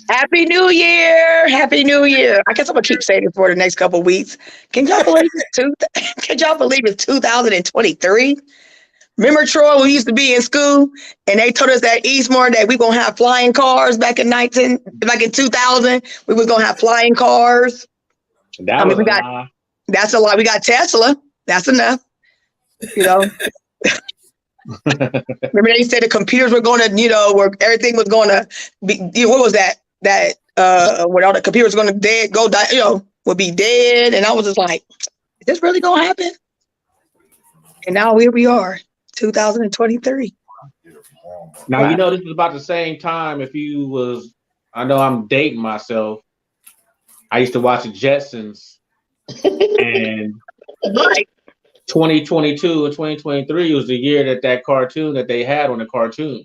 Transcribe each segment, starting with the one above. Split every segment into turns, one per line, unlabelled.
Happy New Year! Happy New Year! I guess I'm gonna keep saying it for the next couple of weeks. Can y'all believe it's two? Can y'all believe it's 2023? Remember, Troy, we used to be in school, and they told us at Eastmore that we gonna have flying cars back in 2000. We was gonna have flying cars. I
That
mean,
was
we
a
got
lie.
that's a lot. We got Tesla. That's enough. You know. Remember they said the computers were going to, where everything was going to be. What was that? That where all the computers going to die, would be dead. And I was just like, is this really going to happen? And now here we are, 2023.
Now
Wow.
this is about the same time. If you was, I know I'm dating myself. I used to watch the Jetsons, and
Right.
2022 and 2023 was the year that cartoon that they had on the cartoon.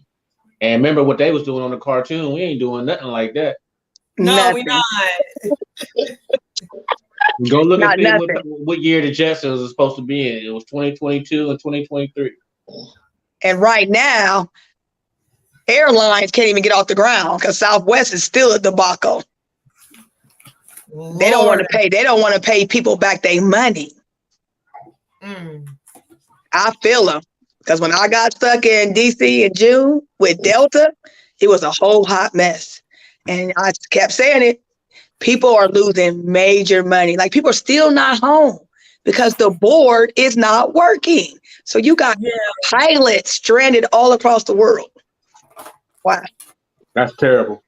And remember what they was doing on the cartoon? We ain't doing nothing like that.
No, we
Nothing.
not.
Go look and
Not
see
nothing.
what year the Jetsons was supposed to be in. It was 2022 and 2023.
And right now, airlines can't even get off the ground because Southwest is still a debacle. They don't want to
Lord.
pay. They don't want to pay people back their money.
Mm.
I feel them because when I got stuck in DC in June with Delta, it was a whole hot mess. And I kept saying it. People are losing major money. Like people are still not home because the board is not working. So you got
Yeah.
pilots stranded all across the world. Wow.
That's terrible.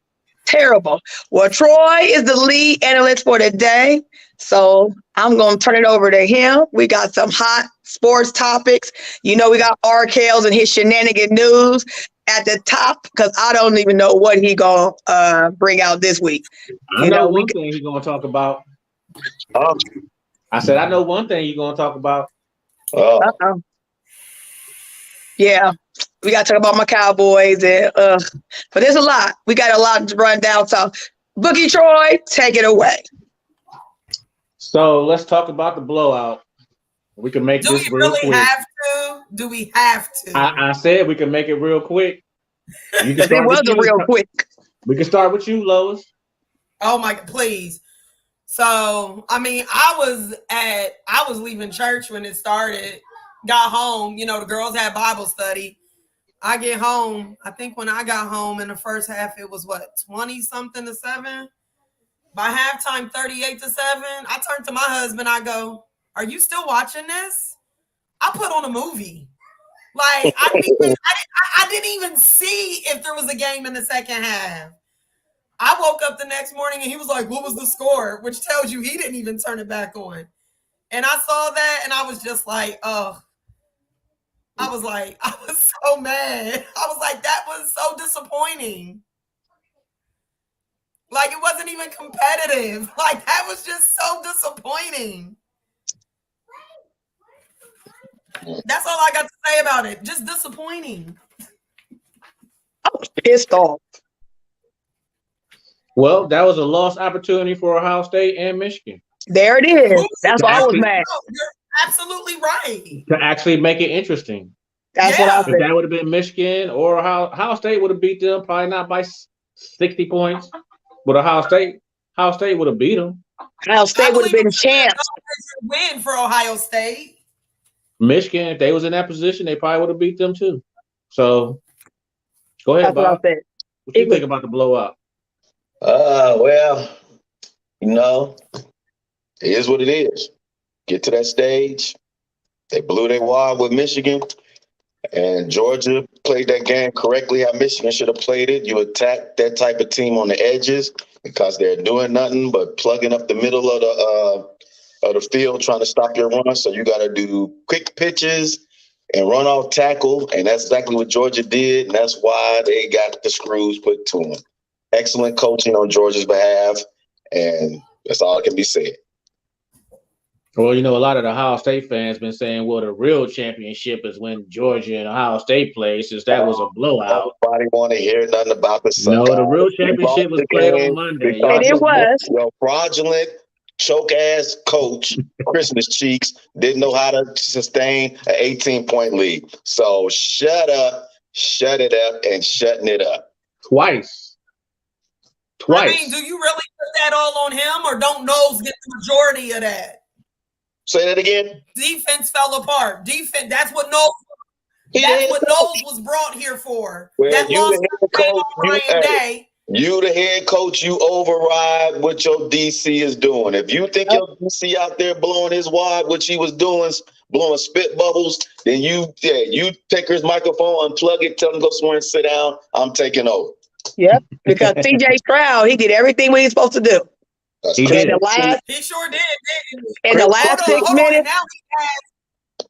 Terrible. Well, Troy is the lead analyst for the day. So I'm going to turn it over to him. We got some hot sports topics. We got Arkels and his shenanigan news at the top because I don't even know what he going to bring out this week.
I know
We
one thing he's going to talk about.
Um,
I said, I know one thing you're going to talk about.
uh-oh. Yeah, we got to talk about my Cowboys. But there's a lot. We got a lot to run down. So, Boogie Troy, take it away.
So let's talk about the blowout. We can make
Do
this
we
real
really
quick.
have to? Do we have to?
I said we can make it real quick. You can
Because it
start
was
with
a
you.
real quick.
We can start with you, Lois.
Oh my, please. So, I mean, I was leaving church when it started. Got home, the girls had Bible study. I get home. I think when I got home in the first half, it was 20 something to 7. By halftime, 38 to 7. I turned to my husband. I go, "Are you still watching this?" I put on a movie. Like I didn't even see if there was a game in the second half. I woke up the next morning and he was like, "What was the score?" Which tells you he didn't even turn it back on. And I saw that and I was just like, oh, I was so mad. I was like, that was so disappointing. Like it wasn't even competitive. Like that was just so disappointing. That's all I got to say about it. Just disappointing.
I was pissed off.
Well, that was a lost opportunity for Ohio State and Michigan
There it is. That's why I was
actually,
mad.
You're absolutely right.
to actually make it interesting.
That's what I
Yeah.
If
said.
that would have been Michigan or Ohio State would have beat them, probably not by 60 points, but Ohio State would have beat them.
Ohio
I
State would have
believe it
been
was a
champs.
win for Ohio State.
Michigan, if they was in that position, they probably would have beat them too. So go ahead,
That's what I
Bob.
said.
What you
It was
think about the blowout?
well, it is what it is. Get to that stage. They blew their wad with Michigan, and Georgia played that game correctly how Michigan should have played it. You attack that type of team on the edges because they're doing nothing but plugging up the middle of the field trying to stop your run. So you got to do quick pitches and run off tackle, and that's exactly what Georgia did, and that's why they got the screws put to them. Excellent coaching on Georgia's behalf, and that's all that can be said.
Well, a lot of the Ohio State fans been saying, well, the real championship is when Georgia and Ohio State play, since that was a blowout.
Nobody want to hear nothing about the
No, the real
You lost
championship was
the
played on
game
Monday.
and
because
it was.
your fraudulent, choke-ass coach, Christmas cheeks, didn't know how to sustain an 18-point lead. So shut up, shut it up, and shutting it up.
Twice. twice.
I mean, do you really put that all on him, or don't Knowles get the majority of that?
Say that again.
Defense fell apart. Defense. That's what Knowles. That's what Knowles was brought here for.
Well,
that
you
lost
the head coach,
Ryan Day.
You the head coach, you override what your DC is doing. If you think your DC out there blowing his wad, what he was doing, blowing spit bubbles, then you take his microphone, unplug it, tell him to go somewhere and sit down. I'm taking over.
Yep, because CJ Stroud, he did everything what he's supposed to do.
He did.
He sure did.
In the last 6 minutes.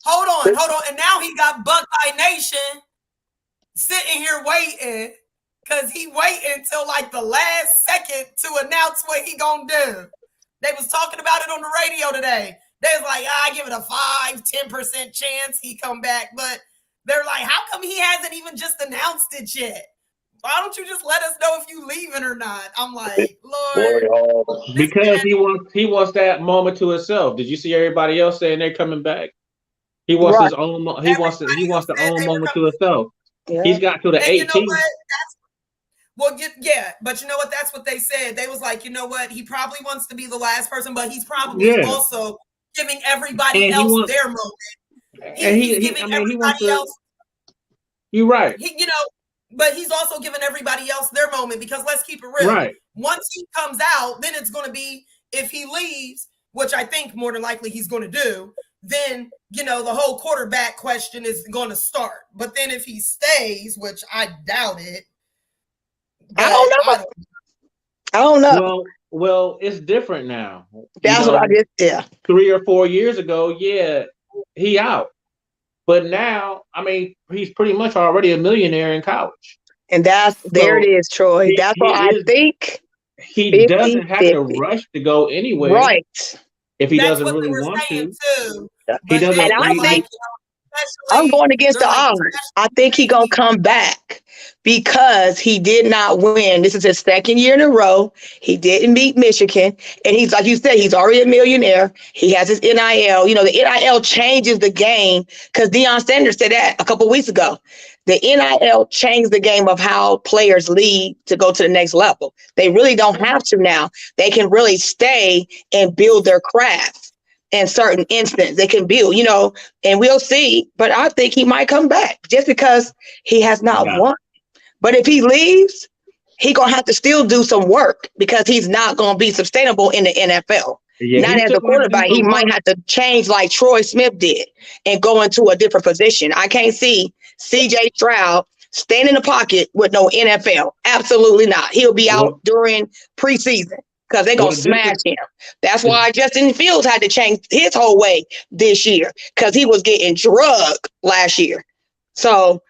Hold on. And now he got Buckeye Nation sitting here waiting, because he waiting until like the last second to announce what he gonna do. They was talking about it on the radio today. They was like, I give it a 5-10% chance he come back. But they're like, how come he hasn't even just announced it yet? Why don't you just let us know if you leaving or not? I'm like, Lord.
Because he wants that moment to himself. Did you see everybody else saying they're coming back? He wants his own. He wants the own moment to himself. Yeah. He's got to the 18th. You know
what? But you know what? That's what they said. They was like, you know what? He probably wants to be the last person, but he's probably also giving everybody else their moment. He's giving everybody else.
You're right.
But he's also giving everybody else their moment, because let's keep it real.
Right.
Once he comes out, then it's going to be, if he leaves, which I think more than likely he's going to do, then, the whole quarterback question is going to start. But then if he stays, which I doubt it.
I don't know.
Well, it's different now.
That's what I did. Yeah. 3
or 4 years ago, he out. But now, I mean, he's pretty much already a millionaire in college.
And there it is, Troy. That's what I think.
He 50, doesn't have 50. To rush to go anywhere.
Right.
If he doesn't really want to.
He doesn't. And I think I'm going against the odds. I think he's going to come back because he did not win. This is his second year in a row. He didn't beat Michigan. And he's, like you said, he's already a millionaire. He has his NIL. The NIL changes the game, because Deion Sanders said that a couple of weeks ago. The NIL changed the game of how players lead to go to the next level. They really don't have to now. They can really stay and build their craft. In certain instances, they can build, and we'll see. But I think he might come back just because he has not won. But if he leaves, he's going to have to still do some work, because he's not going to be sustainable in the NFL. Not as a quarterback. He might have to change like Troy Smith did and go into a different position. I can't see CJ Stroud staying in the pocket with no NFL. Absolutely not. He'll be out during preseason, because they're going to smash him. That's why Justin Fields had to change his whole way this year, because he was getting drugged last year. So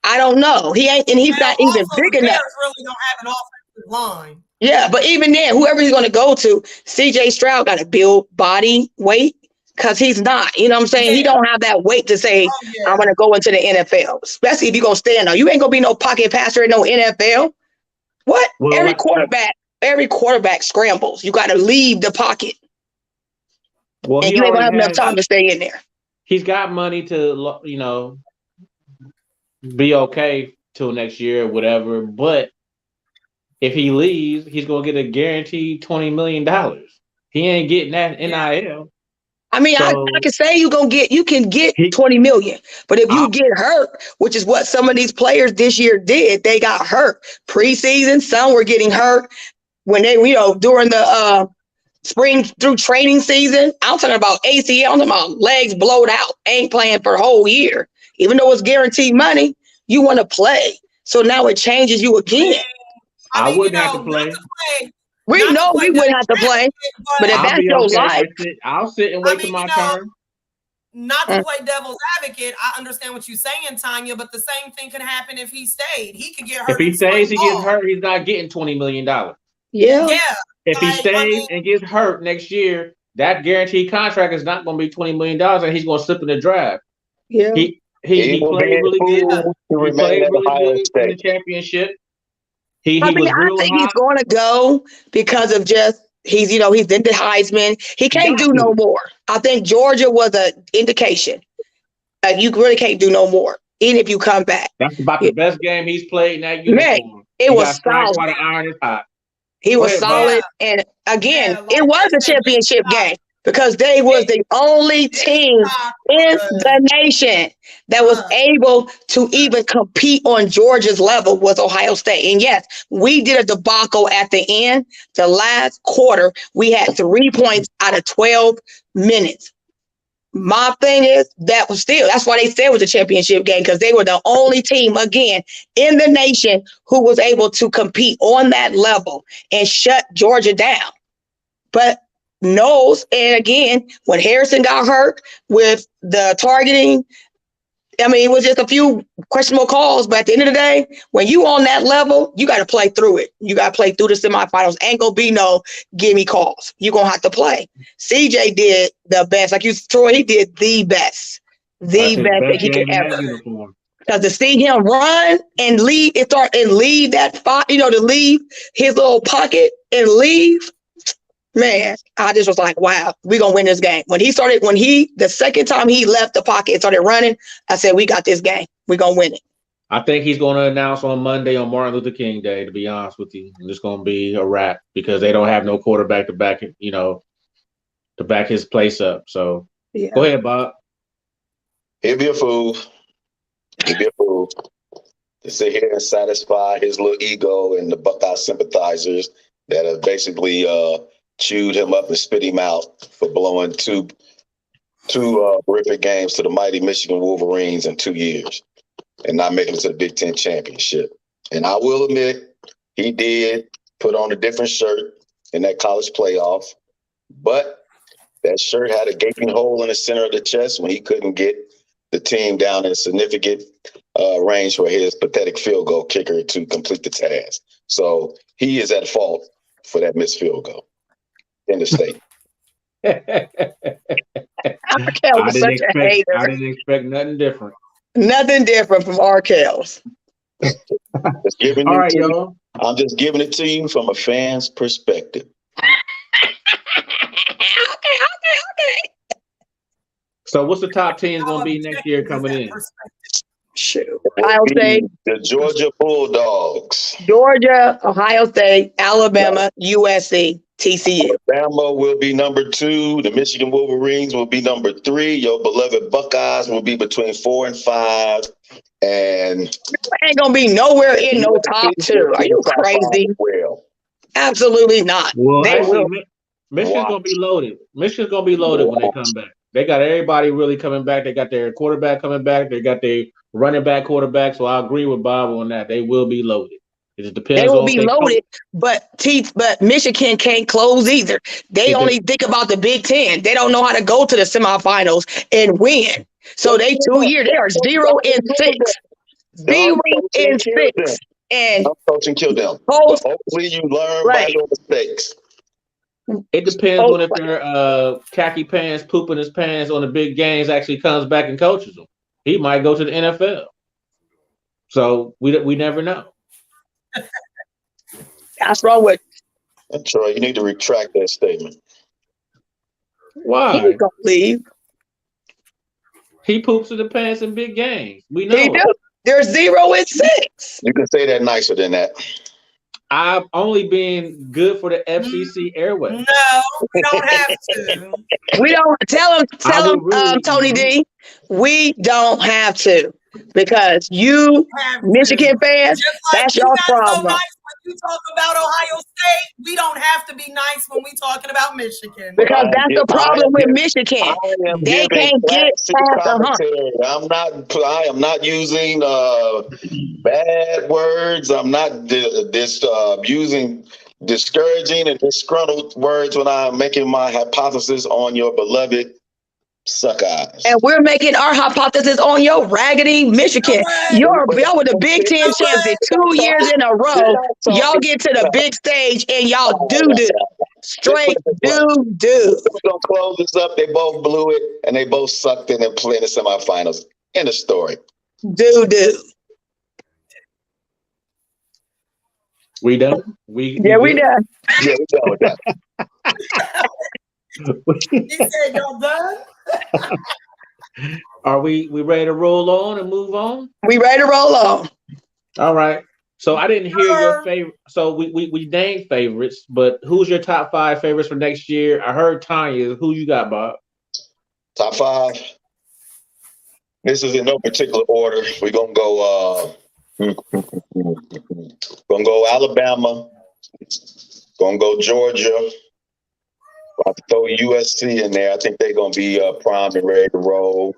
I don't know. He ain't, and he's not even big enough.
Really don't have an offensive line.
Yeah, but even then, whoever he's going to go to, CJ Stroud got to build body weight, because he's not. You know what I'm saying? Yeah. He don't have that weight to say, I'm going to go into the NFL, especially if you're going to stand there. You ain't going to be no pocket passer in no NFL. What? Well, Every quarterback scrambles. You got to leave the pocket. Well, and you ain't going to have enough time to stay in there.
He's got money to, be okay till next year or whatever. But if he leaves, he's going to get a guaranteed $20 million. He ain't getting that NIL.
I mean, so, I can say you can get $20 million, but if you get hurt, which is what some of these players this year did, they got hurt preseason. Some were getting hurt when they, during the spring through training season. I'm talking about ACL. I'm talking about legs blowed out, ain't playing for a whole year. Even though it's guaranteed money, you want to play. So now it changes you again.
I wouldn't have to play.
We know we wouldn't have to play, but if that's your life,
I'll sit and wait for my turn.
Not to play devil's advocate, I understand what you're saying, Tanya, but the same thing can happen if he stayed. He could get hurt.
If he stays, he gets hurt, he's not getting $20 million.
Yeah.
If he stays and gets hurt next year, that guaranteed contract is not going to be $20 million, and he's going to slip in the draft.
Yeah.
He played really good. He played really good in the championship. I
think he's going to go because of just he's in the Heisman. He can't do no more. I think Georgia was an indication. You really can't do no more, even if you come back.
That's about the best game he's played in that uniform.
It was solid.
While the iron is hot.
He
Go
was
ahead,
solid. And again,
Yeah, like
it was
they
a
said,
championship
Big
game because they was the only team
Stock
in
was,
the nation that was able to even compete on Georgia's level was Ohio State. And yes, we did a debacle at the end. The last quarter, we had 3 points out of 12 minutes. My thing is that's why they said it was a championship game, because they were the only team again in the nation who was able to compete on that level and shut Georgia down. But Knowles, and again, when Harrison got hurt with the targeting, I mean, it was just a few questionable calls, but at the end of the day, when you on that level, you got to play through it. You got to play through the semifinals. Ain't gonna be no give me calls. You're going to have to play. CJ did the best. Like you, Troy, he did the best.
That's
The
his
best that
best
he could
game in that
ever.
uniform.
Because to see him run and leave that spot, to leave his little pocket and leave, man, I just was like, wow, we're going to win this game. The second time he left the pocket and started running, I said, we got this game. We're going to win it.
I think he's going to announce on Monday on Martin Luther King Day, to be honest with you. It's going to be a wrap because they don't have no quarterback to back his place up. So Go ahead, Bob.
He'd be a fool. He'd be a fool to sit here and satisfy his little ego and the Buckeye sympathizers that have basically chewed him up and spit him out for blowing two horrific games to the mighty Michigan Wolverines in 2 years and not making it to the Big Ten championship. And I will admit, he did put on a different shirt in that college playoff, but that shirt had a gaping hole in the center of the chest when he couldn't get the team down in significant range for his pathetic field goal kicker to complete the task. So he is at fault for that missed field goal in the state.
I was such a hater.
I didn't expect nothing different.
Nothing different from Arkell's.
All right, y'all.
I'm just giving it to you from a fan's perspective.
Okay.
So what's the top teams going to be next year coming in?
Shoot. Ohio State.
The Georgia Bulldogs.
Georgia, Ohio State, Alabama, USC, TCU.
Alabama will be number 2. The Michigan Wolverines will be number 3. Your beloved Buckeyes will be between 4 and 5. And
ain't going to be nowhere in no top 2. Are you crazy? Absolutely not.
Well, actually, Michigan's going to be loaded. Michigan's going to be loaded when they come back. They got everybody really coming back. They got their quarterback coming back. They got their running back quarterback. So I agree with Bob on that. They will be loaded. It just depends.
They will be loaded, but Michigan can't close either. They only think about the Big Ten. They don't know how to go to the semifinals and win. So they 2 years. They are 0-6. 0-6. And
I'm coaching kill them. Hopefully you learn by your mistakes.
It depends on if their khaki pants, pooping his pants on the big games actually comes back and coaches them. He might go to the NFL. So we never know.
That's wrong with.
And Troy, you need to retract that statement.
Why?
He's gonna leave.
He poops in the pants in big games. We know.
He does. They're 0-6.
You can say that nicer than that.
I'm only being good for the FCC airway.
No, we don't have to.
We don't tell him, Tony D. We don't have to, because you Michigan fans, that's your problem.
So nice when you talk about Ohio State, we don't have to be nice when we talking about Michigan.
Because that's the problem with Michigan. They can't get past the hump.
I am not using bad words. I'm not using discouraging and disgruntled words when I'm making my hypothesis on your beloved Suckeyes.
And we're making our hypothesis on your raggedy Michigan. Y'all were the Big Ten champions 2 years in a row. Y'all get to the big stage and y'all do. Straight do.
We're going to close this up. They both blew it and they both sucked in and played in the semifinals. End of story.
Do.
We done?
We done.
Yeah, we done with that.
He said, y'all done?
Are we ready to roll on and move on?
We ready to roll on.
All right. So I didn't hear your favorite. So we named favorites, but who's your top 5 favorites for next year? I heard Tanya. Who you got, Bob?
Top 5. This is in no particular order. We're gonna go. Gonna go Alabama. Gonna go Georgia. I'll throw USC in there. I think they're gonna be primed and ready to roll.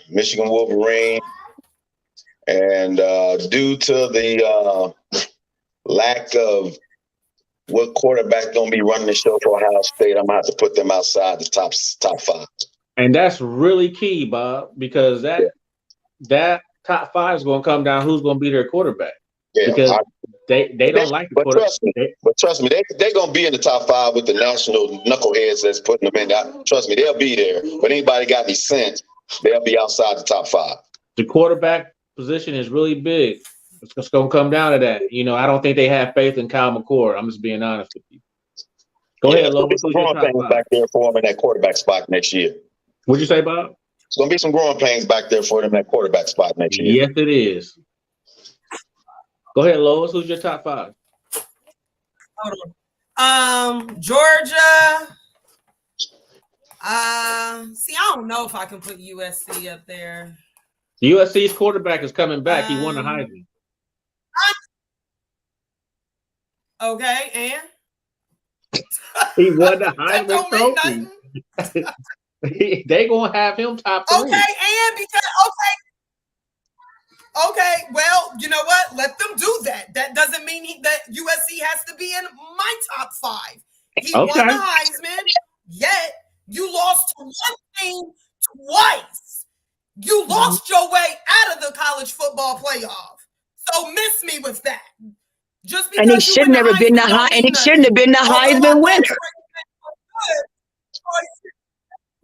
Michigan Wolverine. And due to the lack of what quarterback gonna be running the show for Ohio State, I'm gonna have to put them outside the top 5.
And that's really key, Bob, because that top 5 is gonna come down who's gonna be their quarterback.
Yeah,
because they don't like the quarterback.
Trust me, they're gonna be in the top 5 with the national knuckleheads that's putting them in. Trust me, they'll be there. But anybody got any sense, they'll be outside the top 5.
The quarterback position is really big. It's going to come down to that. You know, I don't think they have faith in Kyle McCord. I'm just being honest with you. Go ahead, Logan.
Some growing pains back there for him in that quarterback spot next year.
What'd you say, Bob?
There's going to be some growing pains back there for them in that quarterback spot next year.
Yes, it is. Go ahead, Lois. Who's your top 5?
Georgia. See, I don't know if I can put USC up there.
USC's quarterback is coming back. He won the Heisman.
Okay, and
he won the Heisman trophy. They gonna have him top 3.
Okay, and because okay, well, you know what? Let them do that. That doesn't mean that USC has to be in my top 5. He won the Heisman. Yet you lost to one team twice. You lost your way out of the college football playoff. So miss me with that. Just because
and he should never been the high, and he shouldn't have been the Heisman winner.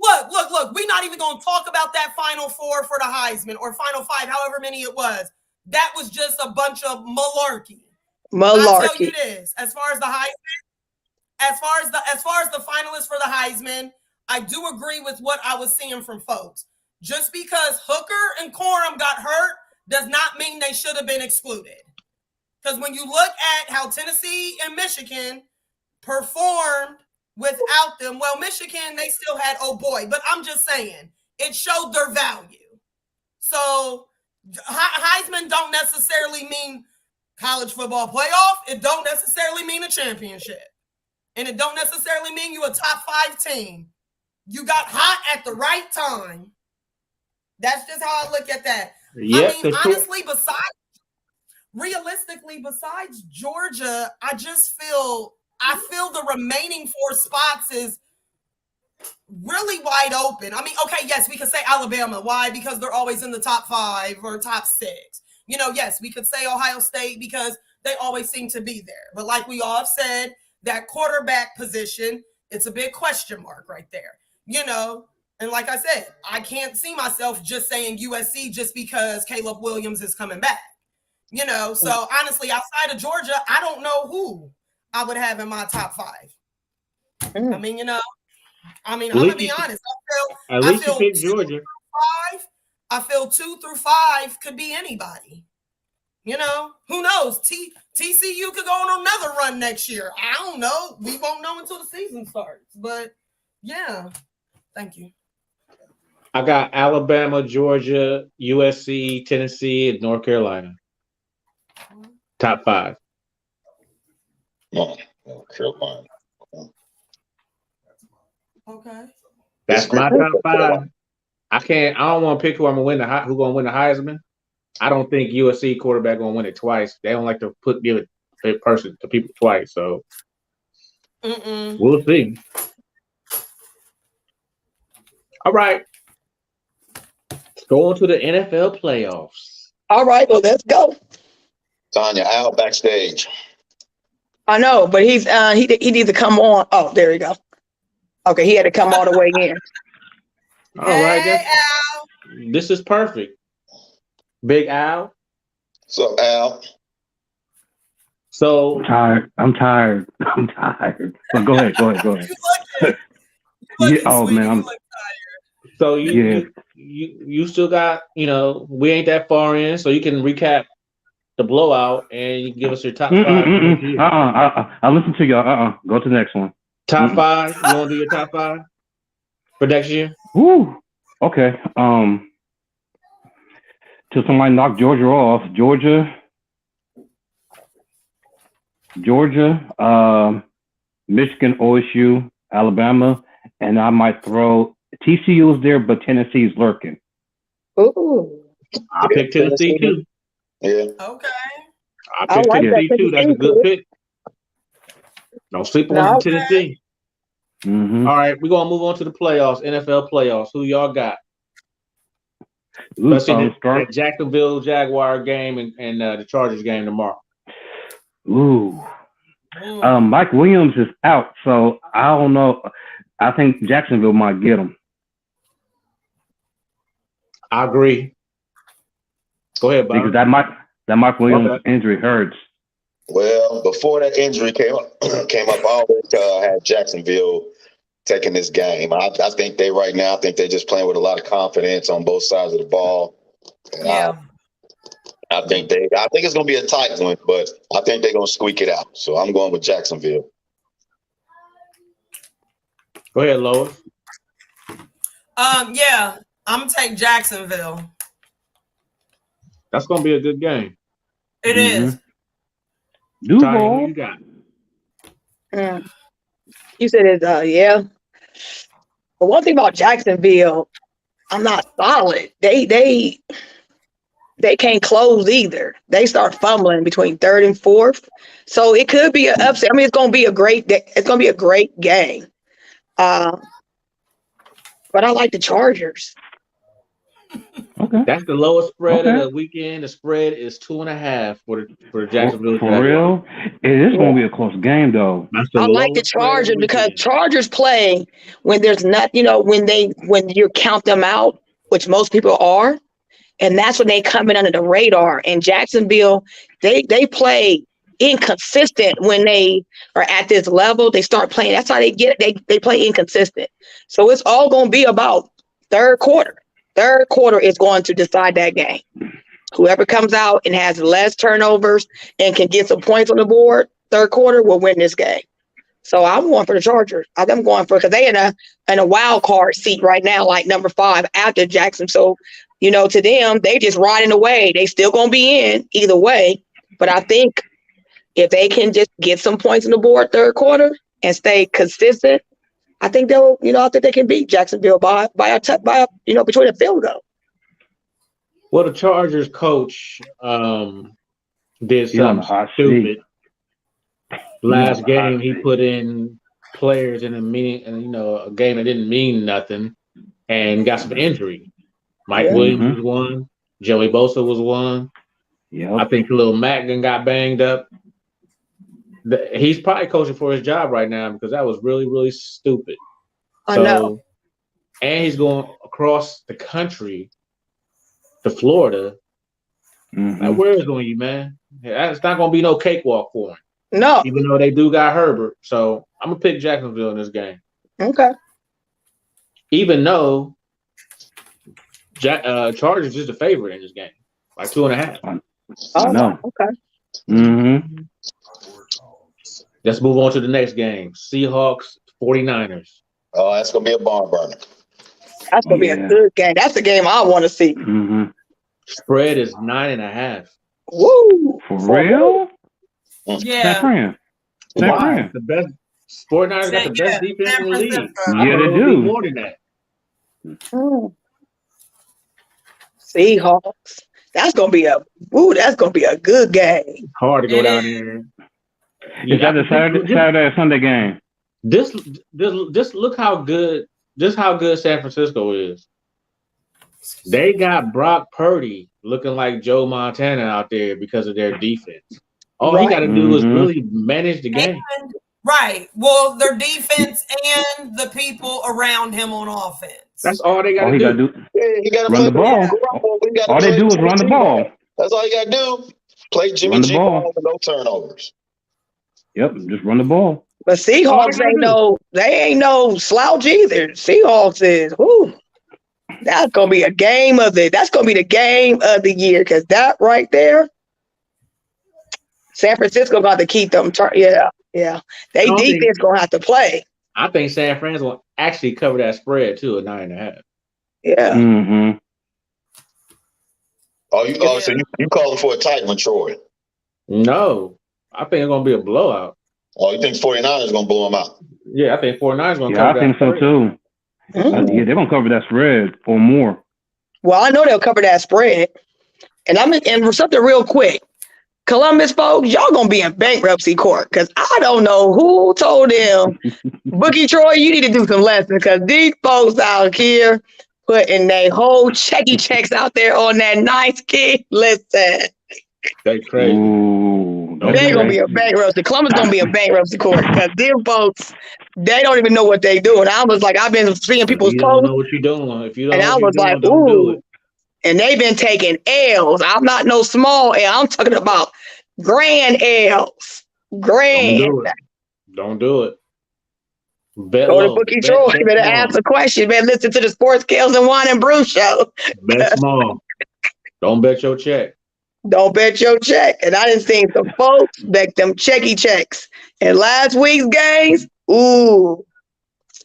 Look. We're not even going to talk about that Final 4 for the Heisman or Final 5, however many it was. That was just a bunch of malarkey. I'll tell you this: as far as the Heisman, as far as the finalists for the Heisman, I do agree with what I was seeing from folks. Just because Hooker and Corum got hurt does not mean they should have been excluded. Because when you look at how Tennessee and Michigan performed without them, well, Michigan, they still had, oh boy, but I'm just saying, it showed their value. So Heisman don't necessarily mean college football playoff. It don't necessarily mean a championship. And it don't necessarily mean you a top 5 team. You got hot at the right time. That's just how I look at that.
Yep,
I mean, honestly, realistically, besides Georgia, I feel the remaining 4 spots is really wide open. I mean, okay, yes, we could say Alabama. Why? Because they're always in the top 5 or top 6. You know, yes, we could say Ohio State because they always seem to be there. But like we all have said, that quarterback position, it's a big question mark right there. You know, and like I said, I can't see myself just saying USC just because Caleb Williams is coming back. You know, so honestly, outside of Georgia, I don't know who I would have in my top 5. I mean, you know, I'm gonna be honest. I feel Georgia. I feel 2 through 5 could be anybody. You know, who knows? TCU could go on another run next year. I don't know. We won't know until the season starts. But yeah, thank you.
I got Alabama, Georgia, USC, Tennessee, and North Carolina. Top 5.
North Carolina.
Okay.
That's my top 5. I don't want to pick who I'm gonna win who gonna win the Heisman. I don't think USC quarterback gonna win it twice. They don't like to give it to people twice. So we'll see. All right. Let's go on to the NFL playoffs.
All right, well, let's go.
Tanya, Al backstage.
I know, but he needs to come on. Oh, there you go. Okay, he had to come all the way in.
All right,
Al.
This is perfect. Big Al.
What's up, Al?
So
I'm tired. But go ahead.
Oh man, I'm tired.
So you still got, we ain't that far in, so you can recap the blowout, and you can give us your top five.
I listen to y'all. Go to the next one.
Top five. You want to do your top five for next year?
Woo. Okay. Till somebody knock Georgia off. Georgia, Michigan, OSU, Alabama, and I might throw TCU is there, but Tennessee's lurking.
Ooh.
I pick Tennessee too.
Yeah.
Okay.
I
I
pick
like
Tennessee
that
too. That's a good pick. Don't sleep on
No.
Tennessee.
Mm-hmm.
All right, we're gonna move on to the playoffs, NFL playoffs. Who y'all got?
Ooh,
Let's see the
start.
Jacksonville Jaguar game and the Chargers game tomorrow.
Ooh. Mike Williams is out, so I don't know. I think Jacksonville might get him.
I agree. Go ahead, Bob.
Because that Mike Williams injury hurts.
Well, before that injury came up, I always had Jacksonville taking this game. I think right now they're just playing with a lot of confidence on both sides of the ball. And
Yeah.
I think it's going to be a tight one, but I think they're going to squeak it out. So I'm going with Jacksonville.
Go ahead, Lois.
Yeah, I'm gonna take Jacksonville.
That's gonna be a good game.
It is.
Tiny, who you got?
You said it's yeah. But one thing about Jacksonville, I'm not solid. They can't close either. They start fumbling between third and fourth. So it could be an upset. I mean, it's gonna be a great game. But I like the Chargers.
Okay.
That's the lowest spread of the weekend. The spread is 2.5 for Jacksonville.
For real? It is going to be a close game, though.
I like the Chargers because Chargers play when there's not, when you count them out, which most people are, and that's when they come in under the radar. And Jacksonville, they play inconsistent when they are at this level. They start playing. That's how they get it. They play inconsistent. So it's all going to be about third quarter. Third quarter is going to decide that game. Whoever comes out and has less turnovers and can get some points on the board, third quarter will win this game. So I'm going for the Chargers. I'm going for because they in a wild card seat right now, like number 5 after Jackson. So, to them, they just riding away. They still going to be in either way. But I think if they can just get some points on the board third quarter and stay consistent, I think they'll, I think they can beat Jacksonville by between a field goal.
Well, the Chargers coach did something stupid. Last game, he put in players in a game that didn't mean nothing, and got some injury. Mike Williams was one. Joey Bosa was one.
Yeah,
I think Khalil Mack got banged up. He's probably coaching for his job right now because that was really, really stupid.
I know.
And he's going across the country to Florida. Like, where is going you, man? It's not going to be no cakewalk for him.
No.
Even though they do got Herbert. So I'm going to pick Jacksonville in this game.
Okay.
Even though Chargers is the favorite in this game. Like 2.5.
Oh, no. Okay.
Let's move on to the next game. Seahawks, 49ers.
Oh, that's going to be a barn burner.
That's going to be a good game. That's the game I want to see.
Spread is 9.5.
Woo!
For real?
Yeah.
Why? The best 49ers got the best defense in the league.
Yeah, they do.
More than that.
Seahawks. That's gonna be a good game.
Hard to go down there.
Is that a Saturday or Sunday game?
Just look how good San Francisco is. They got Brock Purdy looking like Joe Montana out there because of their defense. All he got to do is really manage the game.
Right. Well, their defense and the people around him on offense.
That's all they got to do.
He got to
run the ball. All they do is run the ball.
That's all you got to do. Play Jimmy G ball with no turnovers.
Yep, just run the ball.
But Seahawks ain't no slouch either. Seahawks is that's gonna be a game of it. That's gonna be the game of the year because that right there, San Francisco got to keep them. Yeah. They
I don't think-
defense gonna have to play.
I think San Fran's will actually cover that spread too at 9.5.
Yeah.
Mm-hmm.
So you calling for a tight one, Troy?
No, I think it's gonna be a blowout.
Oh, you think 49ers gonna blow them out?
Yeah, I think 49ers gonna
Yeah,
cover
I think
that
so
spread.
too.
Mhm.
Yeah, they're gonna cover that spread or more.
Well, I know they'll cover that spread. And something real quick. Columbus folks, y'all gonna be in bankruptcy court because I don't know who told them. Bookie Troy, you need to do some lessons because these folks out here putting their whole checks out there on that nice kid. Listen,
They crazy.
Ooh,
Don't
they
do
gonna
that.
be a bankruptcy. Columbus gonna be a bankruptcy court because them folks, they don't even know what they doing. I was like, I've been seeing
If
people's
you don't
posts,
know what you're doing. If you don't
and
know
I
what you're
was like,
doing, don't do
ooh.
it.
And they've been taking L's. I'm not no small L. I'm talking about grand L's.
Don't
Grand.
do it. Don't do it. Bet
Go to
low.
Bookie
Bet,
Troy.
bet
Better
small.
ask a question. Better listen to the Sports Kills and Wine and Brew show.
Bet small. Don't bet your check.
Don't bet your check. And I didn't see some folks bet them checky checks. In last week's games, ooh,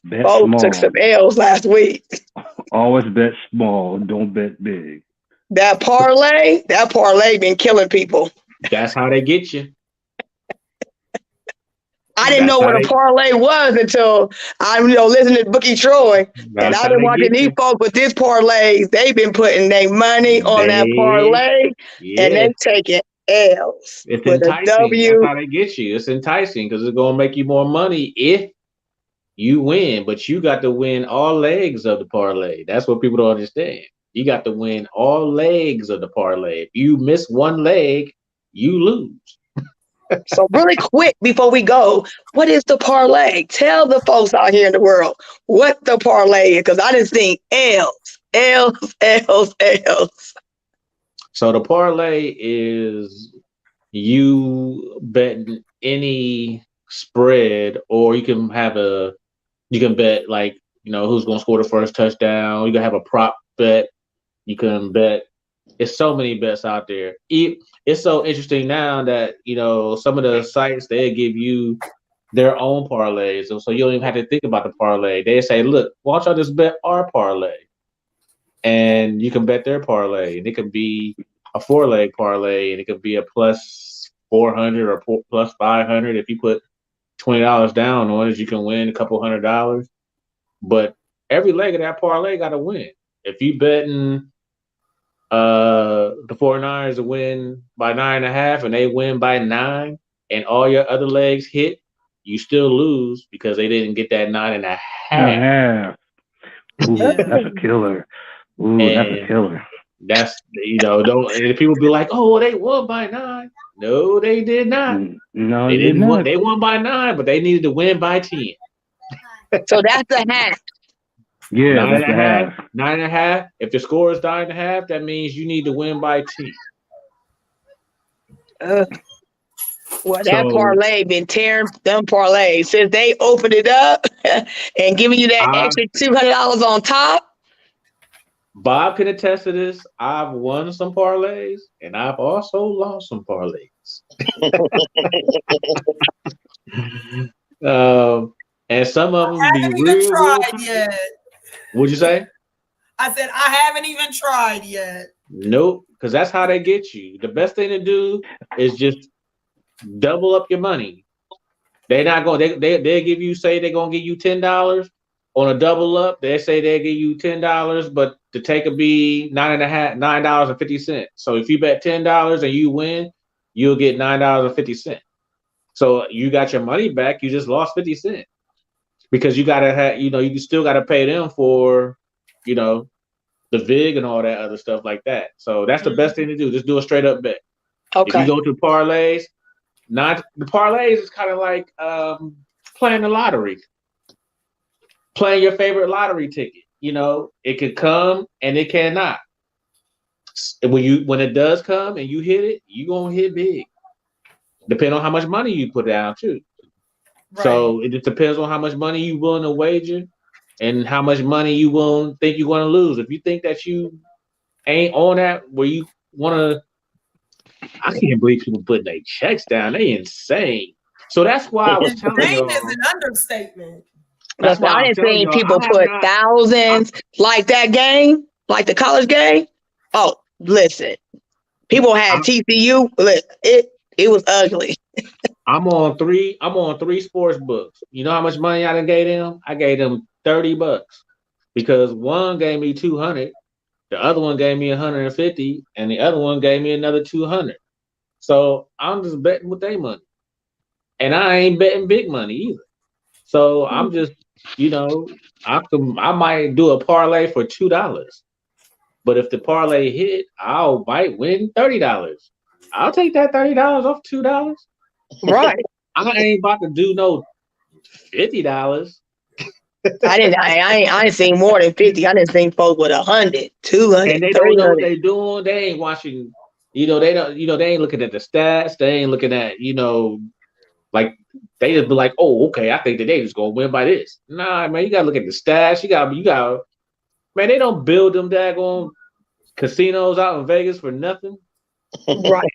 Bet
folks
small.
took some L's last week.
Always bet small. Don't bet big.
That parlay been killing people.
That's how they get you.
I didn't
That's
know
how
what a
they-
parlay was until I listened to Bookie Troy. And
That's
I've
how
been
they
watching
get
these
you.
folks with this parlays. They've been putting their money on that
They-
parlay, and
Yeah.
they taking L's
It's
with a
enticing.
W.
That's how they get you. It's enticing because it's gonna make you more money if you win, but you got to win all legs of the parlay. That's what people don't understand. You got to win all legs of the parlay. If you miss one leg, you lose.
So really quick before we go, what is the parlay? Tell the folks out here in the world what the parlay is, because I just think L's.
So the parlay is you betting any spread, or you can bet like, who's going to score the first touchdown. You can have a prop bet. You can bet. It's so many bets out there. It's so interesting now that, some of the sites, they give you their own parlays. So you don't even have to think about the parlay. They say, look, why don't y'all just bet our parlay? And you can bet their parlay. And it could be a 4-leg parlay, and it could be a plus 400 or plus 500. If you put $20 down on it, you can win a couple $100. But every leg of that parlay got to win. If you betting the 49ers to win by 9.5 and they win by 9, and all your other legs hit, you still lose because they didn't get that 9.5.
Yeah. Ooh, that's a killer. Ooh, that's a
And
killer.
that's don't. And people be like, "Oh, they won by 9." No, they did not.
No,
They
it did
didn't.
not.
They won by 9, but they needed to win by 10.
So that's a half.
Yeah,
9
that's
and
a
a
half.
half. 9.5. If the score is 9.5, that means you need to win by 10.
Well, that
So-
parlay been tearing them parlays since they opened it up and giving you that extra $200 on top.
Bob can attest to this. I've won some parlays, and I've also lost some parlays. And some of them
I
be
haven't even
real.
tried yet.
What'd you say?
I said I haven't even tried yet.
Nope, because that's how they get you. The best thing to do is just double up your money. They're not going. They give you, say they're gonna give you $10 on a double up. They say they give you $10, but the take will be $9.50. So if you bet $10 and you win, you'll get $9.50. So you got your money back. You just lost 50 cents because you gotta have, you still gotta pay them for, the VIG and all that other stuff like that. So that's the best thing to do. Just do a straight up bet. If you
Okay.
go to parlays, the parlays is kind of like playing the lottery, playing your favorite lottery ticket. It could come and it cannot. When it does come and you hit it, you gonna hit big. Depending on how much money you put down too.
Right.
So it just depends on how much money you willing to wager and how much money you will think you're going to lose. If you think that you ain't on that where you want to I can't believe people putting their checks down. They insane. So that's why I was telling
Insane
y'all.
is an understatement.
That's why
I
I'm
didn't
telling
see
y'all.
people
I have
put
not.
thousands like that game, like the college game. Oh, listen, people had TCU. It was ugly.
I'm on three sports books. You know how much money I done gave them? I gave them $30 because one gave me 200, the other one gave me 150, and the other one gave me another 200. So I'm just betting with their money, and I ain't betting big money either. So I'm just, I might do a parlay for $2, but if the parlay hit, might win $30. I'll take that $30 off $2.
Right.
I ain't about to do no $50.
I ain't seen more than 50. I didn't see folks with 100, 200,
And they don't know what
300.
they doing. They ain't watching. They don't. They ain't looking at the stats. They ain't looking at. Like they just be like, oh, okay, I think that they just gonna win by this. Nah, man, you gotta look at the stats. You got. Man, they don't build them daggone casinos out in Vegas for nothing.
Right.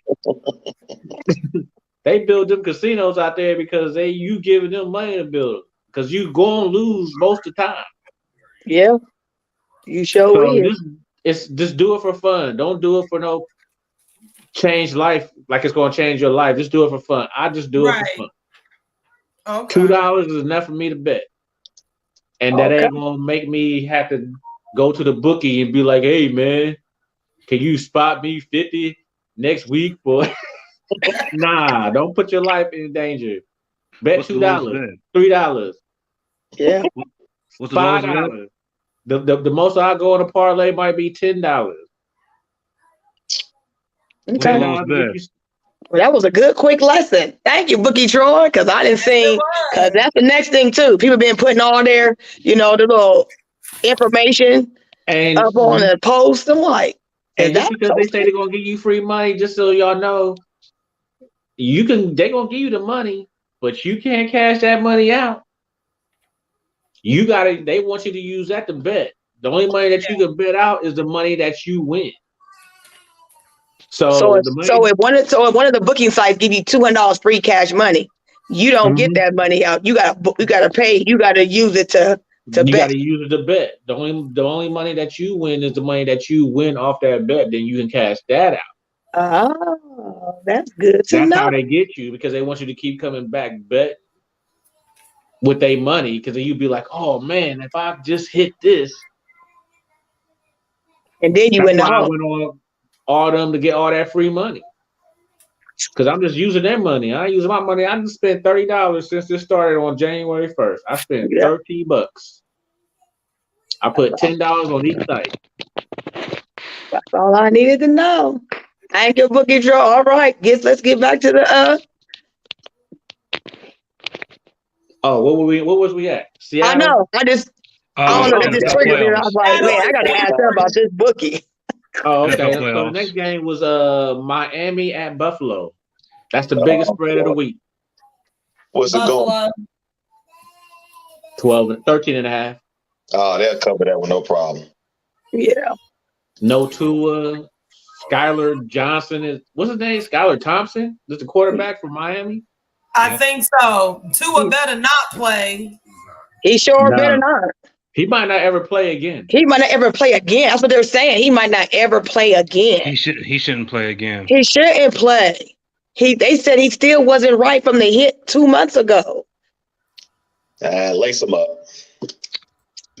They build them casinos out there because you giving them money to build them. Because you gonna lose most of the time.
Yeah. You sure
So
is.
just do it for fun. Don't do it for no change life like it's gonna change your life. Just do it for fun. I just do it for fun.
Okay.
$2 is enough for me to bet. And that ain't gonna make me have to go to the bookie and be like, hey man, can you spot me 50 next week for Nah, don't put your life in danger. Bet $2, $3.
Yeah.
What's the lowest
$5. The most I go on a parlay might be $10.
Okay.
$10
Well, that was a good, quick lesson. Thank you, Bookie Troy, because I didn't see, because that's the next thing, too. People been putting all their, the little information
and
up on the post. I'm like,
and just because they say they're gonna give you free money, just so y'all know, they're gonna give you the money, but you can't cash that money out. They want you to use that to bet. The only money that you can bet out is the money that you win. So
if one of the booking sites give you $200 free cash money, you don't get that money out. You gotta pay. You gotta use it to bet.
Gotta use it to bet. The only money that you win is the money that you win off that bet. Then you can cash that out.
Oh, that's good to know.
That's how they get you, because they want you to keep coming back bet with their money, because then you'd be like, oh man, if I just hit this,
and then you win the
I went on all them to get all that free money. Because I'm just using their money. I ain't using my money. I just spent $30 since this started on January 1st. I spent $30. I put $10 on each site.
That's all I needed to know. Thank you, Bookie Troy. All right, let's get back to the
Oh, what was we at? Seattle?
I know. I don't know. It just triggered me. I was like, man, I gotta ask her about this bookie.
Oh, okay. So the next game was Miami at Buffalo. That's the biggest spread of the week.
What's it going?
13.5.
Oh, they'll cover that with no problem.
Yeah.
No Tua. Skylar Johnson what's his name? Skylar Thompson? Is the quarterback for Miami?
I think so. Tua better not play.
He sure better not.
He might not ever play again.
He might not ever play again. That's what they're saying. He might not ever play again.
He shouldn't play again.
He shouldn't play. They said he still wasn't right from the hit 2 months ago.
Lace him up.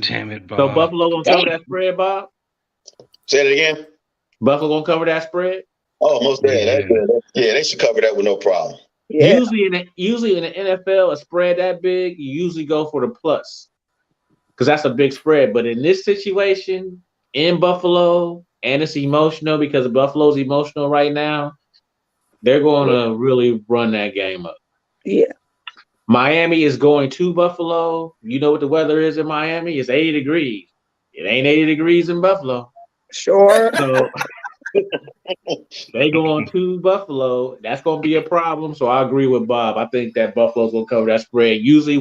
Damn it, Bob.
So Buffalo gonna cover that spread, Bob?
Say it again.
Buffalo gonna cover that spread?
Oh, most definitely. Yeah, they should cover that with no problem.
Yeah.
Usually in the NFL, a spread that big, you usually go for the plus, because that's a big spread. But in this situation, in Buffalo, and it's emotional because Buffalo's emotional right now, they're going to really run that game up.
Yeah.
Miami is going to Buffalo. You know what the weather is in Miami? It's 80 degrees. It ain't 80 degrees in Buffalo.
Sure.
So they go on to Buffalo. That's going to be a problem. So I agree with Bob. I think that Buffalo's going to cover that spread. Usually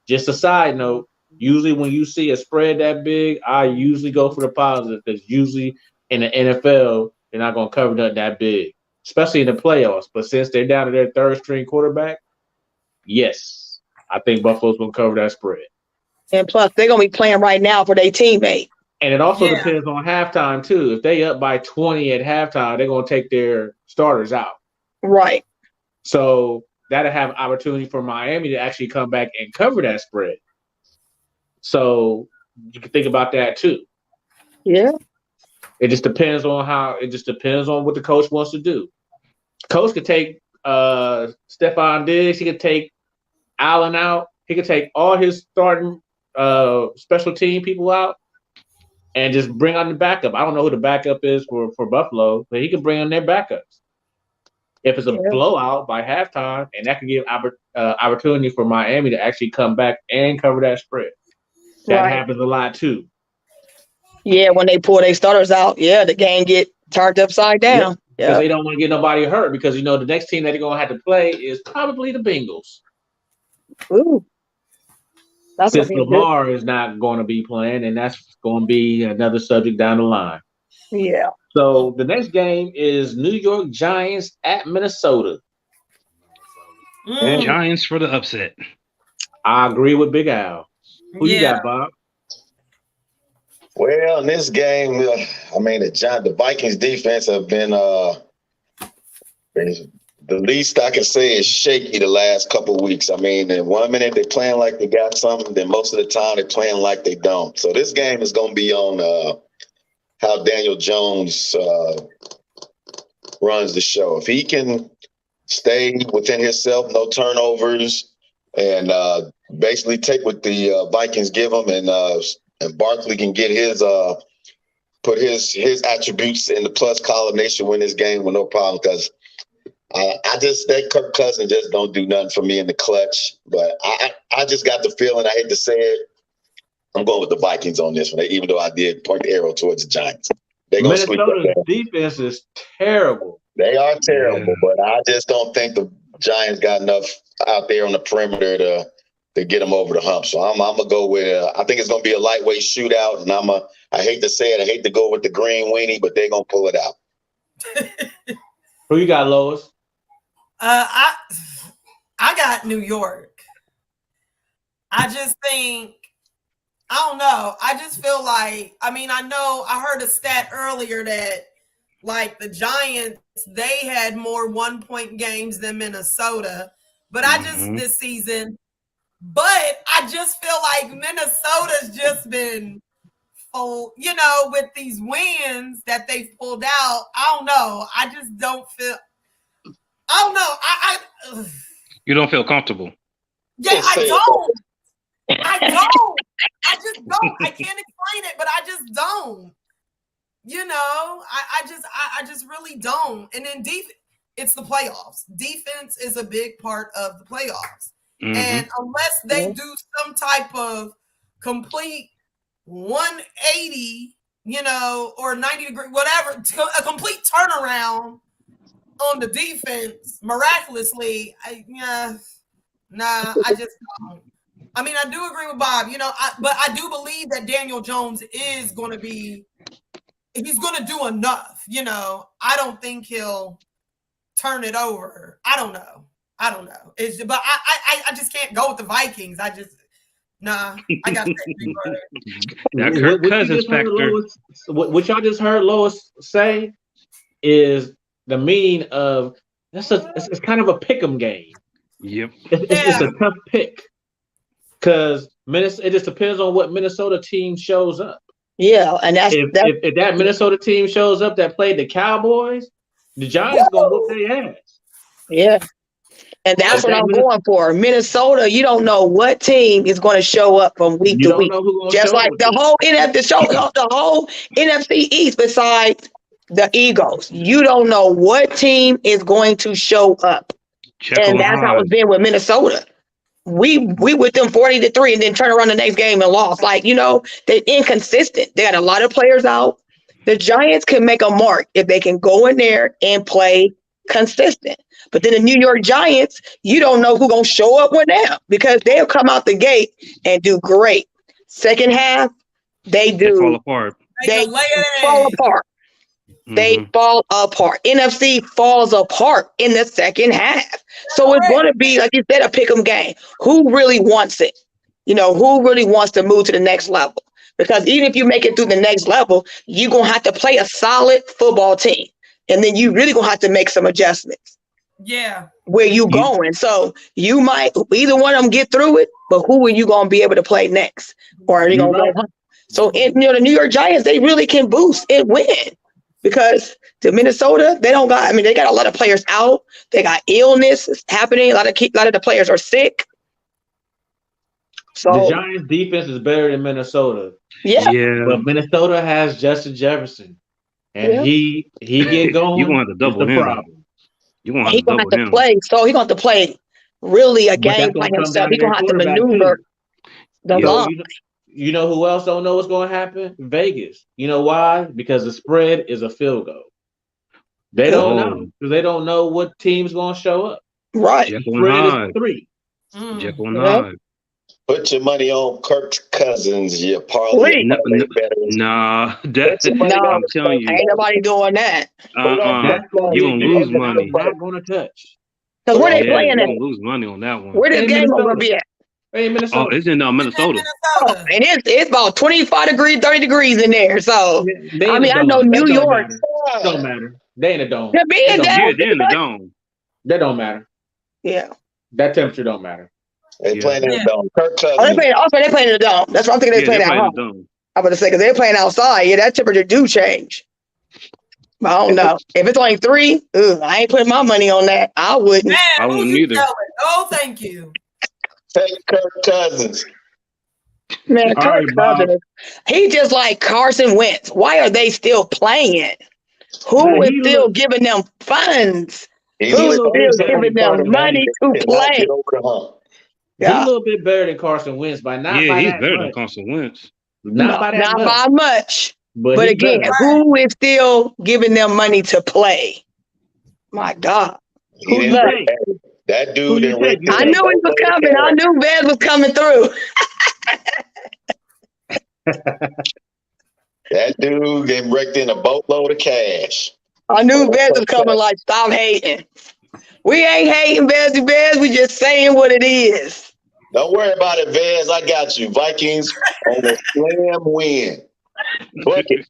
just a side note, usually when you see a spread that big, I usually go for the positive, because usually in the NFL, they're not going to cover nothing that big. especially in the playoffs. But since they're down to their third string quarterback, yes, I think Buffalo's going to cover that spread.
And plus, they're going to be playing right now for their teammate.
And it also depends on halftime, too. If they up by 20 at halftime, they're going to take their starters out.
Right.
So that'll have opportunity for Miami to actually come back and cover that spread. So you can think about that, too.
Yeah.
It just depends on what the coach wants to do. Coach could take Stephon Diggs. He could take Allen out. He could take all his starting special team people out and just bring on the backup. I don't know who the backup is for Buffalo, but he can bring on their backups. If it's a blowout by halftime, and that can give opportunity for Miami to actually come back and cover that spread. That happens a lot, too.
Yeah, when they pull their starters out, the game get turned upside down.
Because they don't want to get nobody hurt because, the next team that they're going to have to play is probably the Bengals.
Ooh. That's
Since Lamar is not going to be playing, and that's going to be another subject down the line.
Yeah.
So the next game is New York Giants at Minnesota.
Giants for the upset.
I agree with Big Al. Who you got, Bob?
Well, in this game, the Vikings defense have been the least I can say is shaky the last couple of weeks. In 1 minute they're playing like they got something, then most of the time they're playing like they don't. So this game is going to be on how Daniel Jones runs the show. If he can stay within himself, no turnovers, and basically take what the Vikings give him, and Barkley can get his put his attributes in the plus column, they should win this game with no problem. Because that Kirk Cousins just don't do nothing for me in the clutch. But I just got the feeling, I hate to say it, I'm going with the Vikings on this one, even though I did point the arrow towards the Giants.
Minnesota's defense is terrible.
They are terrible, but I just don't think the Giants got enough out there on the perimeter to get them over the hump. So I'm going to go with I think it's going to be a lightweight shootout, and I hate to say it, I hate to go with the green weenie, but they're going to pull it out.
Who you got, Lois?
I got New York. I just think, I don't know. I just feel like, I heard a stat earlier that like the Giants, they had more 1-point games than Minnesota, but this season, but I just feel like Minnesota's just been, with these wins that they've pulled out. I don't know. I just don't feel, I don't know.
You don't feel comfortable.
Yeah, I don't. I just don't. I can't explain it, but I just don't. I just really don't. And then it's the playoffs. Defense is a big part of the playoffs. Mm-hmm. And unless they do some type of complete 180, or 90 degree, whatever, a complete turnaround on the defense miraculously, I just don't. I do agree with Bob, but I do believe that Daniel Jones is going to be, he's going to do enough, I don't think he'll turn it over. I don't know. But I just can't go with the Vikings. I got that.
That Kirk Cousins factor.
What y'all just heard Lois say is the meaning of it's kind of a pick'em game.
Yep.
It's a tough pick because it just depends on what Minnesota team shows up.
Yeah, and
if that Minnesota team shows up that played the Cowboys, the Giants gonna whoop their ass.
Yeah. And that's what I'm going for. Minnesota, you don't know what team is going to show up from week to week. Just like the whole NFC East besides the Eagles. You don't know what team is going to show up. And that's how it's been with Minnesota. We with them 40-3 and then turn around the next game and lost. They're inconsistent. They got a lot of players out. The Giants can make a mark if they can go in there and play consistent. But then the New York Giants, you don't know who's going to show up with them because they'll come out the gate and do great. Second half, they fall apart.
They fall apart.
they fall apart. NFC falls apart in the second half. So it's going to be, like you said, a pick 'em game. Who really wants it? You know, who really wants to move to the next level? Because even if you make it through the next level, you're going to have to play a solid football team. And then you really going to have to make some adjustments.
Yeah.
Where you going? So you might, either one of them get through it, but who are you going to be able to play next? Or are you going to go home? So, the New York Giants, they really can boost and win. Because the Minnesota, they don't got, they got a lot of players out. They got illness happening. A lot of the players are sick. So
the Giants defense is better than Minnesota.
Yeah.
But Minnesota has Justin Jefferson. And he get going.
You want to double him. Problem. You want to double him.
Play. So he's going to play really a game by himself. He's going to have to maneuver the line.
You know who else don't know what's going to happen? Vegas. You know why? Because the spread is a field goal. They don't know because they don't know what team's going to show up.
Right.
Spread is 3.
Jekyll and Hyde.
Put your money on Kirk Cousins. You parlay.
Nah, I'm telling you,
ain't nobody doing that.
You're gonna lose money.
Not gonna touch.
Because where they playing at?
You're gonna lose money on that one.
Where this game gonna be at?
Minnesota.
Oh, it's in Minnesota.
And it's about 25 degrees, 30 degrees in there. So I know New York.
Don't matter. They in the dome.
They're in the dome.
That don't matter.
Yeah.
That temperature don't matter.
They playing in the dome. Kirk Cousins.
They playing in the dome. That's what I'm thinking. They playing at home. I'm about to say because they're playing outside. Yeah, that temperature do change. But I don't know if it's only 3. I ain't putting my money on that. I wouldn't.
Man,
I wouldn't either.
Oh, thank you.
Take Kirk Cousins.
Man, Kirk Cousins. He just like Carson Wentz. Why are they still playing? Who is still giving them funds? Who is still giving them money to play?
He's a little bit better than Carson Wentz, but not by
he's
that
better
much.
than Carson Wentz.
Not
by much. But again,
better.
who is still giving them money to play? My God. Who's that?
That dude.
I knew he was coming. I knew Vez was coming through.
That dude getting wrecked in a boatload of cash.
I knew Vez was coming like, stop hating. We ain't hating Vez. We just saying what it is.
Don't worry about it, Vez. I got you. Vikings on a slam win. Book it.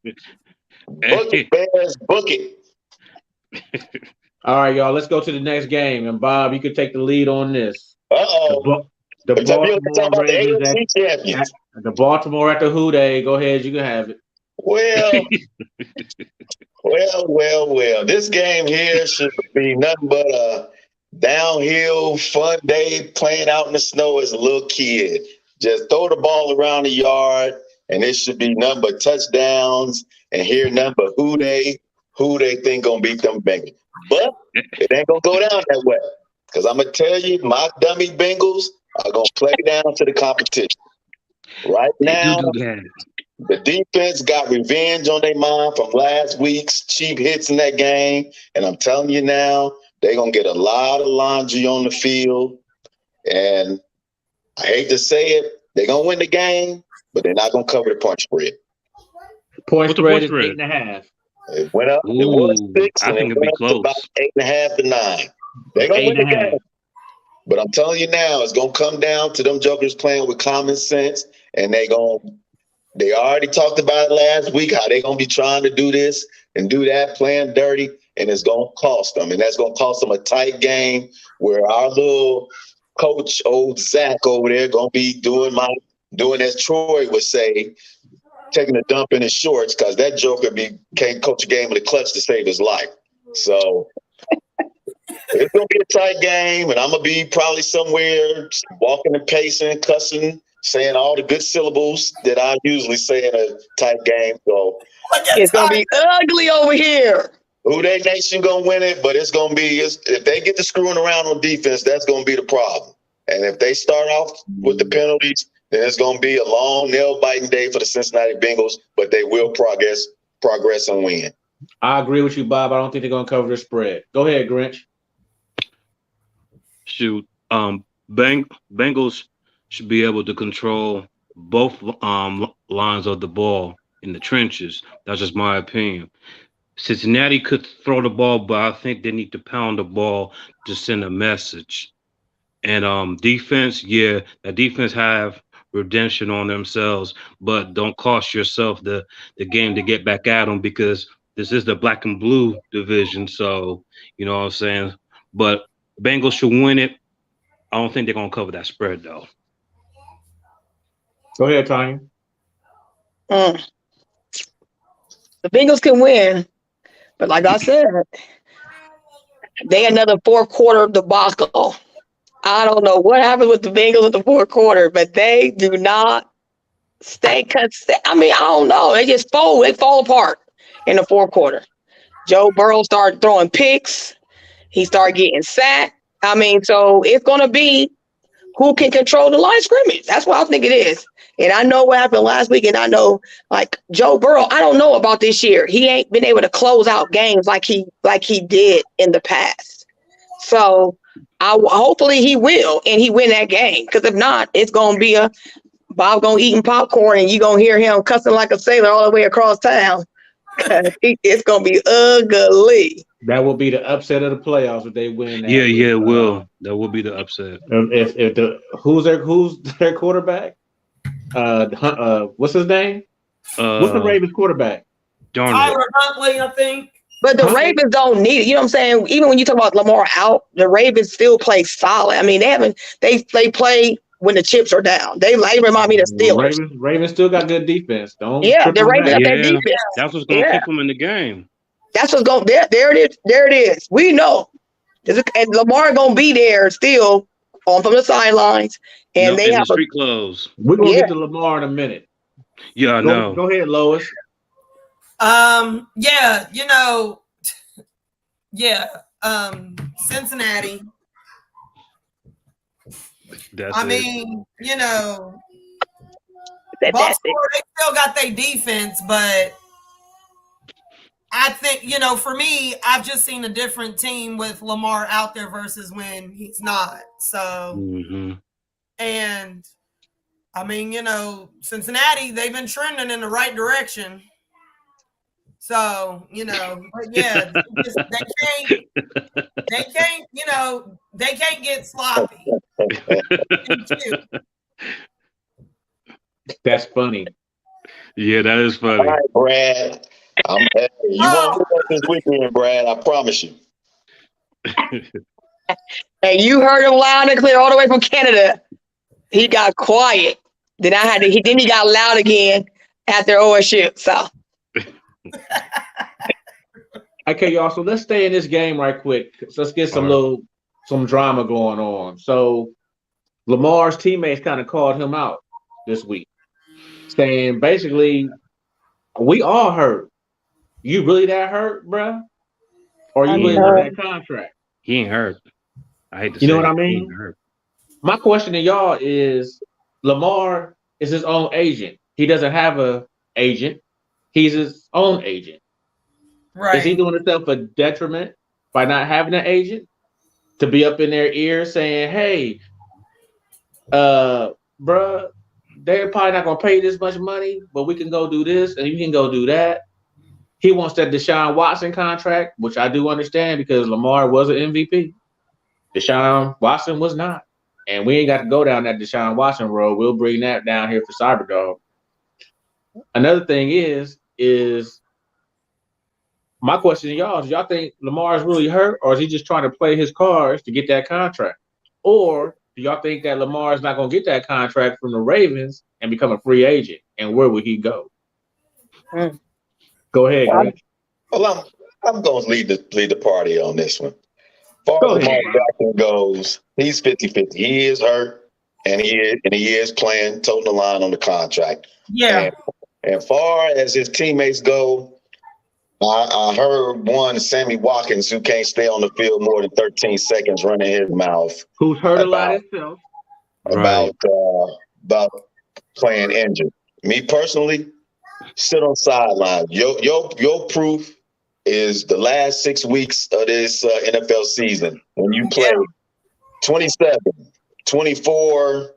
Book it, Vez. Book it.
All right, y'all. Let's go to the next game. And Bob, you could take the lead on this.
The
Baltimore at the Houday. Go ahead. You can have it.
Well. This game here should be nothing but a downhill fun day playing out in the snow as a little kid. Just throw the ball around the yard, and it should be nothing but touchdowns and hear nothing but who they think gonna beat them Bengals. But it ain't gonna go down that way. Because I'm gonna tell you, my dummy Bengals are gonna play down to the competition. Right now, the defense got revenge on their mind from last week's cheap hits in that game. And I'm telling you now, they're going to get a lot of laundry on the field. And I hate to say it, they're going to win the game, but they're not going to cover the point spread.
Point spread is 8.5.
It went up. It was 6.
I think it'll be close.
About 8.5 to 9. They're going to win the game. But I'm telling you now, it's going to come down to them jokers playing with common sense. And they already talked about it last week, how they're going to be trying to do this and do that, playing dirty, and it's going to cost them. And that's going to cost them a tight game where our little coach, old Zach over there, going to be doing as Troy would say, taking a dump in his shorts because that joker can't coach a game in the clutch to save his life. So it's going to be a tight game, and I'm going to be probably somewhere walking and pacing, cussing, saying all the good syllables that I usually say in a tight game. So
it's going to be ugly over here.
Houday Nation going to win it, but it's going to be, if they get to screwing around on defense, that's going to be the problem. And if they start off with the penalties, then it's going to be a long, nail-biting day for the Cincinnati Bengals, but they will progress and win.
I agree with you, Bob. I don't think they're going to cover the spread. Go ahead, Grinch.
Shoot. Bengals should be able to control both lines of the ball in the trenches. That's just my opinion. Cincinnati could throw the ball, but I think they need to pound the ball to send a message. And defense, yeah, that defense have redemption on themselves, but don't cost yourself the game to get back at them, because this is the black and blue division. So you know what I'm saying. But Bengals should win it. I don't think they're gonna cover that spread though.
Go ahead, Tanya.
The Bengals can win, but like I said, they another fourth quarter debacle. I don't know what happened with the Bengals in the fourth quarter, but they do not stay consistent. I mean, I don't know. They just fold. They fall apart in the fourth quarter. Joe Burrow started throwing picks. He started getting sacked. I mean, so it's going to be who can control the line of scrimmage. That's what I think it is. And I know what happened last week, and I know, like, Joe Burrow, I don't know about this year. He ain't been able to close out games like he did in the past. So hopefully he will, and he win that game. Because if not, it's going to be a Bob going eating popcorn, and you're going to hear him cussing like a sailor all the way across town. It's going to be ugly.
That will be the upset of the playoffs if they win.
Yeah, it will. That will be the upset.
Who's their quarterback? What's his name? What's the Ravens quarterback?
Tyler Huntley, I think.
But the Ravens don't need it. You know what I'm saying? Even when you talk about Lamar out, the Ravens still play solid. I mean, they play when the chips are down. They remind me of the Steelers.
Ravens still got good defense.
The Ravens got that defense.
That's what's gonna keep them in the game.
That's what's going. There it is. There it is. We know. And Lamar gonna be there still on from the sidelines. And they have
street clothes.
We're gonna get to Lamar in a minute.
Yeah, I know.
Go ahead, Lois.
Yeah, you know, Cincinnati. I mean, you know, Baltimore, they still got their defense, but I think, you know, for me, I've just seen a different team with Lamar out there versus when he's not. So, and I mean, you know, Cincinnati, they've been trending in the right direction. So, you know, but yeah, they can't, you know, they can't get sloppy.
That's funny.
Yeah, that is funny.
All right, Brad. You won't do that this weekend, Brad. I promise you.
And you heard him loud and clear all the way from Canada. He got quiet. Then he got loud again after OSU. So.
Okay, y'all. So let's stay in this game right quick. So let's get some drama going on. So Lamar's teammates kind of called him out this week, saying basically, "We all hurt. You really that hurt, bro? Or you really hurt that contract?
He ain't hurt. I hate to say,
you know what I mean?
He ain't hurt.
My question to y'all is: Lamar is his own agent. He doesn't have a agent. He's his own agent.
Right.
Is he doing himself a detriment by not having an agent to be up in their ear saying, "Hey, bruh, they're probably not gonna pay this much money, but we can go do this and you can go do that." He wants that Deshaun Watson contract, which I do understand because Lamar was an MVP. Deshaun Watson was not. And we ain't got to go down that Deshaun Watson road. We'll bring that down here for Cyberdog. Another thing is my question to y'all, do y'all think Lamar is really hurt, or is he just trying to play his cards to get that contract? Or do y'all think that Lamar is not going to get that contract from the Ravens and become a free agent? And where would he go? Go ahead, Greg.
Well, I'm going to lead the party on this one. As far as Lamar Jackson goes, he's 50-50. He is hurt, and he is playing, toting the line on the contract.
Yeah.
And far as his teammates go, I heard one, Sammy Watkins, who can't stay on the field more than 13 seconds running his mouth.
Who's hurt a lot himself.
About playing injured. Me personally, sit on sideline. Your proof is the last 6 weeks of this NFL season when you play 27, 24, I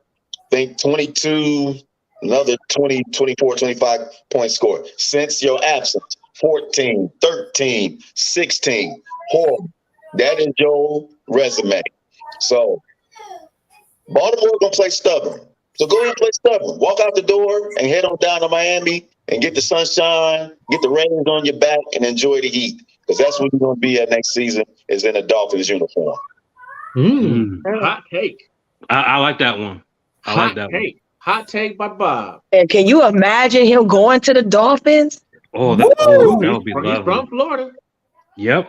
think 22, another 20, 24, 25 point score since your absence. 14, 13, 16. Horrible. That is your resume. So Baltimore gonna play stubborn. So go ahead and play stubborn. Walk out the door and head on down to Miami and get the sunshine, get the rains on your back, and enjoy the heat. Because that's what you're gonna be at next season, is in a Dolphins uniform.
Hot take.
I like that one. I like that one.
Hot take by Bob.
And can you imagine him going to the Dolphins?
Oh, that would be
He's
lovely.
from Florida.
Yep.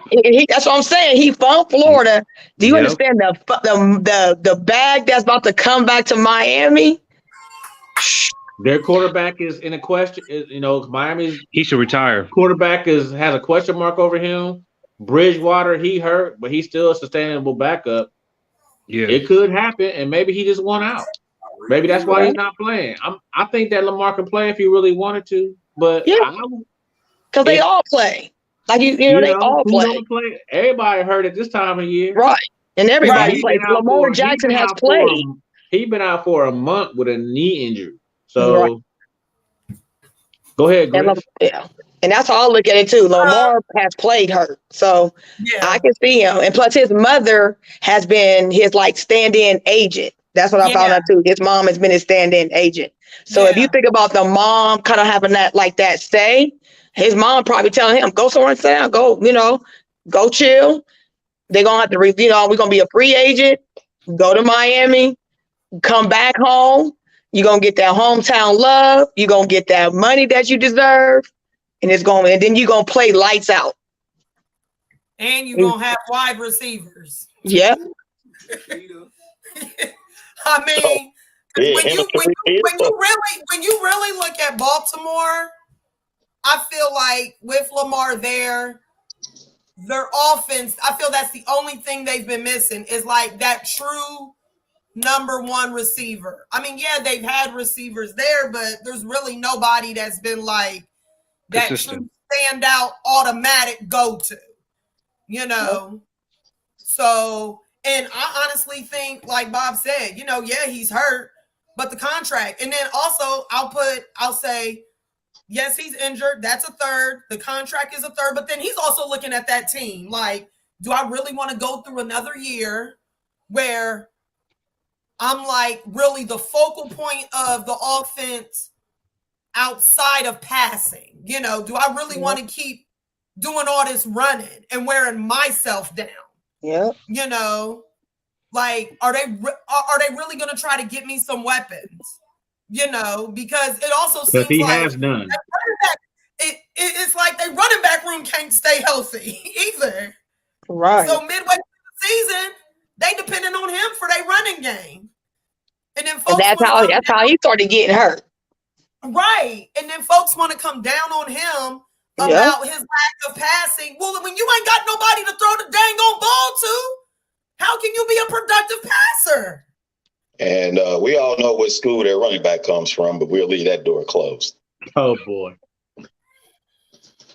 That's what I'm saying. He from Florida. Do you
Yep.
understand the bag that's about to come back to Miami?
Their quarterback is in a question. Miami's
He should retire.
quarterback has a question mark over him. Bridgewater, he hurt, but he's still a sustainable backup.
Yeah.
It could happen, and maybe he just won out. Maybe that's why he's not playing. I think that Lamar can play if he really wanted to, but
Yeah. Because they all play. Like they all
who
play.
don't play. Everybody hurt at this time of year.
Right. And everybody
He's
plays.
been out
Lamar
for-
Jackson
he's been
has
out for a-
played.
He's been out for a month with a knee injury. So
Right.
go ahead,
And,
Griff.
and that's how I look at it too. Lamar has played hurt. So
Yeah.
I can see him. And plus his mother has been his stand-in agent. That's what I found
Yeah.
out too. His mom has been his stand-in agent. So if
Yeah.
you think about the mom kind of having that say, his mom probably telling him, go somewhere and sit down, go chill. They're gonna have to we're gonna be a free agent, go to Miami, come back home. You're gonna get that hometown love, you're gonna get that money that you deserve, and then you're gonna play lights out.
And you're gonna have wide receivers.
Yep.
I mean,
Yeah,
when you really look at Baltimore, I feel like with Lamar there, their offense, I feel that's the only thing they've been missing is like that true number one receiver. I mean, yeah, they've had receivers there, but there's really nobody that's been like that
Consistent.
true standout automatic go-to, So, and I honestly think, like Bob said, yeah, he's hurt, but the contract. And then also I'll say, yes, he's injured. That's a third. The contract is a third, but then he's also looking at that team. Like, do I really want to go through another year where I'm like really the focal point of the offense outside of passing? Do I really want to keep doing all this running and wearing myself down?
Yeah.
Like, are they really going to try to get me some weapons? Because it also seems
He
like
has none.
it's like their running back room can't stay healthy either.
Right.
So midway through the season, they depending on him for their running game. And then folks
that's how he started getting hurt.
Right. And then folks want to come down on him about his lack of passing. Well, when you ain't got nobody to throw the dang on ball to, how can you be a productive passer?
And we all know what school their running back comes from, but we'll leave that door closed.
Oh boy.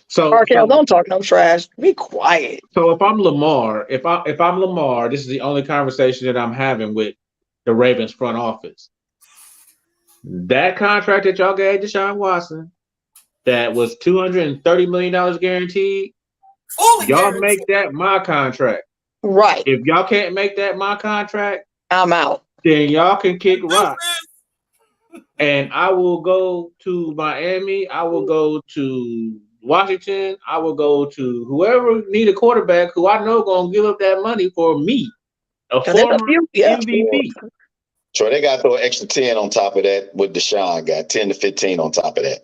So
Arkell, don't talk no trash. Be quiet.
So if I'm Lamar, if I'm Lamar, this is the only conversation that I'm having with the Ravens front office. That contract that y'all gave Deshaun Watson, that was $230 million guaranteed.
Fully
Y'all
guaranteed.
make that my contract.
Right.
If y'all can't make that my contract,
I'm out.
then y'all can kick rocks. And I will go to Miami. I will go to Washington. I will go to whoever need a quarterback who I know gonna give up that money for me, a former MVP.
So they got to throw an extra 10 on top of that with Deshaun. Got 10 to 15 on top of that.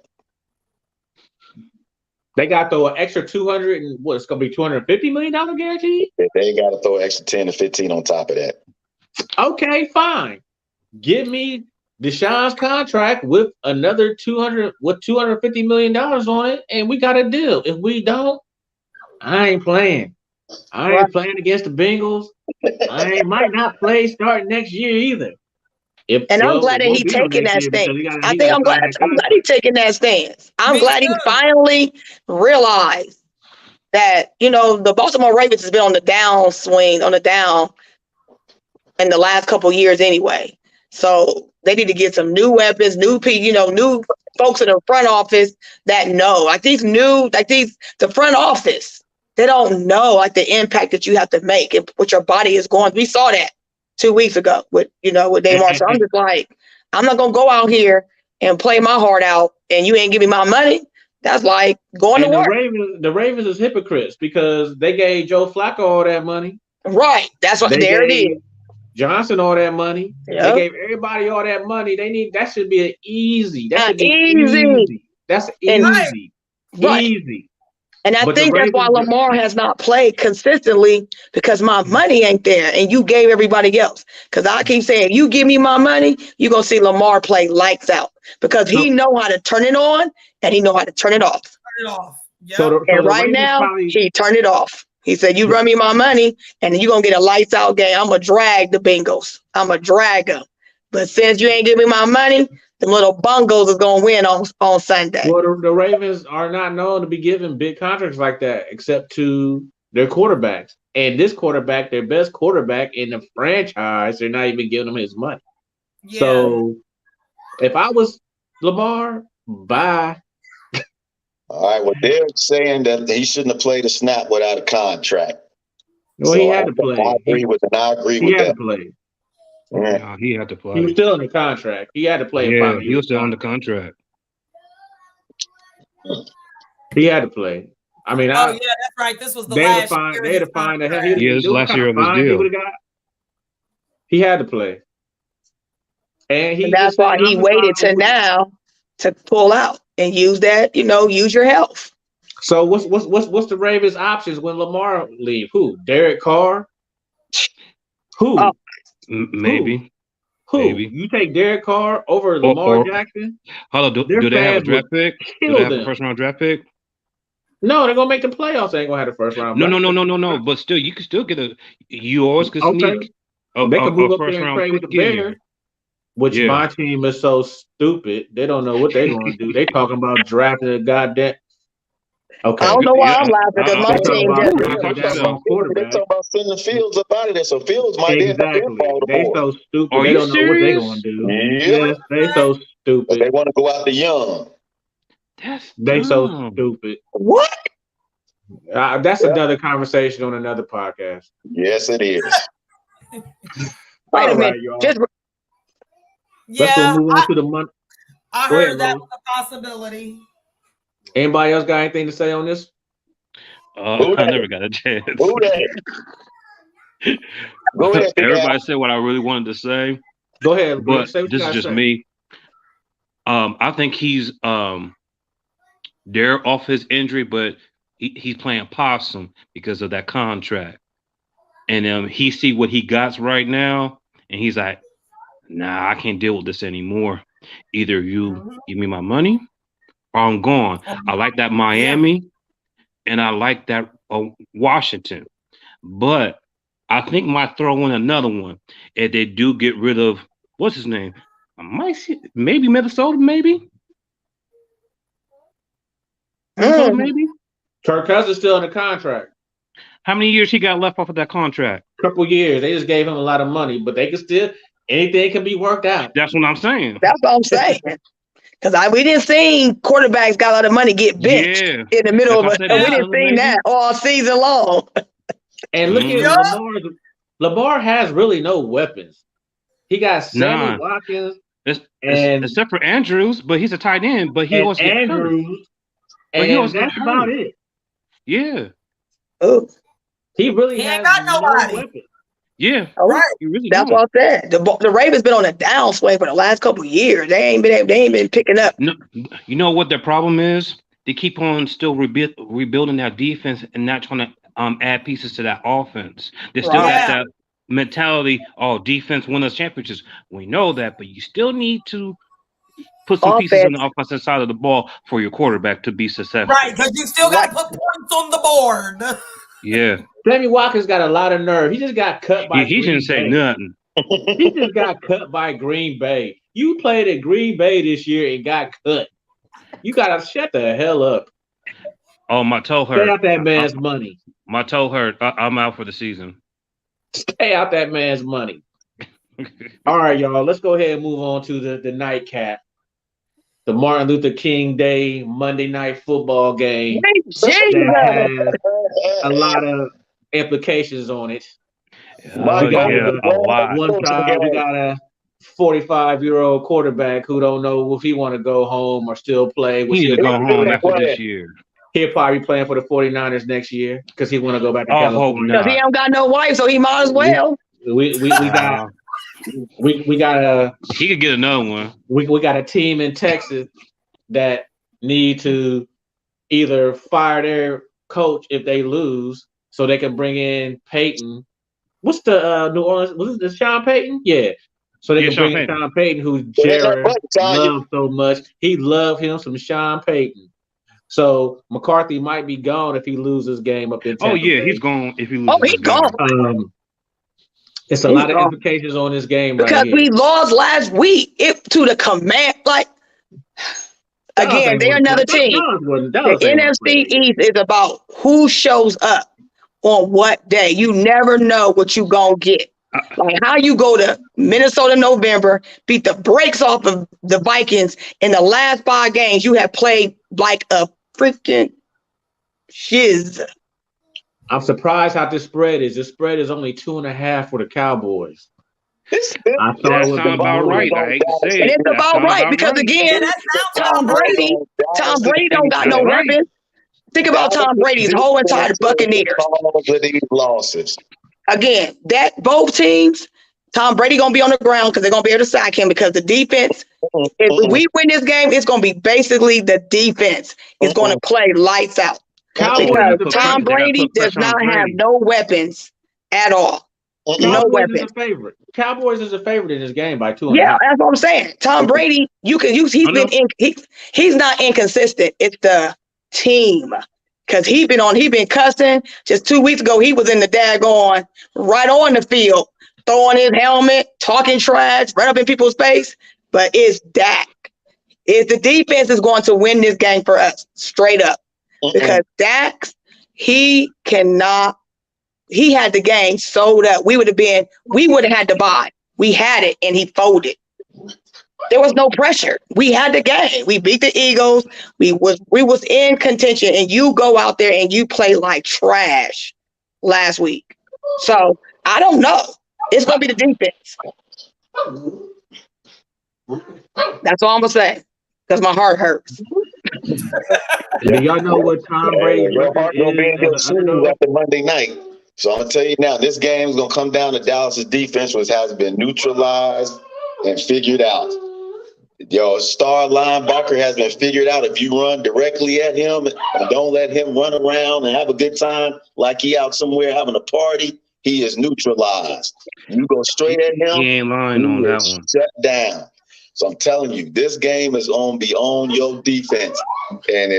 They got to throw an extra 200 and what? It's gonna be $250 million guaranteed.
They got to throw an extra 10 to 15 on top of that.
Okay, fine. Give me Deshaun's contract with another $250 million on it, and we got a deal. If we don't, I ain't playing. I ain't playing against the Bengals. I might not play starting next year either.
I'm glad that he's taking that stance. I'm glad he's taking that stance. I'm glad he finally realized that, the Baltimore Ravens has been on the downswing, in the last couple of years anyway. So they need to get some new weapons, new folks in the front office that know. Like the front office, they don't know like the impact that you have to make and what your body is going. We saw that 2 weeks ago with Neymar. So I'm just like, I'm not gonna go out here and play my heart out, and you ain't give me my money. That's like going to work.
The Ravens is hypocrites because they gave Joe Flacco all that money.
Right. That's what there it is.
Johnson all that money.
Yep.
They gave everybody all that money. That should be an easy. That should be
easy.
That's
easy. Right.
Easy.
And I think that's why Lamar has not played consistently, because my money ain't there and you gave everybody else. Because I keep saying, you give me my money, you're going to see Lamar play lights out because he know how to turn it on and he know how to turn it off.
Turn it off. Yep.
So
right now, he turned it off. He said, you run me my money and you're going to get a lights out game. I'm going to drag the Bengals. I'm going to drag them. But since you ain't giving me my money, the little bungles is going to win on Sunday.
Well, the Ravens are not known to be giving big contracts like that, except to their quarterbacks. And this quarterback, their best quarterback in the franchise, they're not even giving him his money. Yeah. So if I was Lamar, bye.
All right. Well, they're saying that he shouldn't have played a snap without a contract.
Well, so he had to play.
I agree with that.
He had to play.
Yeah, he had to play.
He was still under contract. He had to play.
Yeah, he was still under contract.
He had to play. I mean,
yeah, that's right. This was the last year.
They had to find the hell.
Yeah, this last year of his deal.
He had to play, and
that's why he waited to now to pull out and use that. Use your health.
So what's the Ravens' options when Lamar leave? Who? Derek Carr? Who?
Oh.
Maybe.
Who?
Maybe.
You take Derek Carr over Lamar Jackson?
Hold on. Do they have a draft pick? Do they have a first-round draft pick?
No, they're gonna make the playoffs. They ain't gonna have the first round.
No. But still, you can still get you always can sneak.
They can move up there and trade with the Bears. Which my team is so stupid. They don't know what they're gonna do. They talking about drafting a goddamn. Okay.
I don't know why I'm laughing because my team
they're talking about sending Fields up out of there, so Fields might be
They so stupid.
They don't know what they're
gonna do. Yes, they so stupid.
But they want to go out the young.
They so stupid.
What?
That's another conversation on another podcast.
Yes, it is.
Wait a minute.
Let's go move on to the month.
I heard that was a possibility.
Anybody else got anything to say on this?
I never got a chance.
Go ahead.
Everybody said what I really wanted to say.
Go ahead.
But this is just me. I think he's they're off his injury, but he's playing possum because of that contract. And he see what he got right now, and he's like, nah, I can't deal with this anymore. Either you give me my money or I'm gone. I like that Miami and I like that Washington. But I think might throw in another one if they do get rid of, what's his name? I might see, maybe Minnesota, maybe? Maybe?
Kirk Cousins still under contract.
How many years he got left off of that contract?
Couple years. They just gave him a lot of money, but they can still, anything can be worked out.
That's what I'm saying.
That's what I'm saying. Because we didn't see quarterbacks got a lot of money get benched in the middle of it. We didn't see that all season long.
And look at Lamar has really no weapons. He got Sammy Watkins.
Except for Andrews, but he's a tight end. But he also
Andrews. And that's about it.
Yeah.
Oh.
He really
ain't got nobody.
Weapons.
Yeah.
All right.
Really
that's what I said. The Ravens been on a downswing for the last couple of years. They ain't been picking up.
No, you know what their problem is? They keep on still rebuilding their defense and not trying to add pieces to that offense. They still got that mentality, defense win us championships. We know that, but you still need to put some pieces on the offensive side of the ball for your quarterback to be successful.
Right, because you still got to put points on the board.
Yeah.
Sammy Watkins got a lot of nerve. He just got cut by
he didn't say nothing.
He just got cut by Green Bay. You played at Green Bay this year and got cut. You got to shut the hell up.
Oh, my toe hurt.
Stay out that man's money.
My toe hurt. I'm out for the season.
Stay out that man's money. All right, y'all. Let's go ahead and move on to the nightcap. the Martin Luther King Day Monday Night Football game
Jesus.
that has a lot of implications on it.
My
We got
yeah, a lot.
one side, we got a 45-year-old quarterback who don't know if he want to go home or still play.
He need to go home after this year.
He'll probably be playing for the 49ers next year because he want to go back to
I hope
California.
Because he don't got no wife, so he might as well.
We got
he could get another one.
we got a team in Texas that need to either fire their coach if they lose, so they can bring in Peyton. What's the New Orleans? Was it Sean Payton? Yeah. So they can
Sean
bring in
Payton.
Sean Payton, who Jared loves so much. He loved him some Sean Payton. So McCarthy might be gone if he loses game up in Tampa.
Oh yeah,
Bay.
he's gone if he loses.
Oh, he's gone.
It's a lot of implications on this game
Because
right here.
we lost last week to the command. Like, again, they're another team. The NFC East is about who shows up on what day. You never know what you gonna get. Like how you go to Minnesota in November, beat the brakes off of the Vikings in the last 5 games. You have played like a freaking shiz.
I'm surprised how this spread is. This spread is only 2.5 for the Cowboys. I thought
That
it was
sounds about right. I hate to say
And
it.
it's
That
about
sounds
right
about
because
right.
again, Tom Brady don't got no
Right.
weapons. Think about Tom Brady's whole entire Buccaneers.
These losses.
Again, that both teams, Tom Brady gonna be on the ground because they're gonna be able to sack him because the defense. If we win this game, it's gonna be basically the defense is gonna play lights out. Because Tom Brady does not have no weapons at all. No weapons.
Is a favorite. Cowboys is a favorite in this game by 2.5.
Yeah, that's what I'm saying. Tom Brady, you can use. He's not inconsistent. It's the team. Because he been cussing. Just 2 weeks ago, he was in the daggone right on the field, throwing his helmet, talking trash, right up in people's face. But it's Dak. It's the defense is going to win this game for us, straight up. Because Dak, he had the game sold up. We would have had to buy. We had it and he folded. There was no pressure. We had the game. We beat the Eagles. We was in contention, and you go out there and you play like trash last week. So I don't know. It's gonna be the defense. That's all I'm gonna say. Because my heart hurts.
Do y'all know what Tom Brady's
Your heart
record
gonna be in
is
your
as an underdog?
shoes after Monday night. So I'm gonna tell you now, this game is gonna come down to Dallas's defense, which has been neutralized and figured out. Your star linebacker has been figured out. If you run directly at him and don't let him run around and have a good time like he out somewhere having a party, he is neutralized. You go straight at him,
He ain't lying on that one.
shut down. So I'm telling you, this game is on be on your defense, and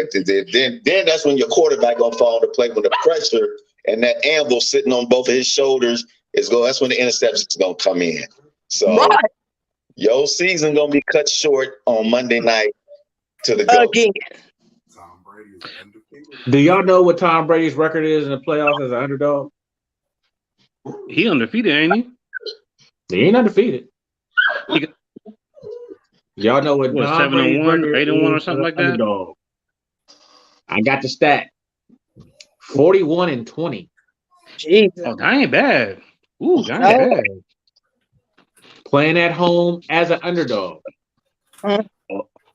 then that's when your quarterback gonna fall into play when the pressure and that anvil sitting on both of his shoulders that's when the interceptions is gonna come in. So
Right.
your season gonna be cut short on Monday night to the goat.
Again.
Do y'all know what Tom Brady's record is in the playoffs as an underdog?
He undefeated, ain't he?
He ain't undefeated. Y'all know what
What,
Tom Brady's
7-1,
record
8-1 or
is
something
as
like
an
that?
underdog. I got the stat. 41-20.
Jesus.
Oh, that ain't bad. Ooh, that ain't bad.
Playing at home as an underdog.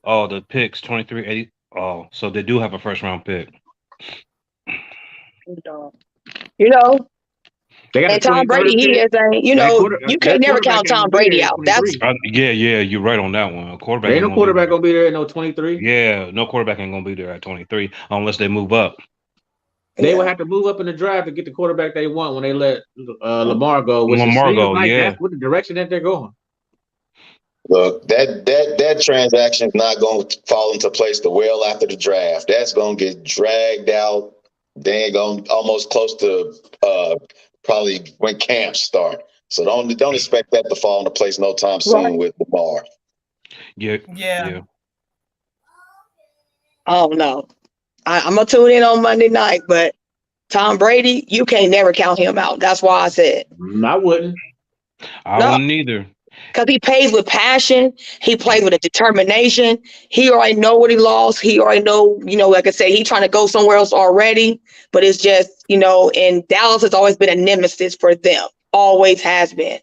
Oh, the picks 23-80. Oh, so they do have a first round pick.
You know,
They got
and
the
Tom Brady, he is a, you can't never count Tom Brady out. That's
Yeah, you're right on that one. A quarterback.
There ain't no quarterback gonna be there at no 23.
Yeah, no quarterback ain't gonna be there at 23 unless they move up.
They would have to move up in the draft to get the quarterback they want when they let Lamar go. Which
Lamar
seems
go,
like
yeah.
that's what the direction that they're going.
Look, that transaction is not going to fall into place the well after the draft. That's going to get dragged out. They ain't going almost close to probably when camps start. So don't expect that to fall into place no time soon with Lamar.
Yeah.
oh no. I'm gonna tune in on Monday night, but Tom Brady, you can't never count him out. That's why I said
I wouldn't.
I wouldn't either.
because he plays with passion. He plays with a determination. He already know what he lost. He already know, like I said, he trying to go somewhere else already. But it's just, and Dallas has always been a nemesis for them. Always has been.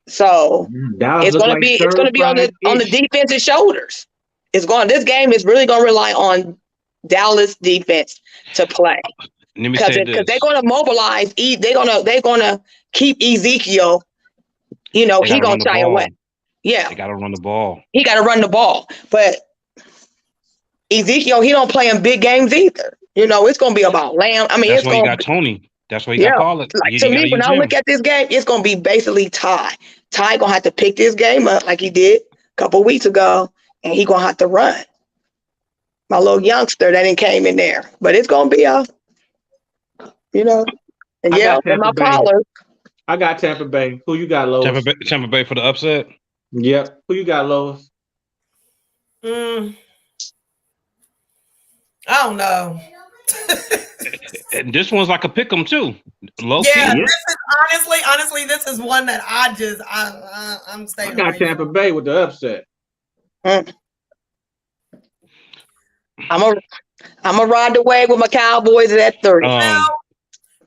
So
Dallas
it's
look
gonna
like
be it's gonna be on the
stir-fried fish.
defense's shoulders. This game is really gonna rely on Dallas defense to play.
Let me
Because
say this.
they're gonna mobilize, they're gonna keep Ezekiel,
They
he
gotta run
gonna
the
shy
ball.
away. Yeah,
They gotta run the ball.
he gotta run the ball. But Ezekiel, he don't play in big games either. It's gonna be about Lamb. I mean,
That's
it's
why you
gonna
got Tony. That's why you
yeah.
got Pollard.
Like
You
to
gotta
me, when
use
I
him.
look at this game, it's gonna be basically Ty. Ty gonna have to pick this game up like he did a couple weeks ago, and he gonna have to run. My little youngster that ain't came in there, but it's gonna be and
I
yeah,
got
and my
Tampa Bay.
Pollard.
I got Tampa Bay. Who you got, Lois?
Tampa Bay for the upset.
Yep. Who you got, Lois?
I don't know.
And this one's like a pick 'em too. Low
Yeah,
key.
this is honestly, this is one that I'm
I
staying
got
away from.
Tampa Bay with the upset.
I'm a ride the wave with my Cowboys at 3.
Now,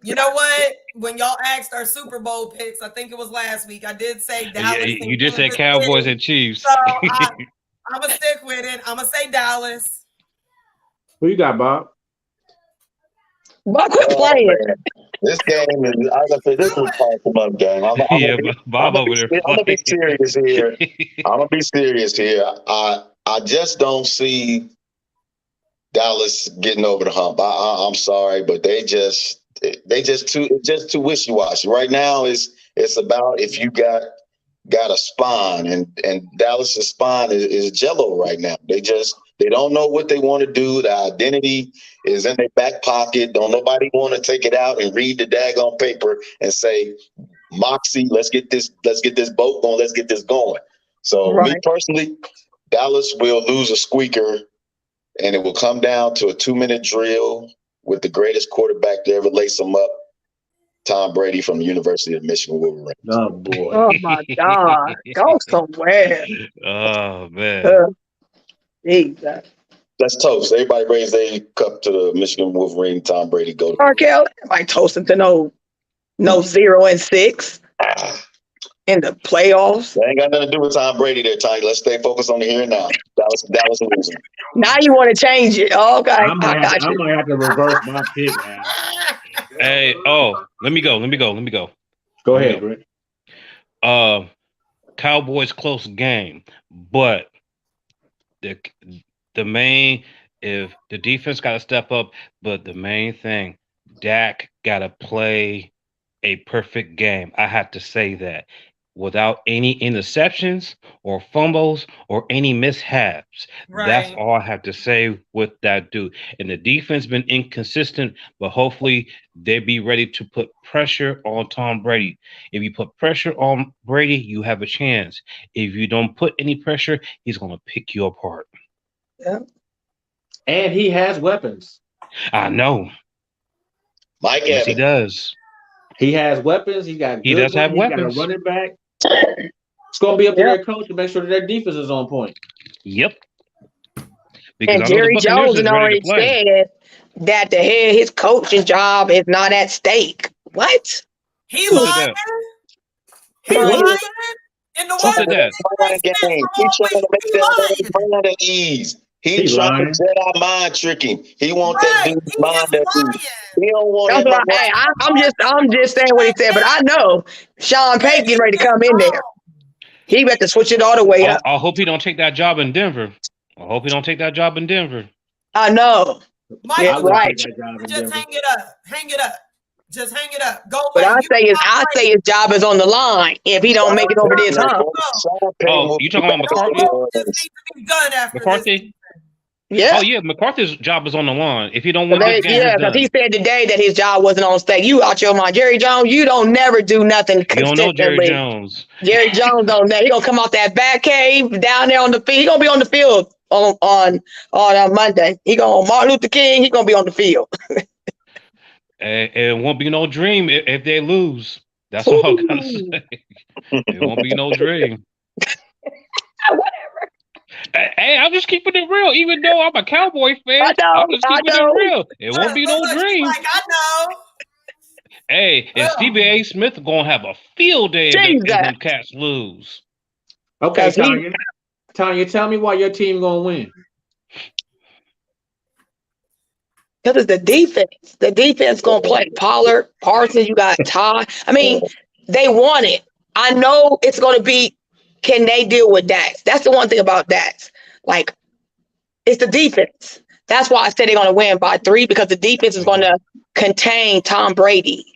you know what? When y'all asked our Super Bowl picks, I think it was last week, I did say Dallas.
Yeah, you did say Cowboys and Chiefs.
So I'm going to stick with it. I'm going to say Dallas.
Who you got, Bob?
But quit playing.
Man. This game is, I gotta say, this is a powerful game. I'm
Bob over there.
I'm gonna be serious here. I'm gonna be serious here. I just don't see Dallas getting over the hump. I'm sorry, but it's just too wishy-washy. Right now it's about if you got a spine, and Dallas's spine is jello right now. They don't know what they want to do. The identity is in their back pocket. Don't nobody want to take it out and read the daggone paper and say, Moxie, let's get this boat going, let's get this going. So me personally, Dallas will lose a squeaker, and it will come down to a 2-minute drill with the greatest quarterback to ever lace them up, Tom Brady from the University of Michigan Wolverines.
Oh boy.
Oh my God. Go somewhere.
Oh man.
Jesus.
Let's toast. Everybody raise their cup to the Michigan Wolverine. Tom Brady go.
Markel, like toasting to no 0-6 in the playoffs.
That ain't got nothing to do with Tom Brady there, Tiny. Let's stay focused on the here and now. Dallas losing.
Now you want to change it. Okay.
I might have to reverse my pick now.
Hey, let me go.
Go ahead, Brent.
Cowboys close game, but the main, if the defense got to step up, but the main thing, Dak got to play a perfect game. I have to say that without any interceptions or fumbles or any mishaps.
Right.
That's all I have to say with that dude. And the defense been inconsistent, but hopefully they be ready to put pressure on Tom Brady. If you put pressure on Brady, you have a chance. If you don't put any pressure, he's going to pick you apart.
Yeah.
And he has weapons.
I know.
Mike
Yes, he
Evans.
does.
He has weapons. He does
have
He
weapons.
got a running back. It's going to be up to their coach to make sure that their defense is on point.
Yep. Because
And
I know the
Jerry
Buccaneers
Jones
is
had
ready to
already
play.
said that the head his coaching job is not at stake. What?
He
Who said
lying?
that?
He
Who
lying?
said
In the
Who said
one
that?
Game. He trying to make that mind at ease. He trying
lying.
to Jedi mind trick him. He want that
Right.
dude's
He
mind
is
at ease.
lying.
He don't want
That's
him.
what I'm just saying what he said, but I know Sean Payton getting ready to come in there. He better switch it all the way up.
I hope he don't take that job in Denver. I
I know.
Mike,
Yeah,
you
right.
just hang it up. Hang it up. Just hang it up. Go
But
away.
I say his job is on the line if he don't make it over this hump.
Oh, you talking about McCarthy?
This needs to be done after
McCarthy?
Yeah.
Oh yeah, McCarthy's job is on the line. If he don't win
But
this game, he's
because
done.
he said today that his job wasn't on stake. You out your mind. Jerry Jones, you don't never do nothing
You don't know Jerry
consistently.
Jones.
Jerry Jones don't know. He gonna come out that back cave down there on the field. He gonna be on the field on Monday. He gonna Martin Luther King. He gonna be on the field.
And it won't be no dream if they lose. That's all I'm gonna say. It won't be no dream.
Whatever.
Hey, I'm just keeping it real. Even though I'm a Cowboy fan,
I know.
I'm just
I
keeping
know.
it real. It won't be no
Look, she's
dream.
like, I know.
Hey, and Stephen A. Smith gonna have a field day if
Jesus.
them cats lose.
Okay,
'Cause he-
Tanya, tell me why your team gonna win.
Because it's the defense. The defense gonna play Pollard, Parsons. You got Todd. I mean, they want it. I know it's gonna be. Can they deal with Dax? That's the one thing about Dax. Like, it's the defense. That's why I said they're gonna win by 3 because the defense is gonna contain Tom Brady.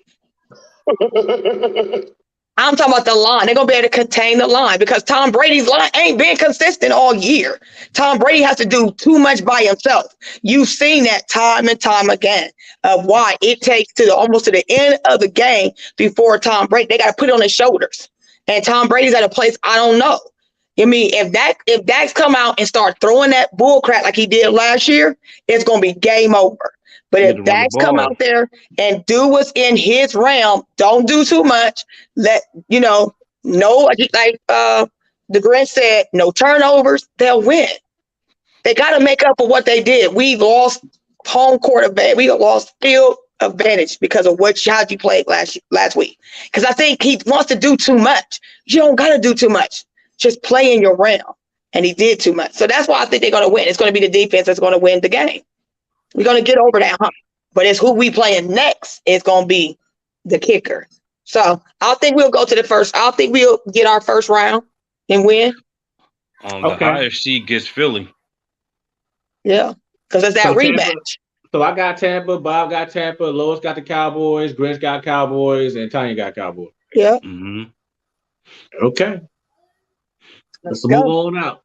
I'm talking about the line. They're gonna be able to contain the line because Tom Brady's line ain't been consistent all year. Tom Brady has to do too much by himself. You've seen that time and time again of why it takes to almost to the end of the game before Tom Brady. They got to put it on his shoulders, and Tom Brady's at a place I don't know. I mean, if Dax come out and start throwing that bull crap like he did last year, it's gonna be game over. But
Need
if
to run the
Dax come
ball.
out there and do what's in his realm, don't do too much. Let no, like the Grinch said, no turnovers, they'll win. They got to make up for what they did. We lost home court advantage. We lost field advantage because of how you played last week. Because I think he wants to do too much. You don't got to do too much. Just play in your realm. And he did too much. So that's why I think they're going to win. It's going to be the defense that's going to win the game. We're going to get over that hump. But it's who we playing next is going to be the kicker. So I think we'll go to the first. I think we'll get our first round and win.
The
Okay.
higher seed gets Philly.
Yeah, because it's that
So
rematch.
Tampa- So I got Tampa, Bob got Tampa, Lois got the Cowboys, Grinch got Cowboys, and Tanya got Cowboys.
Yeah.
Mm-hmm.
Okay.
Let's
Let's move
go.
on out.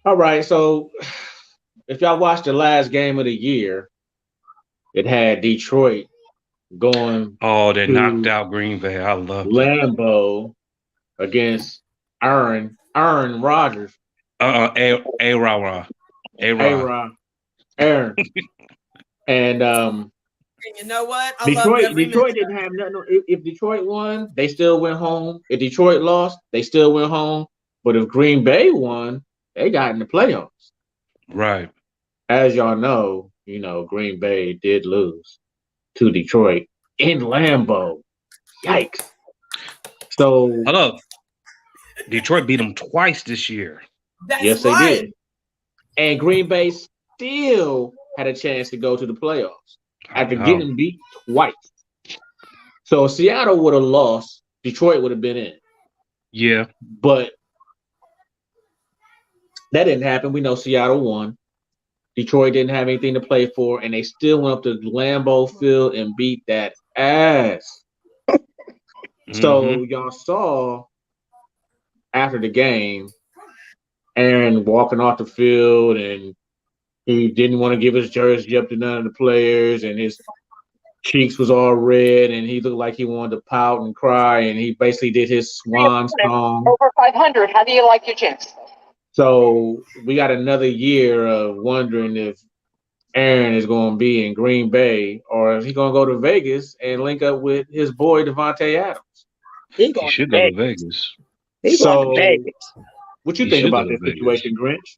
All right. So if y'all watched the last game of the year, it had Detroit going
Oh, they
to
knocked out Green Bay. I love it.
Lambeau against Aaron Rodgers.
A-Rod.
Aaron. And
And you know what? I love every
Detroit
minute.
didn't have nothing. If Detroit won, they still went home. If Detroit lost, they still went home. But if Green Bay won, they got in the playoffs.
Right.
As y'all know, Green Bay did lose to Detroit in Lambeau. Yikes. So
Hold up. Detroit beat them twice this year.
That's
yes,
right.
they did. And Green Bay still had a chance to go to the playoffs after getting beat twice. So if Seattle would have lost, Detroit would have been in.
Yeah.
But that didn't happen. We know Seattle won. Detroit didn't have anything to play for, and they still went up to Lambeau Field and beat that ass. So y'all saw after the game, Aaron walking off the field, and he didn't want to give his jersey up to none of the players, and his cheeks was all red, and he looked like he wanted to pout and cry, and he basically did his swan song.
Over 500. How do you like your chance?
So we got another year of wondering if Aaron is going to be in Green Bay or is he going to go to Vegas and link up with his boy Devontae Adams.
He
should go to Vegas.
He's going to Vegas.
What you
He
think
should
about
go
this
to
situation, Grinch?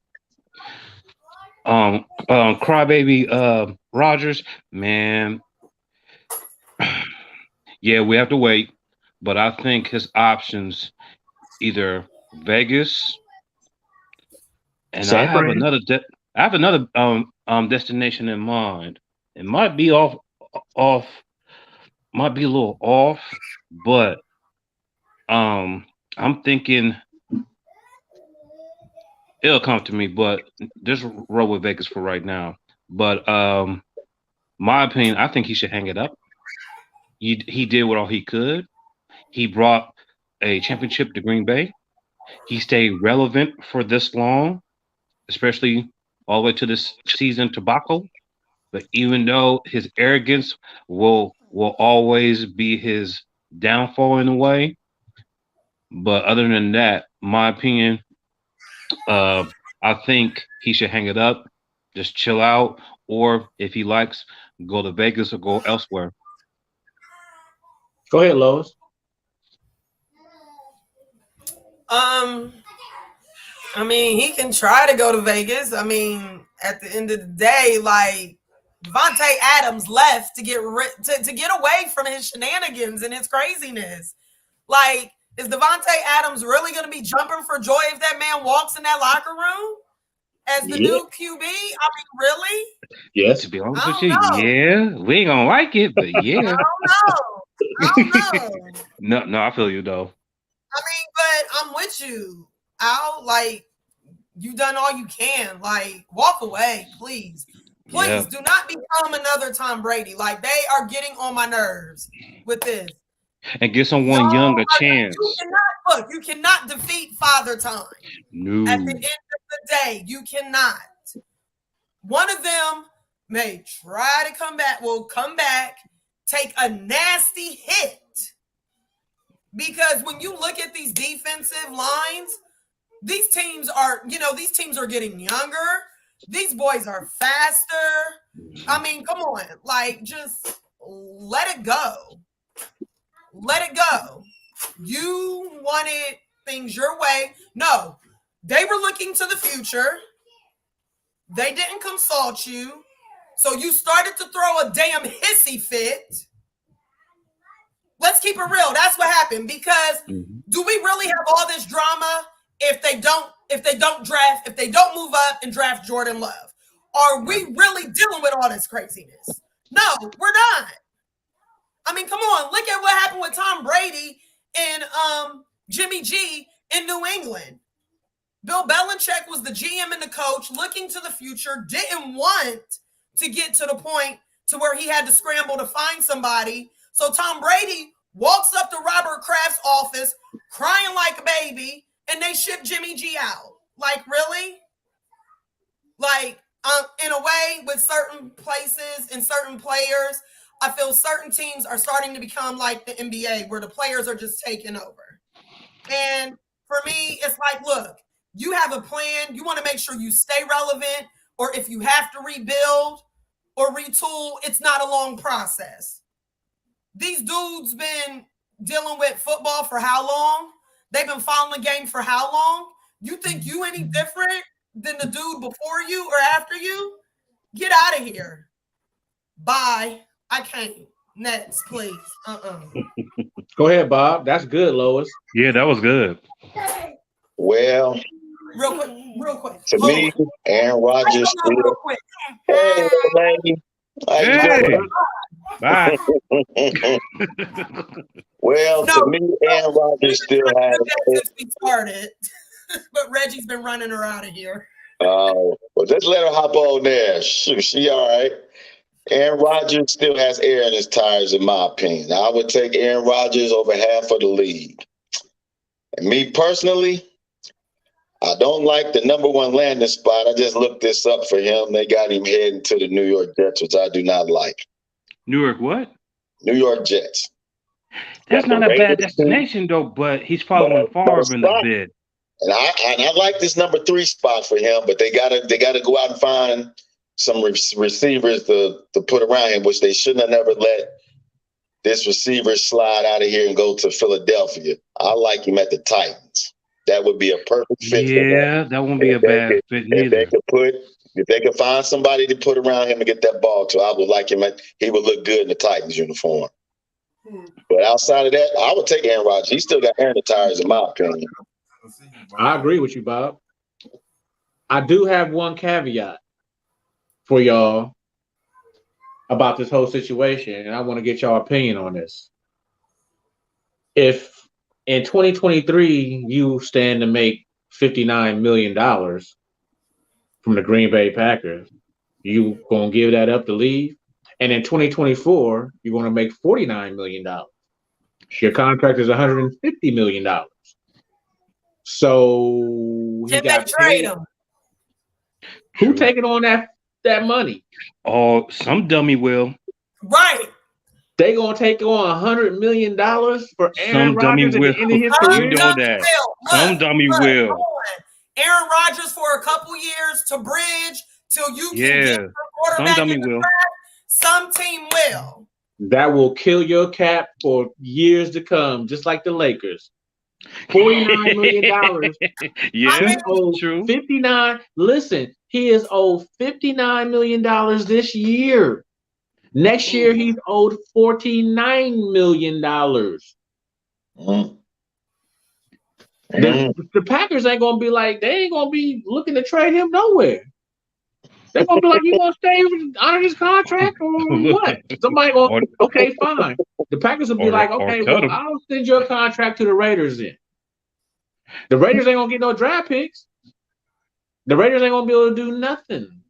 Crybaby Rodgers, man. Yeah, we have to wait, but I think his options either Vegas, and I have another destination in mind. It might be might be a little off, but I'm thinking it'll come to me, but just roll with Vegas for right now. But my opinion, I think he should hang it up. He did what all he could. He brought a championship to Green Bay. He stayed relevant for this long, especially all the way to this season debacle. But even though his arrogance will always be his downfall in a way, but other than that, my opinion, I think he should hang it up, just chill out, or if he likes, go to Vegas or go elsewhere.
Go ahead, Lois.
I mean, he can try to go to Vegas. I mean, at the end of the day, like Devontae Adams left to get to get away from his shenanigans and his craziness. Like, is Devontae Adams really going to be jumping for joy if that man walks in that locker room as the new QB? I mean, really?
Yes.
To be honest with you, yeah, we ain't gonna like it, but yeah.
I don't know.
No, I feel you though.
I mean, but I'm with you, Al. Like, you've done all you can. Like, walk away, please. Please do not become another Tom Brady. Like, they are getting on my nerves with this.
And give someone young a chance.
You cannot defeat Father Time.
No.
At the end of the day, you cannot. One of them may try to come back, take a nasty hit. Because when you look at these defensive lines, these teams are getting younger. These boys are faster. I mean, come on. Like, just let it go. Let it go. You wanted things your way. No, they were looking to the future. They didn't consult you. So you started to throw a damn hissy fit. Let's keep it real. That's what happened. Because do we really have all this drama if they don't move up and draft Jordan Love? Are we really dealing with all this craziness? No, we're not. I mean, come on. Look at what happened with Tom Brady and Jimmy G in New England. Bill Belichick was the GM and the coach looking to the future, didn't want to get to the point to where he had to scramble to find somebody. So Tom Brady walks up to Robert Kraft's office crying like a baby, and they ship Jimmy G out. Like, really? Like, in a way, with certain places and certain players, I feel certain teams are starting to become like the NBA, where the players are just taking over. And for me, it's like, look, you have a plan. You want to make sure you stay relevant, or if you have to rebuild or retool, it's not a long process. These dudes been dealing with football for how long? They've been following the game for how long? You think you any different than the dude before you or after you? Get out of here. Bye. I can't. Next, please.
Go ahead, Bob. That's good, Lois.
Yeah, that was good.
Well,
real quick.
To me, Aaron Rodgers still.
Real quick.
Hey, lady. How you doing?
Bye.
Well, to me, Aaron Rodgers still has.
Since we started, but Reggie's been running her out of here.
Well, just let her hop on there. She all right. Aaron Rodgers still has air in his tires, in my opinion. I would take Aaron Rodgers over half of the league. And me personally, I don't like the number one landing spot. I just looked this up for him. They got him heading to the New York Jets, which I do not like.
New York what?
New York Jets.
That's not a bad destination, though, but he's following Favre in a bit.
And I like this number 3 spot for him, but they gotta go out and find some receivers to put around him, which they shouldn't have never let this receiver slide out of here and go to Philadelphia. I like him at the Titans. That would be a perfect fit for him.
Yeah, that wouldn't be a bad fit either.
If they could find somebody to put around him and get that ball to, I would like him. He would look good in the Titans uniform. But outside of that, I would take Aaron Rodgers. He still got air in the tires, in my opinion.
I agree with you, Bob. I do have one caveat for y'all about this whole situation, and I want to get y'all opinion on this. If in 2023 you stand to make $59 million from the Green Bay Packers, you gonna give that up to leave? And in 2024, you're gonna make $49 million. Your contract is $150 million. So he got
trade him.
Who taking on that money?
Oh, some dummy will.
Right.
They gonna take on $100 million for Aaron Rodgers at the end of his career.
You know that. Some dummy will.
Aaron Rodgers for a couple years to bridge till you can get your quarterback.
Some dummy will.
Some team will.
That will kill your cap for years to come, just like the Lakers. $49 million.
Yeah,
He's owed
true.
59. Listen, he is owed $59 million this year. Next year, he's owed $49 million.
Mm.
The Packers ain't gonna be like, they ain't gonna be looking to trade him nowhere. They're gonna be like, you gonna stay under his contract or what? Somebody gonna, okay, fine. The Packers will be like, okay, well, I'll send your contract to the Raiders then. The Raiders ain't gonna get no draft picks. The Raiders ain't gonna be able to do nothing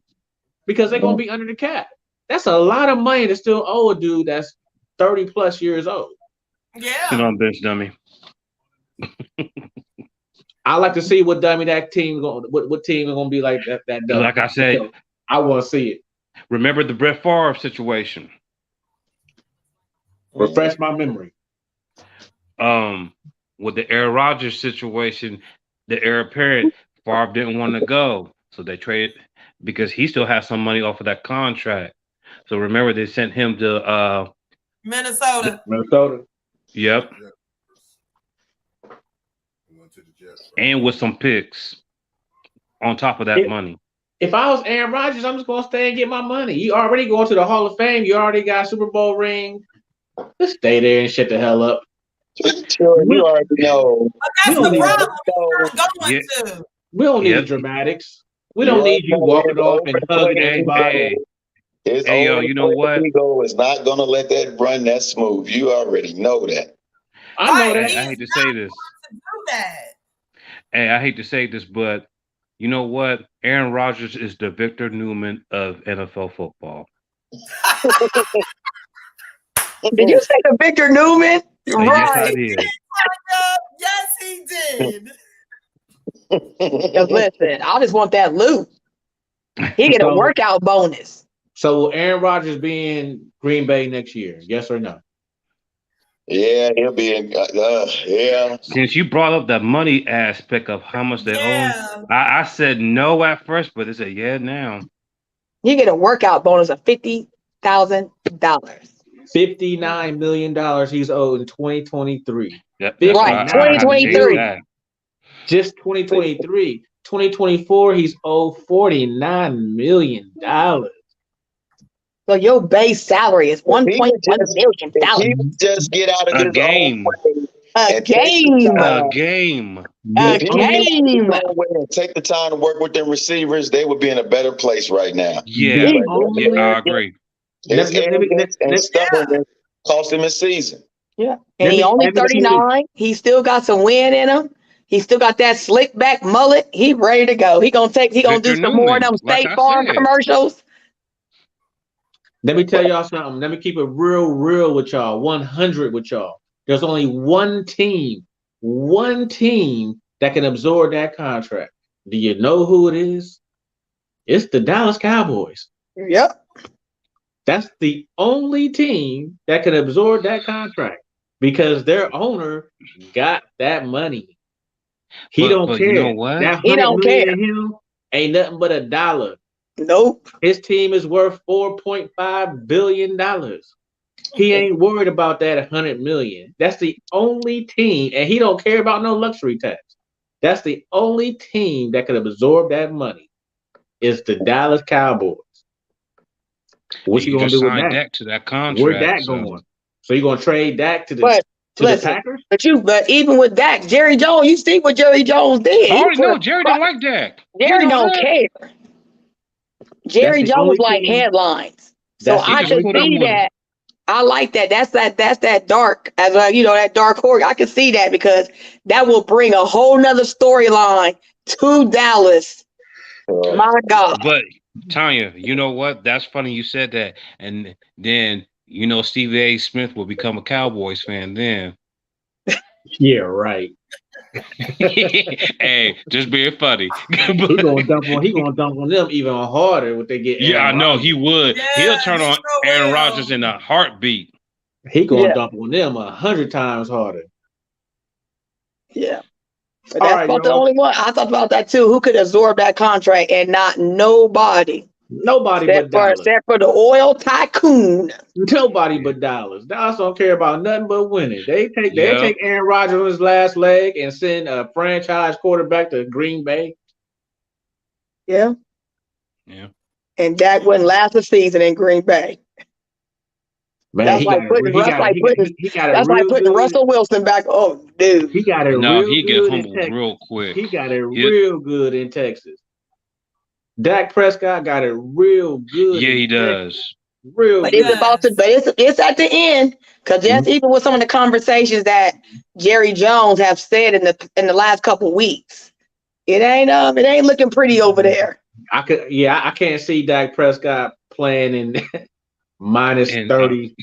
because they're gonna be under the cap. That's a lot of money to still owe a dude that's 30 plus years old.
Yeah.
Sit on bench, dummy.
I like to see what dummy that team what team is gonna be like that dummy.
Like I said,
I want to see it.
Remember the Brett Favre situation.
Refresh my memory.
With the Aaron Rodgers situation, the heir apparent, Favre didn't want to go, so they traded because he still has some money off of that contract. So remember, they sent him to
Minnesota.
Yep. And with some picks on top of that money.
If I was Aaron Rodgers, I'm just gonna stay and get my money. You already going to the Hall of Fame. You already got a Super Bowl ring. Just stay there and shut the hell up.
Sure, you already know.
But that's the problem.
We don't need the dramatics. We don't need you walking off and hugging everybody.
Hey, yo, you know what?
Ego is not gonna let that run that smooth. You already know that.
I know that.
I hate to say this. Hey, I hate to say this, but you know what? Aaron Rodgers is the Victor Newman of NFL football.
Did you say the Victor Newman?
Yes, I did.
Yes, he did.
Because listen, I just want that loot. He get a workout bonus.
So will Aaron Rodgers be in Green Bay next year? Yes or no?
Yeah, he'll be in. Yeah.
Since you brought up the money aspect of how much they own, I said no at first, but they said yeah now.
You get a workout bonus of $50,000.
$59 million he's owed in 2023.
Yep,
right, 2023.
Just 2023. 2024, he's owed $49 million.
So your base salary is $1.1 million.
He just get out of
a game.
A game.
A game.
A game.
Take the time to work with them receivers, they would be in a better place right now.
Yeah, I agree.
And stubbornness cost him his season.
Yeah, and he only 39. He still got some wind in him. He still got that slick back mullet. He ready to go. He gonna do some more of them State Farm commercials.
Let me tell y'all something. Let me keep it real with y'all. 100 with y'all. There's only one team that can absorb that contract. Do you know who it is? It's the Dallas Cowboys.
Yep.
That's the only team that can absorb that contract because their owner got that money. He don't care.
You know what?
That
he don't care.
Him ain't nothing but $1.
Nope.
His team is worth $4.5 billion. He ain't worried about that $100 million. That's the only team, and he don't care about no luxury tax. That's the only team that could absorb that money. Is the Dallas Cowboys. What you gonna do with Dak?
To that contract.
Where's Dak going? So you gonna trade Dak to the Packers?
But even with Dak, Jerry Jones, you see what Jerry Jones did.
I already know Jerry don't like Dak.
Jerry don't care. Jerry Jones like headlines. So I can see that. I like that. That's that dark, as that dark horse. I can see that because that will bring a whole nother storyline to Dallas. My God.
But Tanya, you know what? That's funny you said that. And then Stephen A. Smith will become a Cowboys fan then.
Yeah, right.
Hey, just being funny.
He gonna dump on them even harder when they get.
Yeah, I know he would.
Yeah,
he'll turn on Aaron Rodgers in a heartbeat.
He gonna dump on them 100 times harder.
Yeah, but that's about the only one. I thought about that too. Who could absorb that contract and not nobody?
Nobody but Dallas.
Except for the oil tycoon.
Nobody but Dallas. Dallas don't care about nothing but winning. They take Aaron Rodgers on his last leg and send a franchise quarterback to Green Bay.
Yeah.
Yeah.
And Dak wouldn't last a season in Green Bay.
Man,
That's like putting Russell Wilson back. Oh, dude.
He got it
No,
real
he
good
get
in
humbled
Texas.
real quick.
He got it real good in Texas. Dak Prescott got it real good.
Yeah, he
Texas.
does.
Real
But
good.
it's about to, but it's at the end, because that's even with some of the conversations that Jerry Jones have said in the last couple weeks. It ain't looking pretty over there.
I can't see Dak Prescott playing in minus 30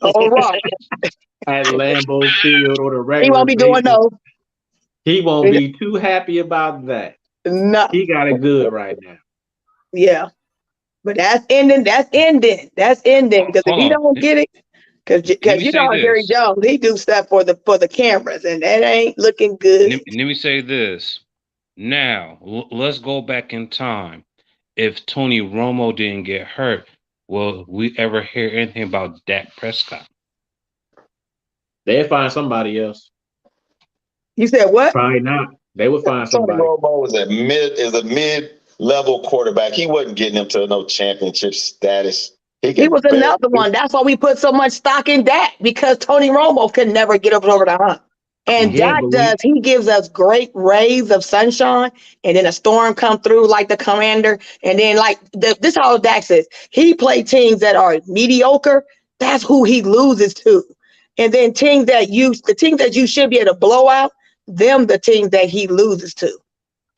All right.
at Lambeau Field or the regular.
He won't be doing no.
He won't be too happy about that.
No.
He got it good right now.
Yeah. But that's ending. Because if he don't get it, because you know Jerry Jones, he do stuff for the cameras, and that ain't looking good.
Let me say this. Now, let's go back in time. If Tony Romo didn't get hurt, will we ever hear anything about Dak Prescott?
They'll find somebody else.
You said what?
Probably not. They would find somebody.
Tony Romo is a mid-level quarterback. He wasn't getting him to no championship status.
He was another one. That's why we put so much stock in Dak, because Tony Romo could never get over the hump. And Dak does. He gives us great rays of sunshine, and then a storm come through like the Commander. And then this is how Dak says. He played teams that are mediocre. That's who he loses to. And then the teams that you should be able to blow out, the teams that he loses to.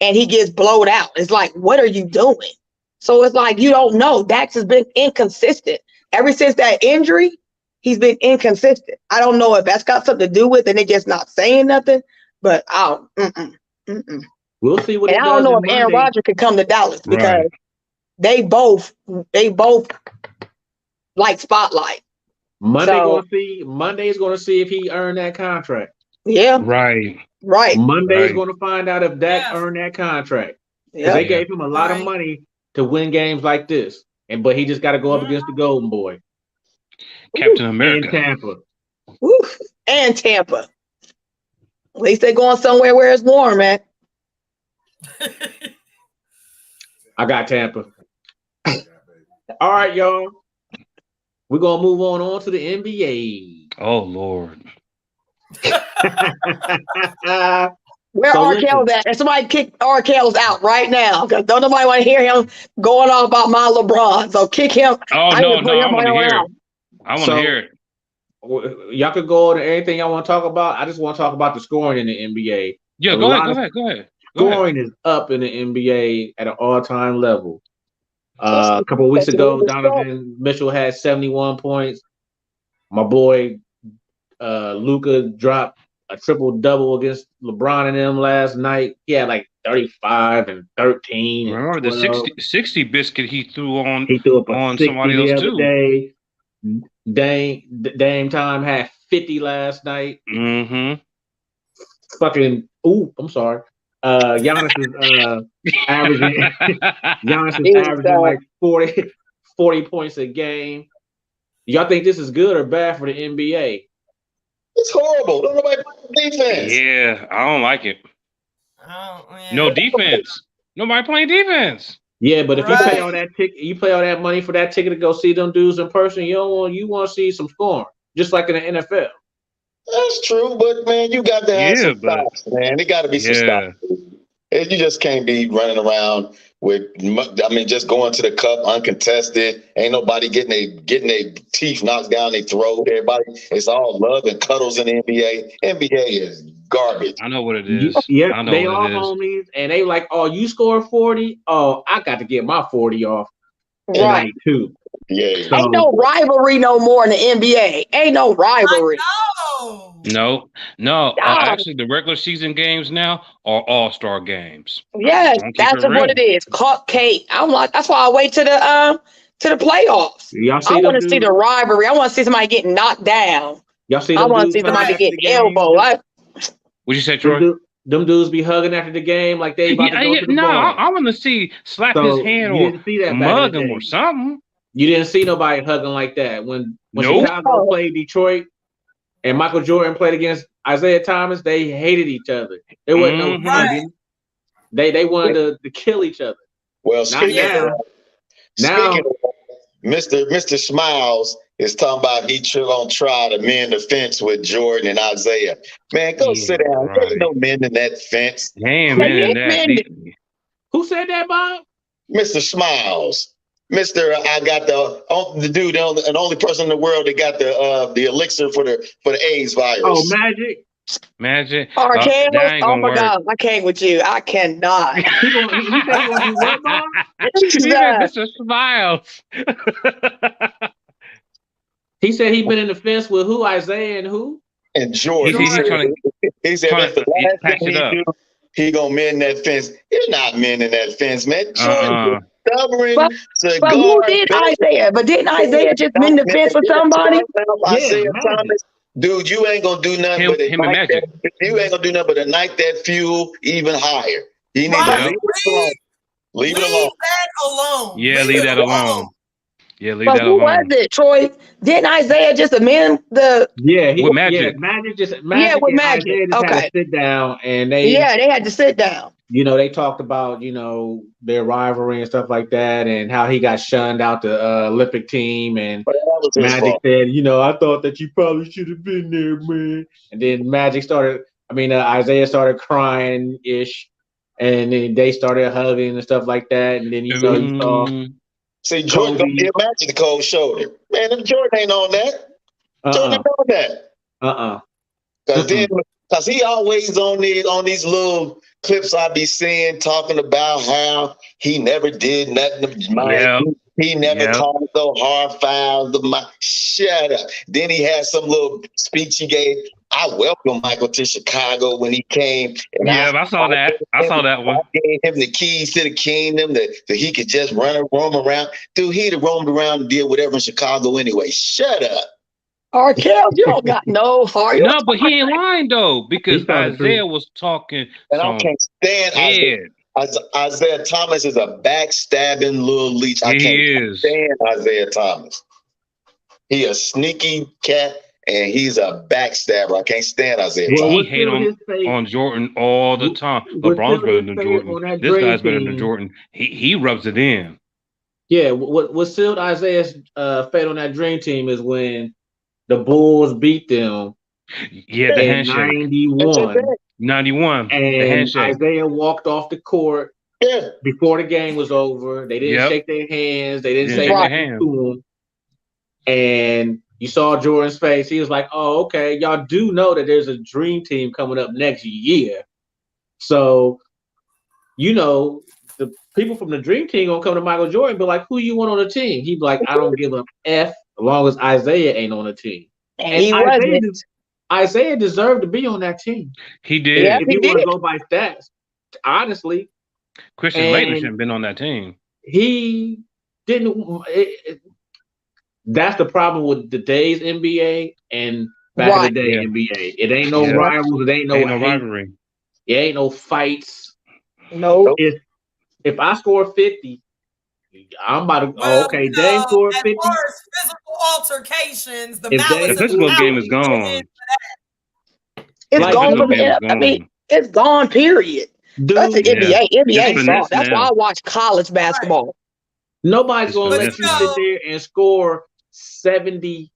And he gets blowed out. It's like, what are you doing? So it's like, you don't know. Dax has been inconsistent. Ever since that injury, he's been inconsistent. I don't know if that's got something to do with it and they're just not saying nothing, but
we'll see what.
And I don't know if Aaron Rodgers can come to Dallas, because they both like spotlight.
Monday's gonna see if he earned that contract.
Yeah.
Right.
Monday's gonna find out if Dak earned that contract. Yeah. They gave him a lot of money to win games like this, but he just got to go up against the Golden Boy,
Captain America,
and Tampa.
And Tampa. At least they're going somewhere where it's warm, man.
I got Tampa. All right, y'all. We're gonna move on to the NBA.
Oh Lord.
Where Arkell's at? And somebody kick Arkell's out right now, because don't nobody want to hear him going on about my LeBron. So kick him.
Oh no, I want to hear it. I want to hear it.
Y'all could go on anything y'all want to talk about. I just want to talk about the scoring in the NBA.
Yeah, go ahead.
Scoring is up in the NBA at an all-time level. A couple of weeks ago, Donovan Mitchell had 71 points. My boy Luka dropped a triple-double against LeBron and them last night. He had like 35 and 13.
Remember the 60 biscuit he threw on
up
on somebody else too.
Day. Dame Time had 50 last night.
Mm-hmm.
I'm sorry. Giannis is averaging like 40 points a game. Y'all think this is good or bad for the NBA?
It's horrible. Don't nobody play defense.
Yeah, I don't like it. No defense. Nobody playing defense.
Yeah, but if you pay all that pay all that money for that ticket to go see them dudes in person, you want to see some scoring, just like in the NFL.
That's true, but man, you got to have some stops, man. It got to be some stops. You just can't be running around just going to the cup uncontested. Ain't nobody getting their teeth knocked down their throat. Everybody, it's all love and cuddles in the NBA. NBA is garbage.
I know what it is.
Yeah, they all homies, and they like, oh, you scored 40? Oh, I got to get my 40 off tonight too.
Yeah.
So, ain't no rivalry no more in the NBA. Ain't no rivalry.
No. Actually, the regular season games now are all-star games.
Yes, that's what it is. Cupcake. I'm like, that's why I wait to the playoffs. I want to see the rivalry. I want to see somebody getting knocked down.
Y'all see?
I want to see somebody getting elbowed.
What'd you say, Troy?
them dudes be hugging after the game like they about to go to the
No,
bar.
I want to see slap
So
his hand
you
or
didn't see that back in
mug
the
him
day.
or something.
You didn't see nobody hugging like that when
Nope.
Chicago played Detroit and Michael Jordan played against Isaiah Thomas. They hated each other. It wasn't no
Mhm.
hugging. They wanted to kill each other.
Well,
Not
speaking
now.
of, speaking of Mr. Smiles is talking about he gonna try to mend the fence with Jordan and Isaiah. Man, go
Yeah,
sit down. There
right.
ain't no mending that fence.
Damn,
They
man,
ain't
that
mending.
Who said that, Bob?
Mr. Smiles. I got the dude, the only person in the world that got the elixir for the AIDS virus.
Oh, Magic.
Magic.
Arkel,
That ain't
oh
gonna
my
work.
God, I can't with you. I cannot.
He said he gonna do what, Bob?
He said,
Jesus.
Mr. Smiles.
He said he been in the fence with who? Isaiah and who?
And Jordan,
He's trying
he said
trying
that's the
to
last
patch
thing
it up.
he do. He gonna mend that fence. He's not mending that fence, man. Jordan, stubborn,
But
cigar.
who did Isaiah? But didn't Isaiah just mend the fence for somebody?
Isaiah
Magic.
Thomas. Dude, you ain't gonna do nothing
Him-
but
him and
ignite
Magic.
you ain't gonna do nothing but ignite that fuel even higher. You need
Right.
to leave it alone. Leave it alone.
that alone.
Yeah, leave that alone. Yeah, leave
But
that
who was
alone.
it, Troy? Didn't Isaiah just amend the?
Yeah,
With Magic.
Yeah, Magic
with
and
Magic.
Isaiah just had
Okay.
to sit down and they
Yeah, they had to sit down.
they talked about, their rivalry and stuff like that and how he got shunned out the Olympic team and
But that was his
Magic
fault.
said, I thought that you probably should have been there, man. And then Isaiah started crying ish, and then they started hugging and stuff like that. And then you saw
Mm,
See, Jordan gonna give Magic the cold shoulder. Man, if Jordan ain't on that. Jordan ain't on that. Because he always on these little clips I be seeing talking about how he never did nothing to Mike.
Yep.
He never
Yep.
called no hard fouls. Shut up. Then he had some little speech he gave. I welcomed Michael to Chicago when he came. And
yeah, I saw that. I saw that one.
I gave him the keys to the kingdom that he could just roam around. Dude, he'd have roamed around and did whatever in Chicago anyway. Shut up.
Arkel, you don't got no heart.
No, but he ain't lying though, because
He's telling the truth.
Isaiah was talking
And I
some
can't stand Isaiah.
head.
Isaiah Thomas is a backstabbing little leech. I
He
can't
is.
stand Isaiah Thomas. He a sneaky cat and he's a backstabber. I can't stand Isaiah
Well,
Thomas.
he hate on Jordan all the time.
What's
LeBron's
still
better
his
than
fate
Jordan.
on that
This
Dream
guy's better than
team.
Jordan. He rubs it in.
Yeah, what sealed Isaiah's fate on that dream team is when the Bulls beat them
Yeah, the
in
handshake.
91.
91. The
And
handshake.
Isaiah walked off the court
Yeah.
before the game was over. They didn't
Yep.
shake their hands. They didn't
Didn't
say
shake their
nothing
hands.
to him. And you saw Jordan's face. He was like, "Oh, okay. Y'all do know that there's a dream team coming up next year. So, the people from the dream team gonna come to Michael Jordan and be like, who you want on the team?" He'd be like, "I don't give a F as long as Isaiah ain't on the team."
And he
Isaiah,
wasn't.
Isaiah deserved to be on that team.
He did.
Yeah.
If
He
you want to
did.
go by stats, honestly,
Christian
And-
Laettner should have been on that team.
he didn't. That's the problem with today's NBA and back in the day
Yeah.
NBA. It ain't no
Yeah.
rivals. It ain't no
Ain't no
hate.
rivalry.
It ain't no fights.
No.
If I score 50, I'm about to.
Well,
okay, Dame scored
as
50.
far as physical altercations, the
If they-
malice
The
of
physical
power
game is
we
gone.
put in-
It's
Like,
gone
physical
from
game is
I mean,
gone.
it's gone, period. That's the
Dude,
NBA. NBA
It's
sucks.
finesse
That's
now.
why I watch college basketball.
nobody's
It's
gonna let
finesse
you
now.
sit there and score 70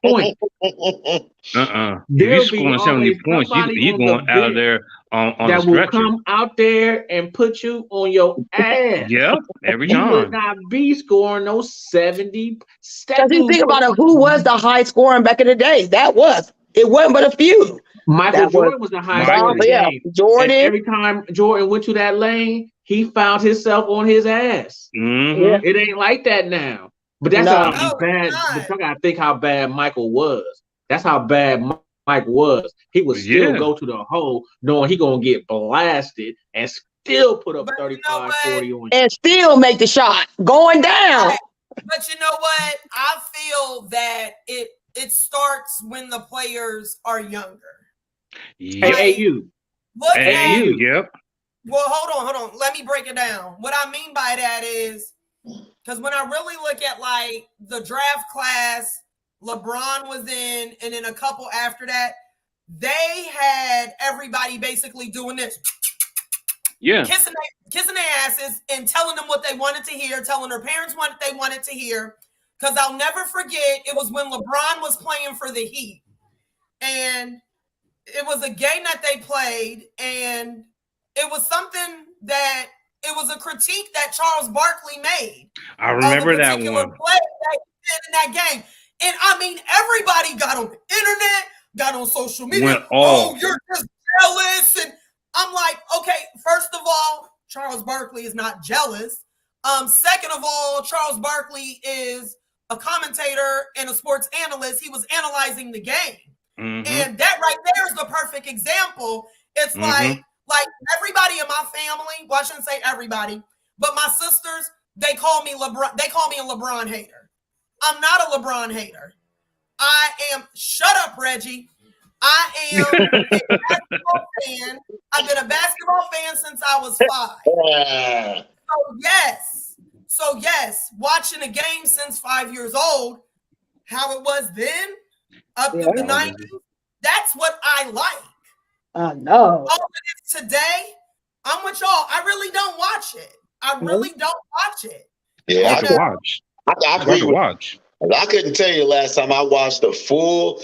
points.
If
There'll
you
be
scoring 70
always
points,
somebody
you
on the
going out of
bench
there on
that
a
will
stretcher.
come out there and put you on your ass.
Yep, every
You would
time.
not be scoring no 70.
Because you think about it, who was the high scoring back in the day? It wasn't but a few.
Michael
that
Jordan was the highest
Michael,
scorer in the
Yeah,
game. And
Jordan.
every time Jordan went to that lane, he found himself on his ass.
Mm-hmm.
Yeah.
It ain't like that now. But that's
No.
how
No,
bad.
it's not.
But you gotta think how bad Michael was. That's how bad Mike was. He would still
Yeah.
go to the hole knowing he gonna get blasted and still put up
But you know
35,
what?
40 on you.
And still make the shot. Going down.
Right. But you know what? I feel that it starts when the players are younger.
Yep.
Hey, AU.
Look at
AAU. Yep.
Well, hold on. Let me break it down. What I mean by that is because when I really look at like the draft class, LeBron was in, and then a couple after that, they had everybody basically doing this.
Yeah.
Kissing their asses and telling them what they wanted to hear, telling their parents what they wanted to hear. Because I'll never forget, it was when LeBron was playing for the Heat. And it was a game that they played, and it was something that it was a critique that Charles Barkley made.
I remember that
Play
one.
that he did in that game. And I mean, everybody got on the internet, got on social media.
Went off.
Oh, you're just jealous. And I'm like, okay, first of all, Charles Barkley is not jealous. Second of all, Charles Barkley is a commentator and a sports analyst. He was analyzing the game.
Mm-hmm.
And that right there is the perfect example. It's like everybody in my family, well, I shouldn't say everybody, but my sisters, they call me LeBron. They call me a LeBron hater. I'm not a LeBron hater. I am, shut up, Reggie. I am a basketball fan. I've been a basketball fan since I was 5. So yes, watching a game since 5 years old, how it was then, up to the 90s, that's what I like.
No.
Today, I'm with y'all. I really don't watch it. I really don't watch it.
Yeah,
I could watch.
I agree with
watch.
I couldn't tell you last time I watched a full,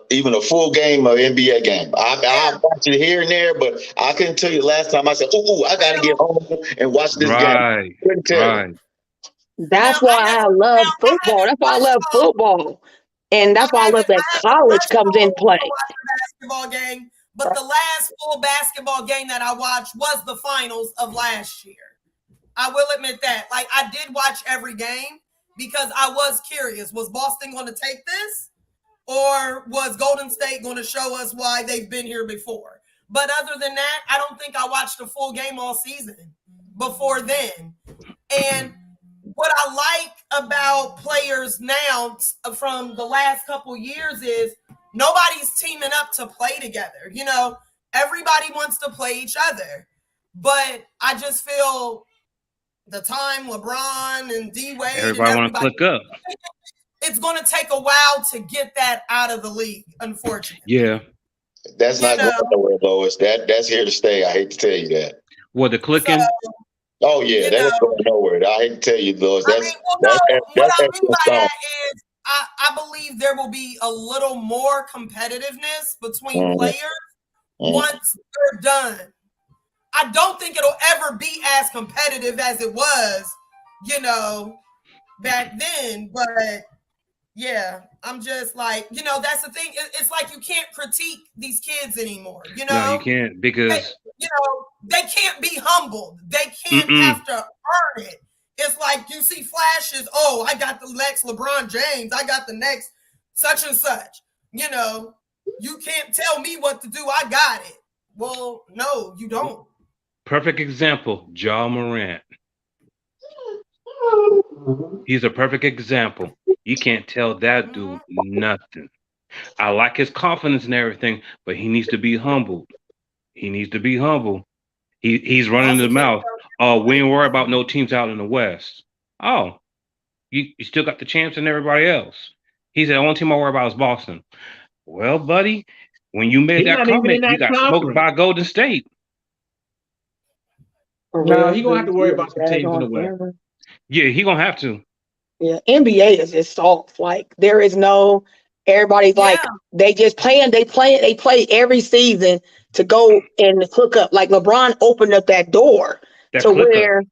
even a full game of NBA game. I watch it here and there, but I couldn't tell you last time I said, "Ooh, I got to get home and watch this game." Couldn't tell you.
That's why I love football. That's why I love football. And that's why I love that college comes in play.
Basketball game, but the last full basketball game that I watched was the finals of last year. I will admit that. Like, I did watch every game because I was curious. Was Boston going to take this? Or was Golden State going to show us why they've been here before? But other than that, I don't think I watched a full game all season before then. And what I like about players now from the last couple years is nobody's teaming up to play together. You know, everybody wants to play each other. But I just feel the time LeBron and D-Wade,
everybody want to click up.
It's going to take a while to get that out of the league, unfortunately.
Yeah.
That's not going nowhere, Lois. That's here to stay. I hate to tell you that.
What, the clicking?
Oh, yeah, that's going nowhere. I hate to tell you, Lois.
What I mean by that is I believe there will be a little more competitiveness between players once they're done. I don't think it'll ever be as competitive as it was, you know, back then. But yeah, I'm just like, you know, that's the thing. It's like you can't critique these kids anymore. You know,
no, you can't because
they can't be humbled. They can't have to earn it. It's like you see flashes. Oh, I got the next LeBron James. I got the next such and such. You know, you can't tell me what to do. I got it. Well, no, you don't.
Perfect example, Ja Morant. He's a perfect example. You can't tell that dude nothing. I like his confidence and everything, but he needs to be humbled. He needs to be humble. He's running the mouth. Oh, we ain't worry about no teams out in the West. Oh, you still got the champs and everybody else. He said, the only team I worry about is Boston. Well, buddy, when you made that comment, you got smoked by Golden State.
No, he gonna have to worry about some teams in the West.
Yeah, he gonna have to.
Yeah, NBA is just soft. Like there is no. Everybody's like they just playing. They play every season to go and hook up. Like LeBron opened up that door to where,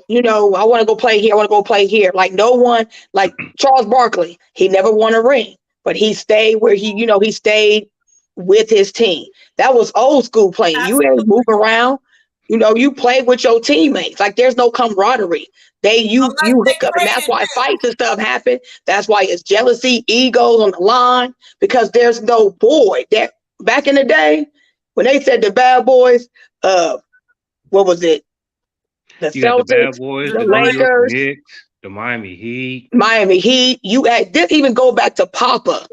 you know, I want to go play here. I want to go play here. Like no one, like Charles Barkley, he never won a ring, but he stayed where he stayed with his team. That was old school playing. You ain't move around. You know, you play with your teammates. Like there's no camaraderie. You hook up, and that's why fights and stuff happen. That's why it's jealousy, egos on the line, because there's no boy. That back in the day when they said the bad boys, what was it? The Celtics,
the bad boys,
the Lakers,
Knicks, the Miami Heat.
You this even go back to Papa.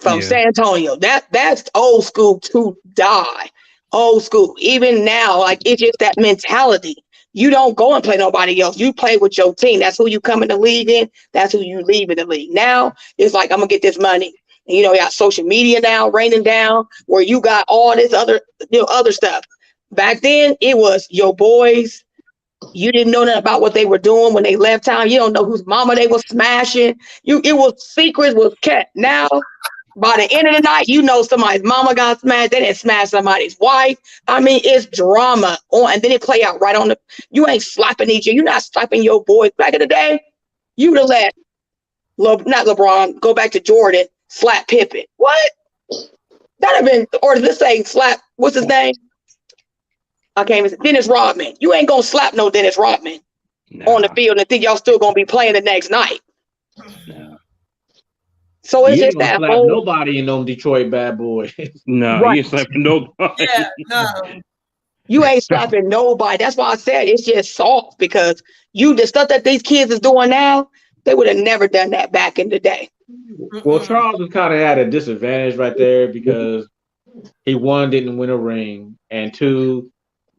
from
Yeah.
San Antonio. That's old school to die. Old school. Even now, like it's just that mentality. You don't go and play nobody else. You play with your team. That's who you come in the league in. That's who you leave in the league. Now it's like I'm gonna get this money. And, you know, you got social media now raining down where you got all this other, you know, other stuff. Back then, it was your boys. You didn't know nothing about what they were doing when they left town. You don't know whose mama they were smashing. It was secrets was kept. Now, by the end of the night, you know somebody's mama got smashed. They didn't smash somebody's wife. I mean, it's drama on, and then it play out right on the. You ain't slapping each other. You're not slapping your boys. Back in the day, you would have let not LeBron go back to Jordan slap Pippen. What? That'd have been, or this thing slap. What's his name? I can't even. Dennis Rodman. You ain't gonna slap no Dennis Rodman on the field and think y'all still gonna be playing the next night.
No,
So it's
You ain't
just
gonna
that
slap
whole.
nobody in them Detroit bad boys.
no,
Right.
he ain't slapping nobody.
Yeah, no.
You ain't slapping nobody. That's why I said it's just soft because the stuff that these kids is doing now, they would have never done that back in the day.
Well, Charles was kind of at a disadvantage right there because he, one, didn't win a ring, and two,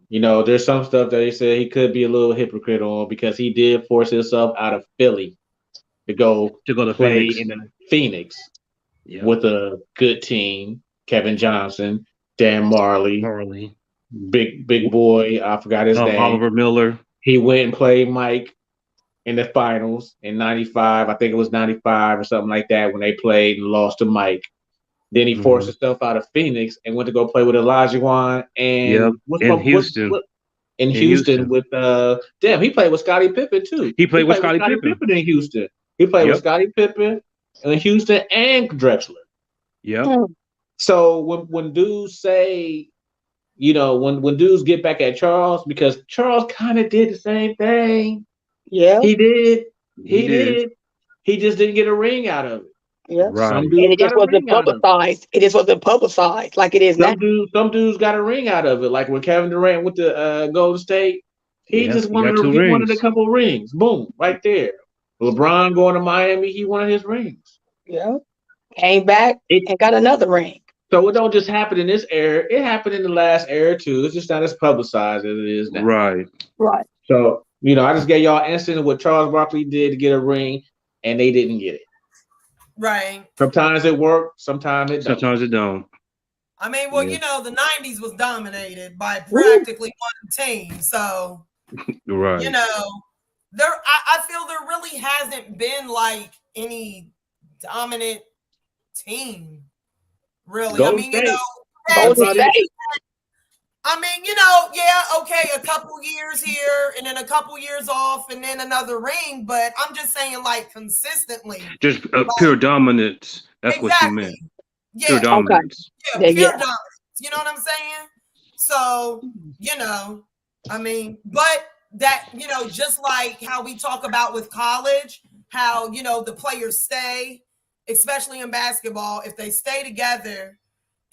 you know, there's some stuff that he said he could be a little hypocrite on because he did force himself out of Philly to go
To
play
Phoenix.
in Phoenix
Yeah.
with a good team, Kevin Johnson, Dan Marley,
Harley.
big boy, I forgot his name.
Oliver Miller.
He went and played Mike in the finals in 95. I think it was 95 or something like that when they played and lost to Mike. Then he forced himself out of Phoenix and went to go play with Olajuwon and
Yep. In Houston.
In
In
Houston
Houston.
with he played with Scottie Pippen too.
He played with Scottie Pippen.
in Houston. He played with
Yep.
Scottie Pippen in Houston and Drexler.
Yep.
So when dudes say, you know, when dudes get back at Charles, because Charles kind of did the same thing.
Yeah.
He did.
He did.
He just didn't get a ring out of it.
Yeah.
Right.
Some
And
dudes
it just
got a
wasn't
ring out of it.
publicized. It just wasn't publicized like it is now.
Some dudes got a ring out of it. Like when Kevin Durant went to Golden State, he
Yeah,
just
he
wanted
got two
he wanted a
rings.
couple rings. Boom, right there. LeBron going to Miami, he wanted his rings.
Yeah. Came back and got another ring.
So it don't just happen in this era. It happened in the last era too. It's just not as publicized as it is now.
Right.
Right.
So, you know, I just gave y'all instance of what Charles Barkley did to get a ring, and they didn't get it.
Right.
Sometimes it worked, sometimes it don't.
Sometimes it don't.
I mean, well,
Yeah.
you know, the 90s was dominated by practically one team. So,
Right.
you know, I feel there really hasn't been like any dominant team. Really.
Golden
I mean, you
State.
know,
Golden
Everybody-
State.
I mean, you know, yeah, okay, a couple years here and then a couple years off and then another ring, but I'm just saying like consistently.
Just pure dominance. That's what you meant.
Yeah,
Pure dominance.
yeah,
Yeah,
pure
yeah.
dominance. You know what I'm saying? So, you know, I mean, but that, you know, just like how we talk about with college, how, you know, the players stay, especially in basketball, if they stay together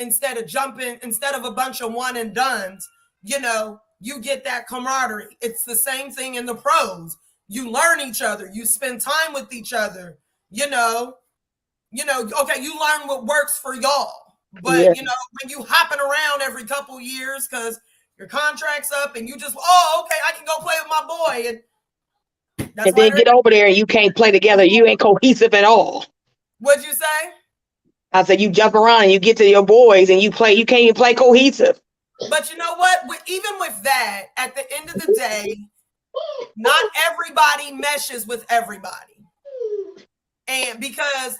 instead of a bunch of one and dones, you know, you get that camaraderie. It's the same thing in the pros. You learn each other, you spend time with each other, you know, okay, you learn what works for y'all. But,
Yeah.
you know, when you hopping around every couple years because your contract's up and you just, oh, okay, I can go play with my boy. And that's
And then get over there and you can't play together. You ain't cohesive at all.
What'd you say?
I said you jump around and you get to your boys and you can't even play cohesive.
But you know what? Even with that, at the end of the day, not everybody meshes with everybody. And because,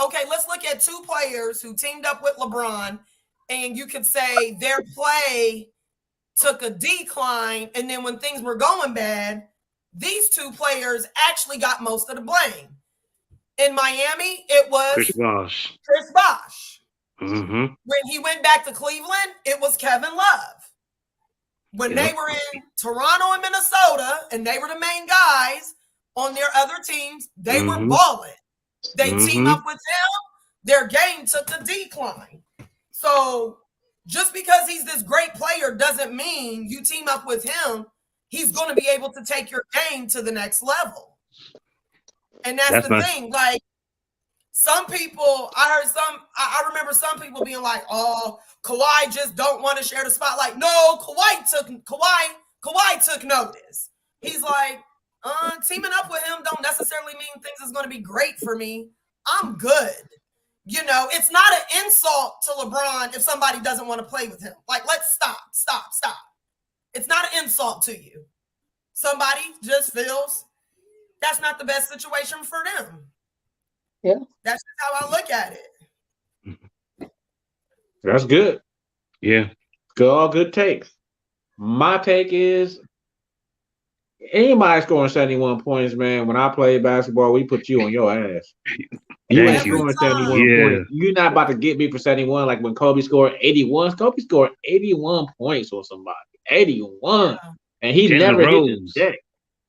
okay, let's look at two players who teamed up with LeBron, and you could say their play took a decline, and then when things were going bad, these two players actually got most of the blame. In Miami, it was
Chris Bosh.
Chris Bosh.
Mm-hmm.
When he went back to Cleveland, it was Kevin Love. When
Yeah.
they were in Toronto and Minnesota, and they were the main guys on their other teams, they were
Mhm.
balling. They
Mhm.
team up with him, their game took a decline. So just because he's this great player doesn't mean you team up with him, he's going to be able to take your game to the next level. And that's the
That's
thing. Like, some people, I remember some people being like, oh, Kawhi just don't want to share the spotlight. No, Kawhi took notice. He's like, teaming up with him don't necessarily mean things is going to be great for me. I'm good. You know, it's not an insult to LeBron if somebody doesn't want to play with him. Like, let's stop. It's not an insult to you. Somebody just feels that's not the best situation for them.
Yeah.
That's just how I look at it.
That's good.
Yeah.
All good takes. My take is anybody scoring 71 points, man. When I play basketball, we put you on your ass. You ain't scoring 71 points. You're not about to get me for 71 like when Kobe scored 81. Kobe scored 81 points on somebody. 81. Yeah. And he
Jalen
never
Rose.
hit his deck.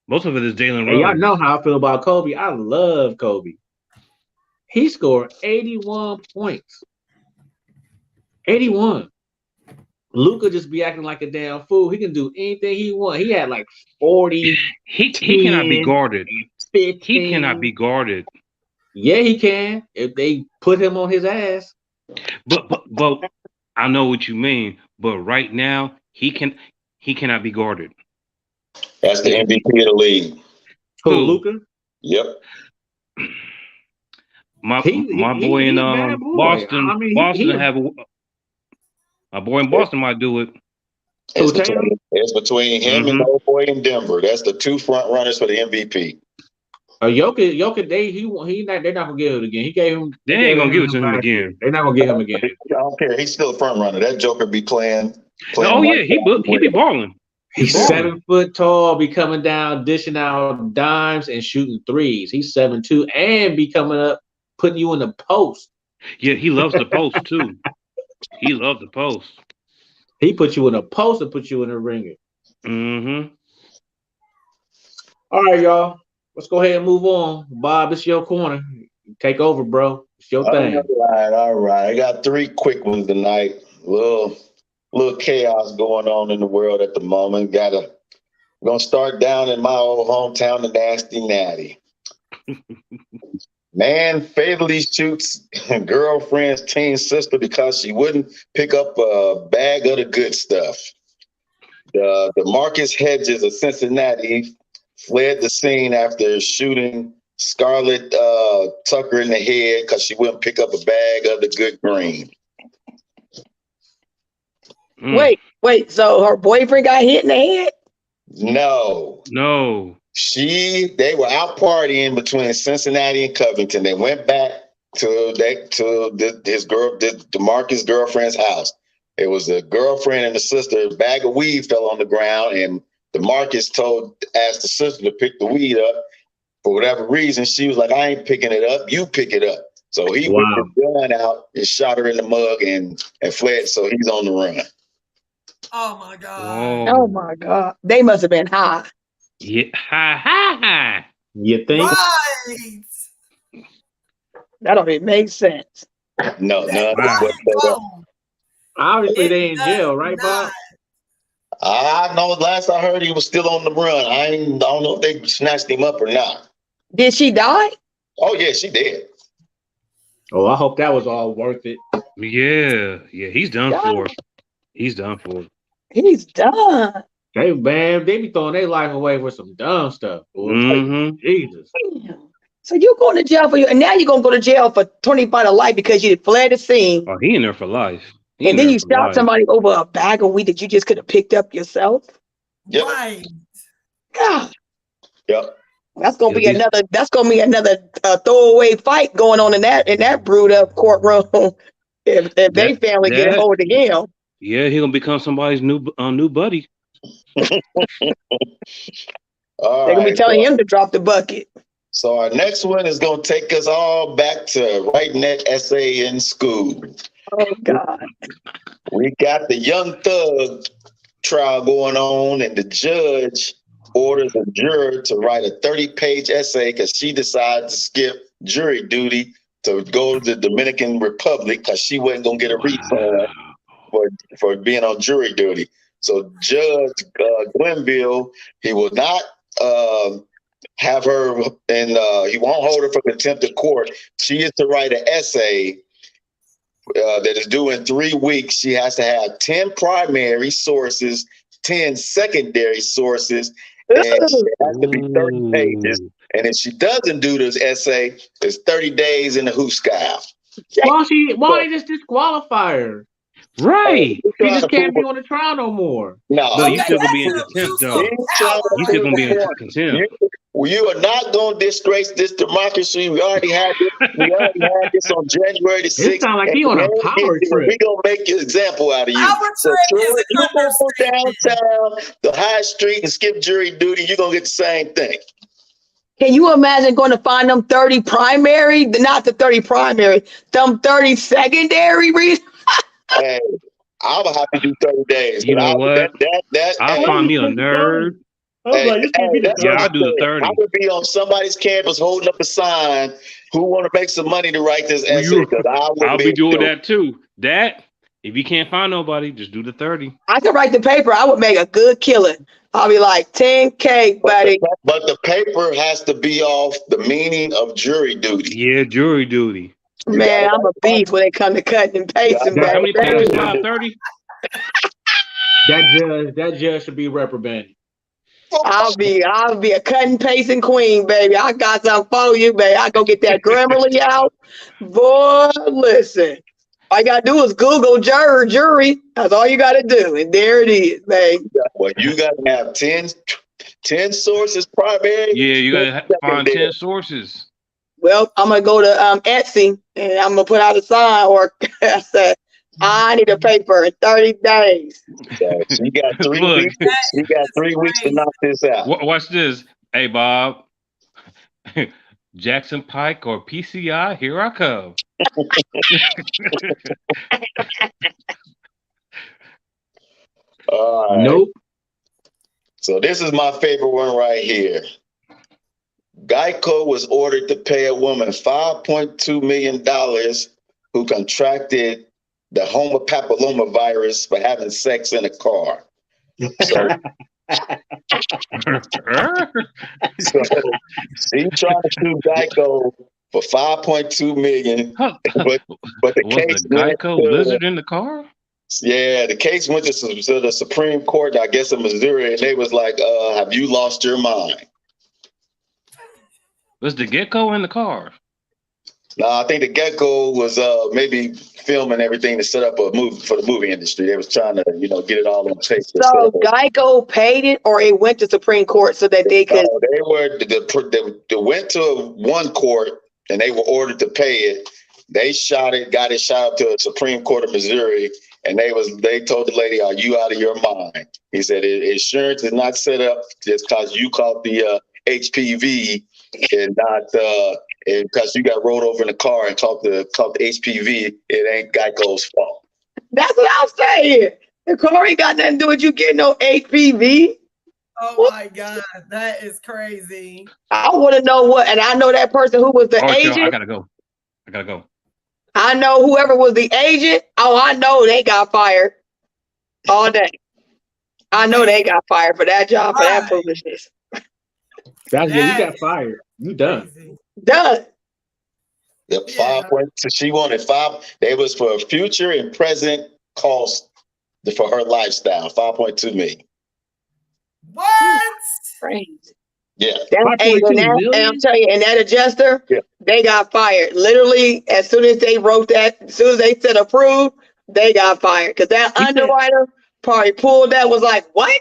Most of it is Jalen Rose.
And y'all know how I feel about Kobe. I love Kobe. He scored 81 points. 81. Luka just be acting like a damn fool. He can do anything he wants. He had like 40.
He cannot be guarded.
15.
He cannot be guarded.
Yeah, he can if they put him on his ass.
But I know what you mean. But right now, he cannot be guarded.
That's the MVP of the league.
Who, Luka?
Yep.
My boy in Boston. I mean, my boy in Boston might do it.
It's between him and old boy in Denver. That's the two front runners for the MVP.
Jokic, they're not gonna give it again.
They ain't gonna give it to him again.
They're not gonna give him again.
I don't care. He's still a front runner. That Joker be playing.
Oh yeah, he be balling.
He's 7 foot tall, be coming down, dishing out dimes and shooting threes. He's 7'2" and be coming up, putting you in the post.
Yeah, he loves the post too. He loves the post.
He put you in a post and put you in a ringer.
Mm-hmm.
All right, y'all. Let's go ahead and move on. Bob, it's your corner. Take over, bro. It's your thing.
All right. I got 3 quick ones tonight. Little chaos going on in the world at the moment. Gonna start down in my old hometown, the Nasty Natty. Man fatally shoots girlfriend's teen sister because she wouldn't pick up a bag of the good stuff. The Marcus Hedges of Cincinnati fled the scene after shooting Scarlett Tucker in the head because she wouldn't pick up a bag of the good green.
Wait. So her boyfriend got hit in the head?
No. They were out partying between Cincinnati and Covington. They went back to DeMarcus' girlfriend's house. It was the girlfriend and the sister. A bag of weed fell on the ground, and DeMarcus asked the sister to pick the weed up. For whatever reason, she was like, "I ain't picking it up. You pick it up." So he whipped his gun out and shot her in the mug and fled. So he's on the run.
Oh my God.
Oh my God. They must have been high.
Yeah. Ha.
You think?
Right.
That don't even make sense.
No.
Obviously, they in jail, right, Bob?
I know. Last I heard, he was still on the run. I don't know if they snatched him up or not.
Did she die?
Oh yeah, she did.
Oh, I hope that was all worth it.
Yeah. He's done for. He's done.
Hey,
man, they be throwing their life away for some dumb stuff.
Mm-hmm.
Jesus.
So you're going to jail and now you're going to go to jail for 25 to life because you fled the scene.
Oh, he in there for life.
And then you shot somebody over a bag of weed that you just could have picked up yourself.
Yep.
Right.
God.
Yep.
That's gonna be another throwaway fight going on in that brewed up courtroom. If they family get hold of him.
Yeah, he gonna become somebody's new buddy.
They're gonna be telling him to drop the bucket.
So our next one is gonna take us all back to writing that essay in school.
Oh God.
We got the Young Thug trial going on, and the judge orders a juror to write a 30-page essay because she decided to skip jury duty to go to the Dominican Republic because she wasn't gonna get a refund for being on jury duty. So Judge Glenville, he will not have her, and he won't hold her for contempt of court. She is to write an essay that is due in 3 weeks. She has to have 10 primary sources, 10 secondary sources, and it has to be 30 pages. And if she doesn't do this essay, it's 30 days in the hoosgow.
Why they just disqualify her?
Right.
She just can't be on the trial no more.
No,
No, you
Okay,
still gonna be in
that's
contempt,
an
though.
abuse of
trying
power.
You still gonna be in contempt.
You are not going to disgrace this democracy. We already had this. We already had this on January the 6th.
It sounds like he on a power trip.
We're going to make an example out of you.
Power
So,
trip is
Troy,
an
you go
understatement.
downtown, the high street, and skip jury duty, you're going to get the same thing.
Can you imagine going to find them 30 primary, not the 30 primary, them 30 secondary reasons?
Hey, I'm going to have to do 30 days.
You know what? I'll
hey,
find me a nerd.
I was like, this can't be the
that's
Yeah,
what
I'll
I'm
do the
saying.
30.
I would be on somebody's campus holding up a sign who want to make some money to write this essay. 'Cause
I'll be doing that too. If you can't find nobody, just do the 30.
I could write the paper. I would make a good killing. I'll be like 10K, buddy.
But the paper has to be off the meaning of jury duty.
Yeah, jury duty.
Man, I'm a beast when it comes to cutting and pasting,
Yeah,
How many
baby.
pages? 30?
That judge should be reprimanded.
I'll be a cutting pasting queen, baby. I got something for you, baby. I go get that Grammarly out. Boy, listen. All you gotta do is Google jury. That's all you gotta do. And there it is, baby.
Well, you got to have 10 sources primary.
Yeah, you gotta find 10 sources.
Well, I'm gonna go to Etsy and I'm gonna put out a sign or I said, I need a paper in 30 days.
So you got 3
Look.
weeks. You got 3 weeks to knock this out.
Watch this. Hey, Bob. Jackson Pike or PCI, here I come.
All right.
Nope.
So this is my favorite one right here. Geico was ordered to pay a woman $5.2 million who contracted the homopapillomavirus for having sex in a car. So, so she tried to sue Geico for $5.2 million, but the
Was
case
the Geico lizard in the car?
Yeah, the case went to the Supreme Court, I guess in Missouri, and they was like, have you lost your mind?
Was the gecko in the car?
No, I think the Gecko was maybe filming everything to set up a movie for the movie industry. They was trying to, get it all on tape.
So Geico paid it or it went to Supreme Court so that they could.
No, they went to one court and they were ordered to pay it. They got it shot up to the Supreme Court of Missouri, and they told the lady, "Are you out of your mind?" He said, "Insurance is not set up just because you caught the HPV and not and because you got rolled over in the car and caught the HPV. It ain't Geico's fault."
That's what I'm saying. The car ain't got nothing to do with you getting no HPV.
Oh my God, that is crazy.
I want to know what, and I know that person who was the
All right, y'all,
agent.
I gotta go.
I know whoever was the agent. Oh, I know they got fired all day. I know they got fired for that job, for that foolishness.
That's good. You got fired. You done.
Crazy.
Done.
Yep,
Yeah.
so she wanted $5. They was for future and present cost for her lifestyle. $5.2 million.
What?
Crazy.
Yeah.
Hey,
5.2
and
million?
I'm telling you, and that adjuster,
Yeah.
they got fired. Literally, as soon as they wrote that, as soon as they said approved, they got fired. Because that
He said-
underwriter probably pulled that, was like, what?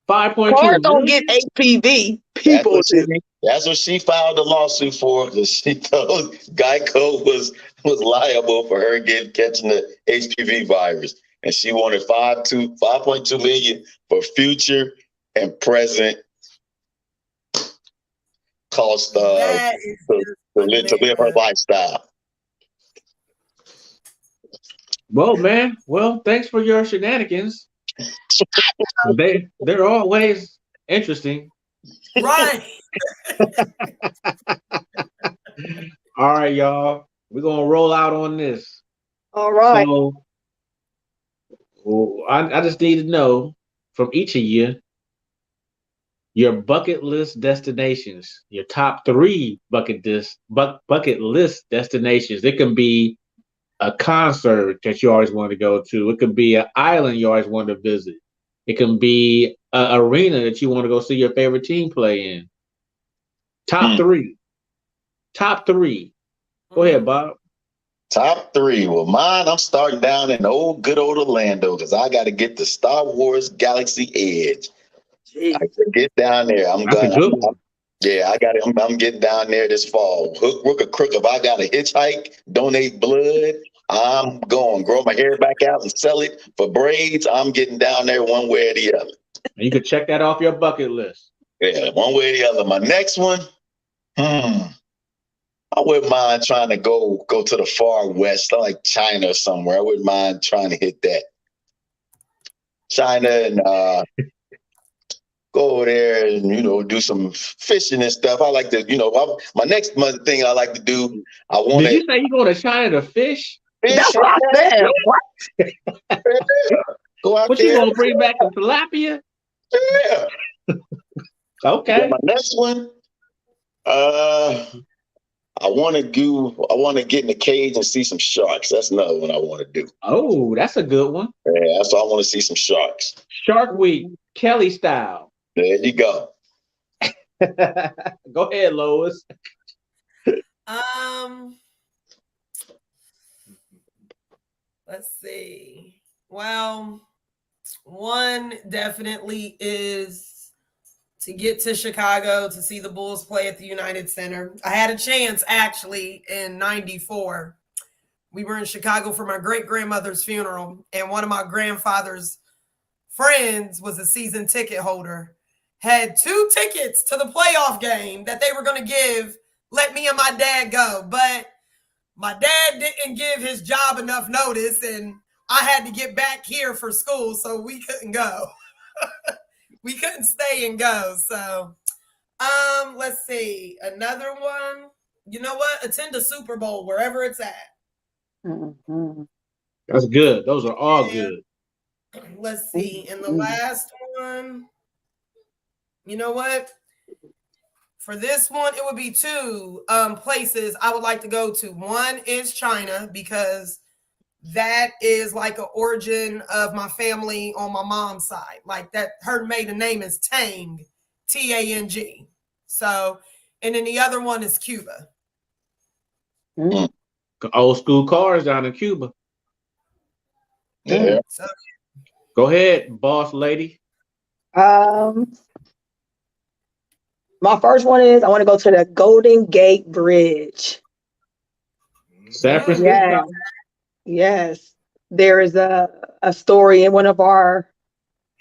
5.2
Cars don't
million?
get HPV. People do.
That's what she filed the lawsuit for, because she told Geico was liable for her catching the HPV virus. And she wanted $5.2 million for future and present cost
That is
to live her lifestyle.
Well, man. Well, thanks for your shenanigans. They're always interesting.
right.
All right, y'all. We're gonna roll out on this.
All right.
So, I just need to know from each of you, your bucket list destinations, your top 3 bucket list destinations. It can be a concert that you always wanted to go to. It could be an island you always wanted to visit. It can be an arena that you want to go see your favorite team play in. Top 3. Top 3. Go ahead, Bob.
Top 3. Well, mine, I'm starting down in good old Orlando because I got to get the Star Wars Galaxy Edge. I can get down there. I'm
That's a
going.
good one.
Yeah, I got it. I'm getting down there this fall. Hook, crook, or crook. If I got to hitchhike, donate blood, I'm going. Grow my hair back out and sell it for braids. I'm getting down there one way or the other.
And you could check that off your bucket list.
Yeah, one way or the other. My next one, I wouldn't mind trying to go to the far west, like China or somewhere. I wouldn't mind trying to hit that. China and go over there and, do some fishing and stuff. I like to, my next thing I like to do, I want
to. Did you say you go to China to fish?
That's what I said. What?
Go out
What
there.
you gonna bring back the tilapia?
Yeah.
Okay.
My next one, I want to get in the cage and see some sharks. That's another one I want to do.
Oh, that's a good one.
Yeah, that's why I want to see some sharks.
Shark Week, Kelly style.
There you go.
Go ahead, Lois.
Let's see. Well, one definitely is to get to Chicago to see the Bulls play at the United Center. I had a chance actually in '94. We were in Chicago for my great-grandmother's funeral, and one of my grandfather's friends was a season ticket holder, had 2 tickets to the playoff game that they were going to let me and my dad go. But my dad didn't give his job enough notice, and I had to get back here for school, so we couldn't go. We couldn't stay and go. So, let's see. Another one. You know what? Attend a Super Bowl wherever it's at.
Mm-hmm.
That's good. Those are all good.
Let's see. And the last one, you know what? For this one, it would be 2 places I would like to go to. One is China, because that is like an origin of my family on my mom's side. Like that, her maiden name is Tang, T-A-N-G. So, and then the other one is Cuba.
Mm-hmm.
Old school cars down in Cuba.
Yeah.
So,
Go ahead, boss lady.
My first one is I want to go to the Golden Gate Bridge.
San Francisco.
Yes. Yes. There is a story in one of our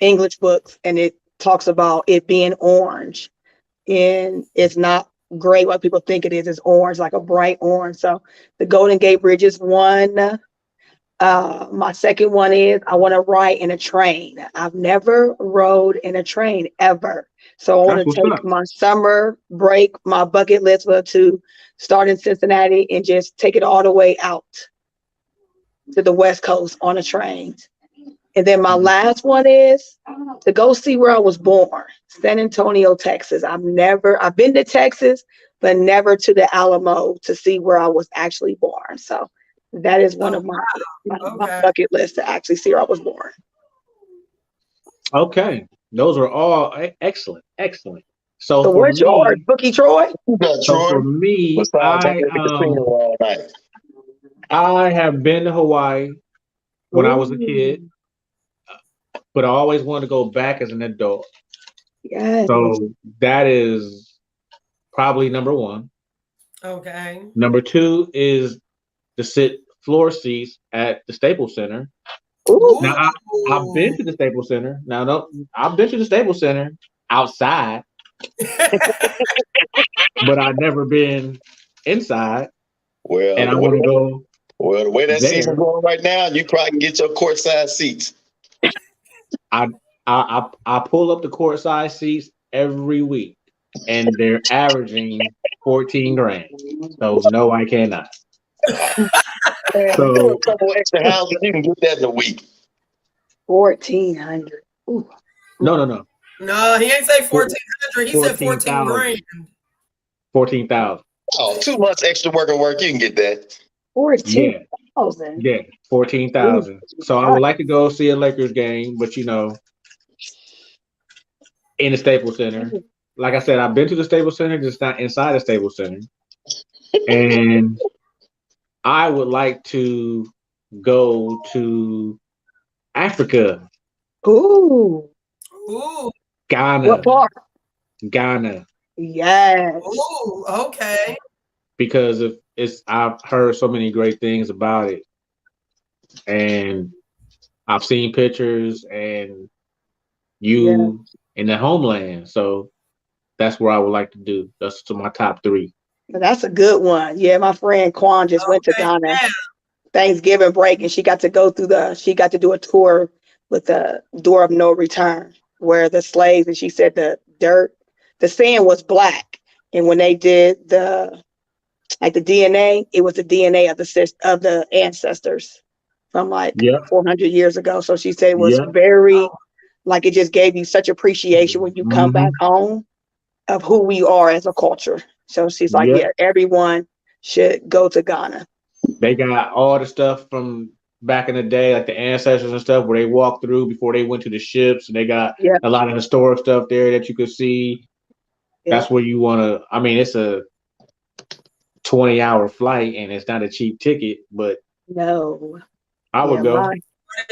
English books, and it talks about it being orange. And it's not gray what people think it is. It's orange, like a bright orange. So the Golden Gate Bridge is one. My second one is I want to ride in a train. I've never rode in a train ever. So I want to take my summer break, my bucket list to start in Cincinnati and just take it all the way out to the West Coast on a train. And then my last one is to go see where I was born, San Antonio, Texas. I've been to Texas, but never to the Alamo to see where I was actually born. So that is one of my bucket list to actually see where I was born.
Okay. Those are all excellent. Excellent. So
what's yours, Bookie Troy?
So for me, I have been to Hawaii when I was a kid, but I always wanted to go back as an adult.
Yes.
So that is probably number 1.
Okay.
Number 2 is to sit floor seats at the Staples Center.
Ooh.
Now I've been to the Staples Center. I've been to the Staples Center outside, but I've never been inside.
Well,
and I want to go.
Well, the way that season's going right now, you probably can get your courtside seats.
I pull up the courtside seats every week, and they're averaging $14,000. So no, I cannot.
So a couple extra houses, you can get that in a week.
1,400. Ooh.
No.
No, he ain't say 1,400. Andre, he said 14 grand.
14,000.
Oh, 2 months extra working work, you can get that.
14,000.
Yeah, 14,000. So I would like to go see a Lakers game, but you know, in the Staples Center. Like I said, I've been to the Staples Center, just not inside the Staples Center. And I would like to go to Africa,
Ooh.
Ooh,
Ghana,
What part?
Ghana,
Yes.
ooh, okay.
because of I've heard so many great things about it, and I've seen pictures and you in the homeland. So that's where I would like to do. That's to my top 3.
That's a good one. Yeah, my friend Quan just went to
Okay,
Ghana
yeah.
Thanksgiving break, and she got to do a tour with the Door of No Return, where the slaves, and she said the sand was black, and when they did the DNA, it was the DNA of the ancestors from like
Yep.
400 years ago. So she said it was
Yep.
very, like, it just gave you such appreciation when you come back home of who we are as a culture. So she's like,
Yep.
yeah, everyone should go to Ghana.
They got all the stuff from back in the day, like the ancestors and stuff, where they walked through before they went to the ships, and they got
Yeah.
a lot of historic stuff there that you could see.
Yeah.
That's where you want to. I mean, it's a 20-hour flight, and it's not a cheap ticket, but
No.
I would go.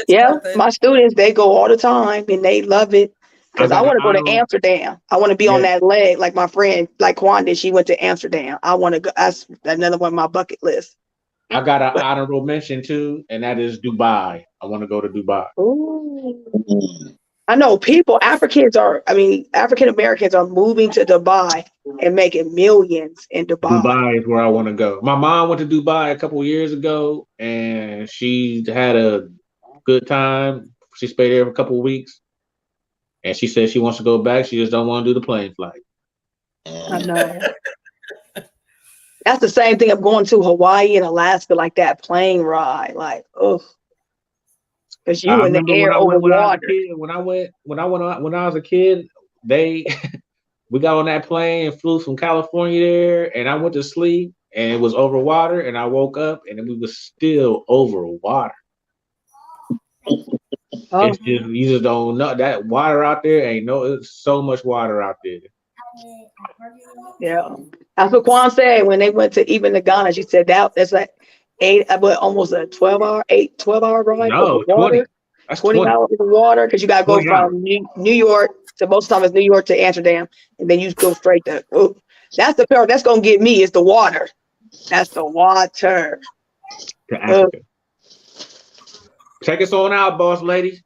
Yeah, my students, they go all the time and they love it. Because I want to go to Amsterdam. I want to be on that leg like my friend, like Kwanda, she went to Amsterdam. I want to go. That's another one on my bucket list.
I got an honorable mention too, and that is Dubai. I want to go to Dubai.
Ooh. I know African Americans are moving to Dubai and making millions in Dubai.
Dubai is where I want to go. My mom went to Dubai a couple of years ago, and she had a good time. She stayed there for a couple of weeks, and she said she wants to go back. She just don't want to do the plane flight.
I know. That's the same thing of going to Hawaii and Alaska, like that plane ride. Like, oh, because you in the air over water.
When I was a kid, we got on that plane and flew from California there, and I went to sleep, and it was over water, and I woke up, and we was still over water.
Oh.
It's just, you just don't know that water out there it's so much water out there.
Yeah, that's what Quan said when they went to even to Ghana. She said that's like almost a 12-hour ride.
No, 20. That's
20 hours of water, because you got to go from New York to, most of the time it's New York to Amsterdam, and then you go straight to. Oh, that's the part that's gonna get me is the water. That's the water.
To Africa. Check us on out, boss ladies.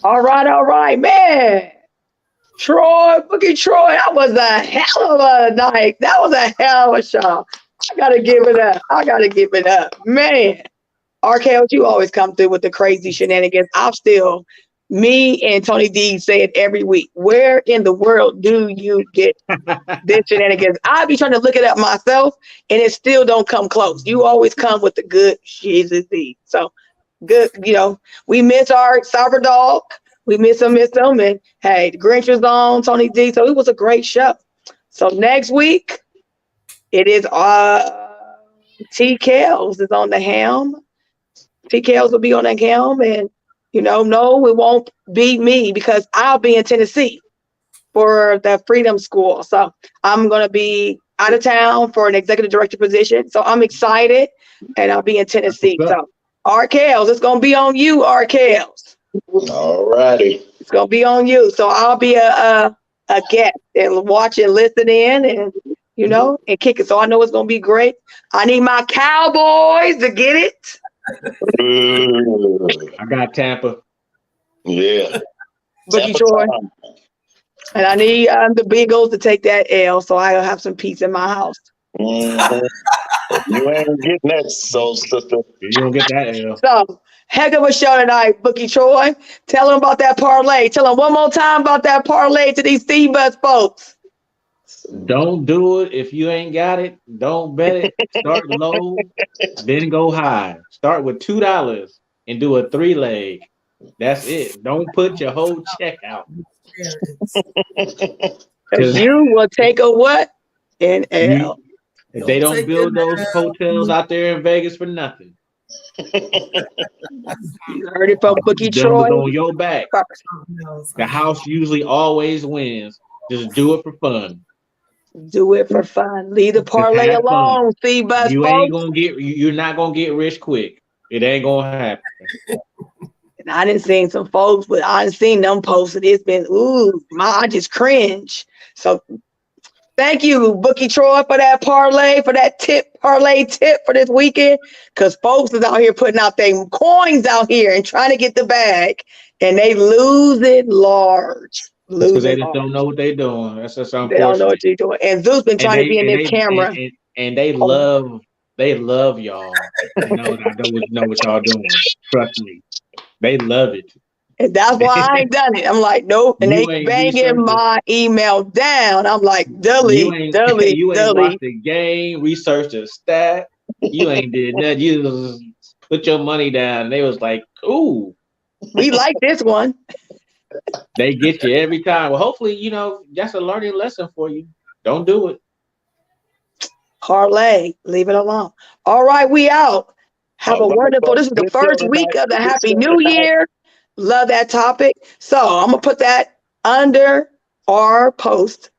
All right, man. Boogie Troy, that was a hell of a night. That was a hell of a show. I gotta give it up, man. RKO, you always come through with the crazy shenanigans. Me and Tony D say it every week. Where in the world do you get this shenanigans? I be trying to look it up myself, and it still don't come close. You always come with the good shizzy. So good, we miss our cyber dog. We miss him, and hey, the Grinch was on, Tony D. So it was a great show. So next week, it is T. Kells is on the helm. T. Kells will be on the helm, and no, it won't be me because I'll be in Tennessee for the Freedom School. So I'm gonna be out of town for an executive director position. So I'm excited, and I'll be in Tennessee. So RKLs, it's gonna be on you, RKLs.
All righty.
It's gonna be on you. So I'll be a guest and watch and listen in, and and kick it. So I know it's gonna be great. I need my Cowboys to get it.
I got Tampa.
Yeah.
Boogie Troy. And I need the Bengals to take that L, so I'll have some peace in my house.
Mm-hmm. You ain't getting that, soul sister.
You don't get that L.
So, heck of a show tonight, Boogie Troy. Tell them about that parlay. Tell them one more time about that parlay to these C-Bus folks.
Don't do it if you ain't got it. Don't bet it. Start low, then go high. Start with $2 and do a 3-leg. That's it. Don't put your whole check out.
Because you will take a what? An L.
They don't build those hotels out there in Vegas for nothing.
You heard it from Bookie
Numbers
Troy.
on your back. The house usually always wins. Just do it for fun.
Do it for fun. Leave the parlay
have fun.
alone, C-Bus
You ain't
folks.
gonna get. You're not gonna get rich quick. It ain't gonna happen.
And I done seen some folks, but I done seen them posted. It's been, I just cringe. So thank you, Bookie Troy, for that parlay, for that parlay tip for this weekend. Because folks is out here putting out their coins out here and trying to get the bag, and they lose it large.
Because they just don't know what they're doing. That's unfortunate.
They don't know what they're doing. And Zeus been trying to be in this camera.
And they love y'all. know what y'all doing. Trust me. They love it.
And that's why I ain't done it. I'm like, nope. And they banging my email down. I'm like, delete.
You ain't watched the game, researched the stat. You ain't did nothing. You just put your money down. They was like, ooh.
We like this one.
They get you every time. Well, hopefully, that's a learning lesson for you. Don't do it.
Parlay. Leave it alone. All right, we out. Have a wonderful. This is the first week of the Happy New Year. Love that topic. So I'm going to put that under our post.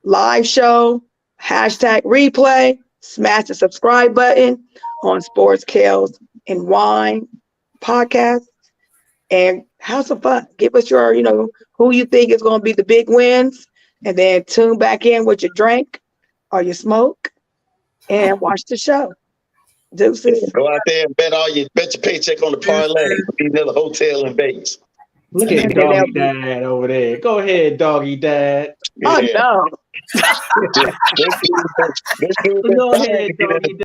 Live show, #replay, smash the subscribe button on Sports Kales and Wine podcast. And have some fun. Give us your, who you think is going to be the big wins. And then tune back in with your drink or your smoke and watch the show. Deuces.
Go out there and bet your paycheck on the parlay. Be in the hotel in Vegas.
Look at Doggy Dad over there. Go ahead, Doggy Dad.
Oh, no.
Let's do it.
Go ahead, Doggy Dad.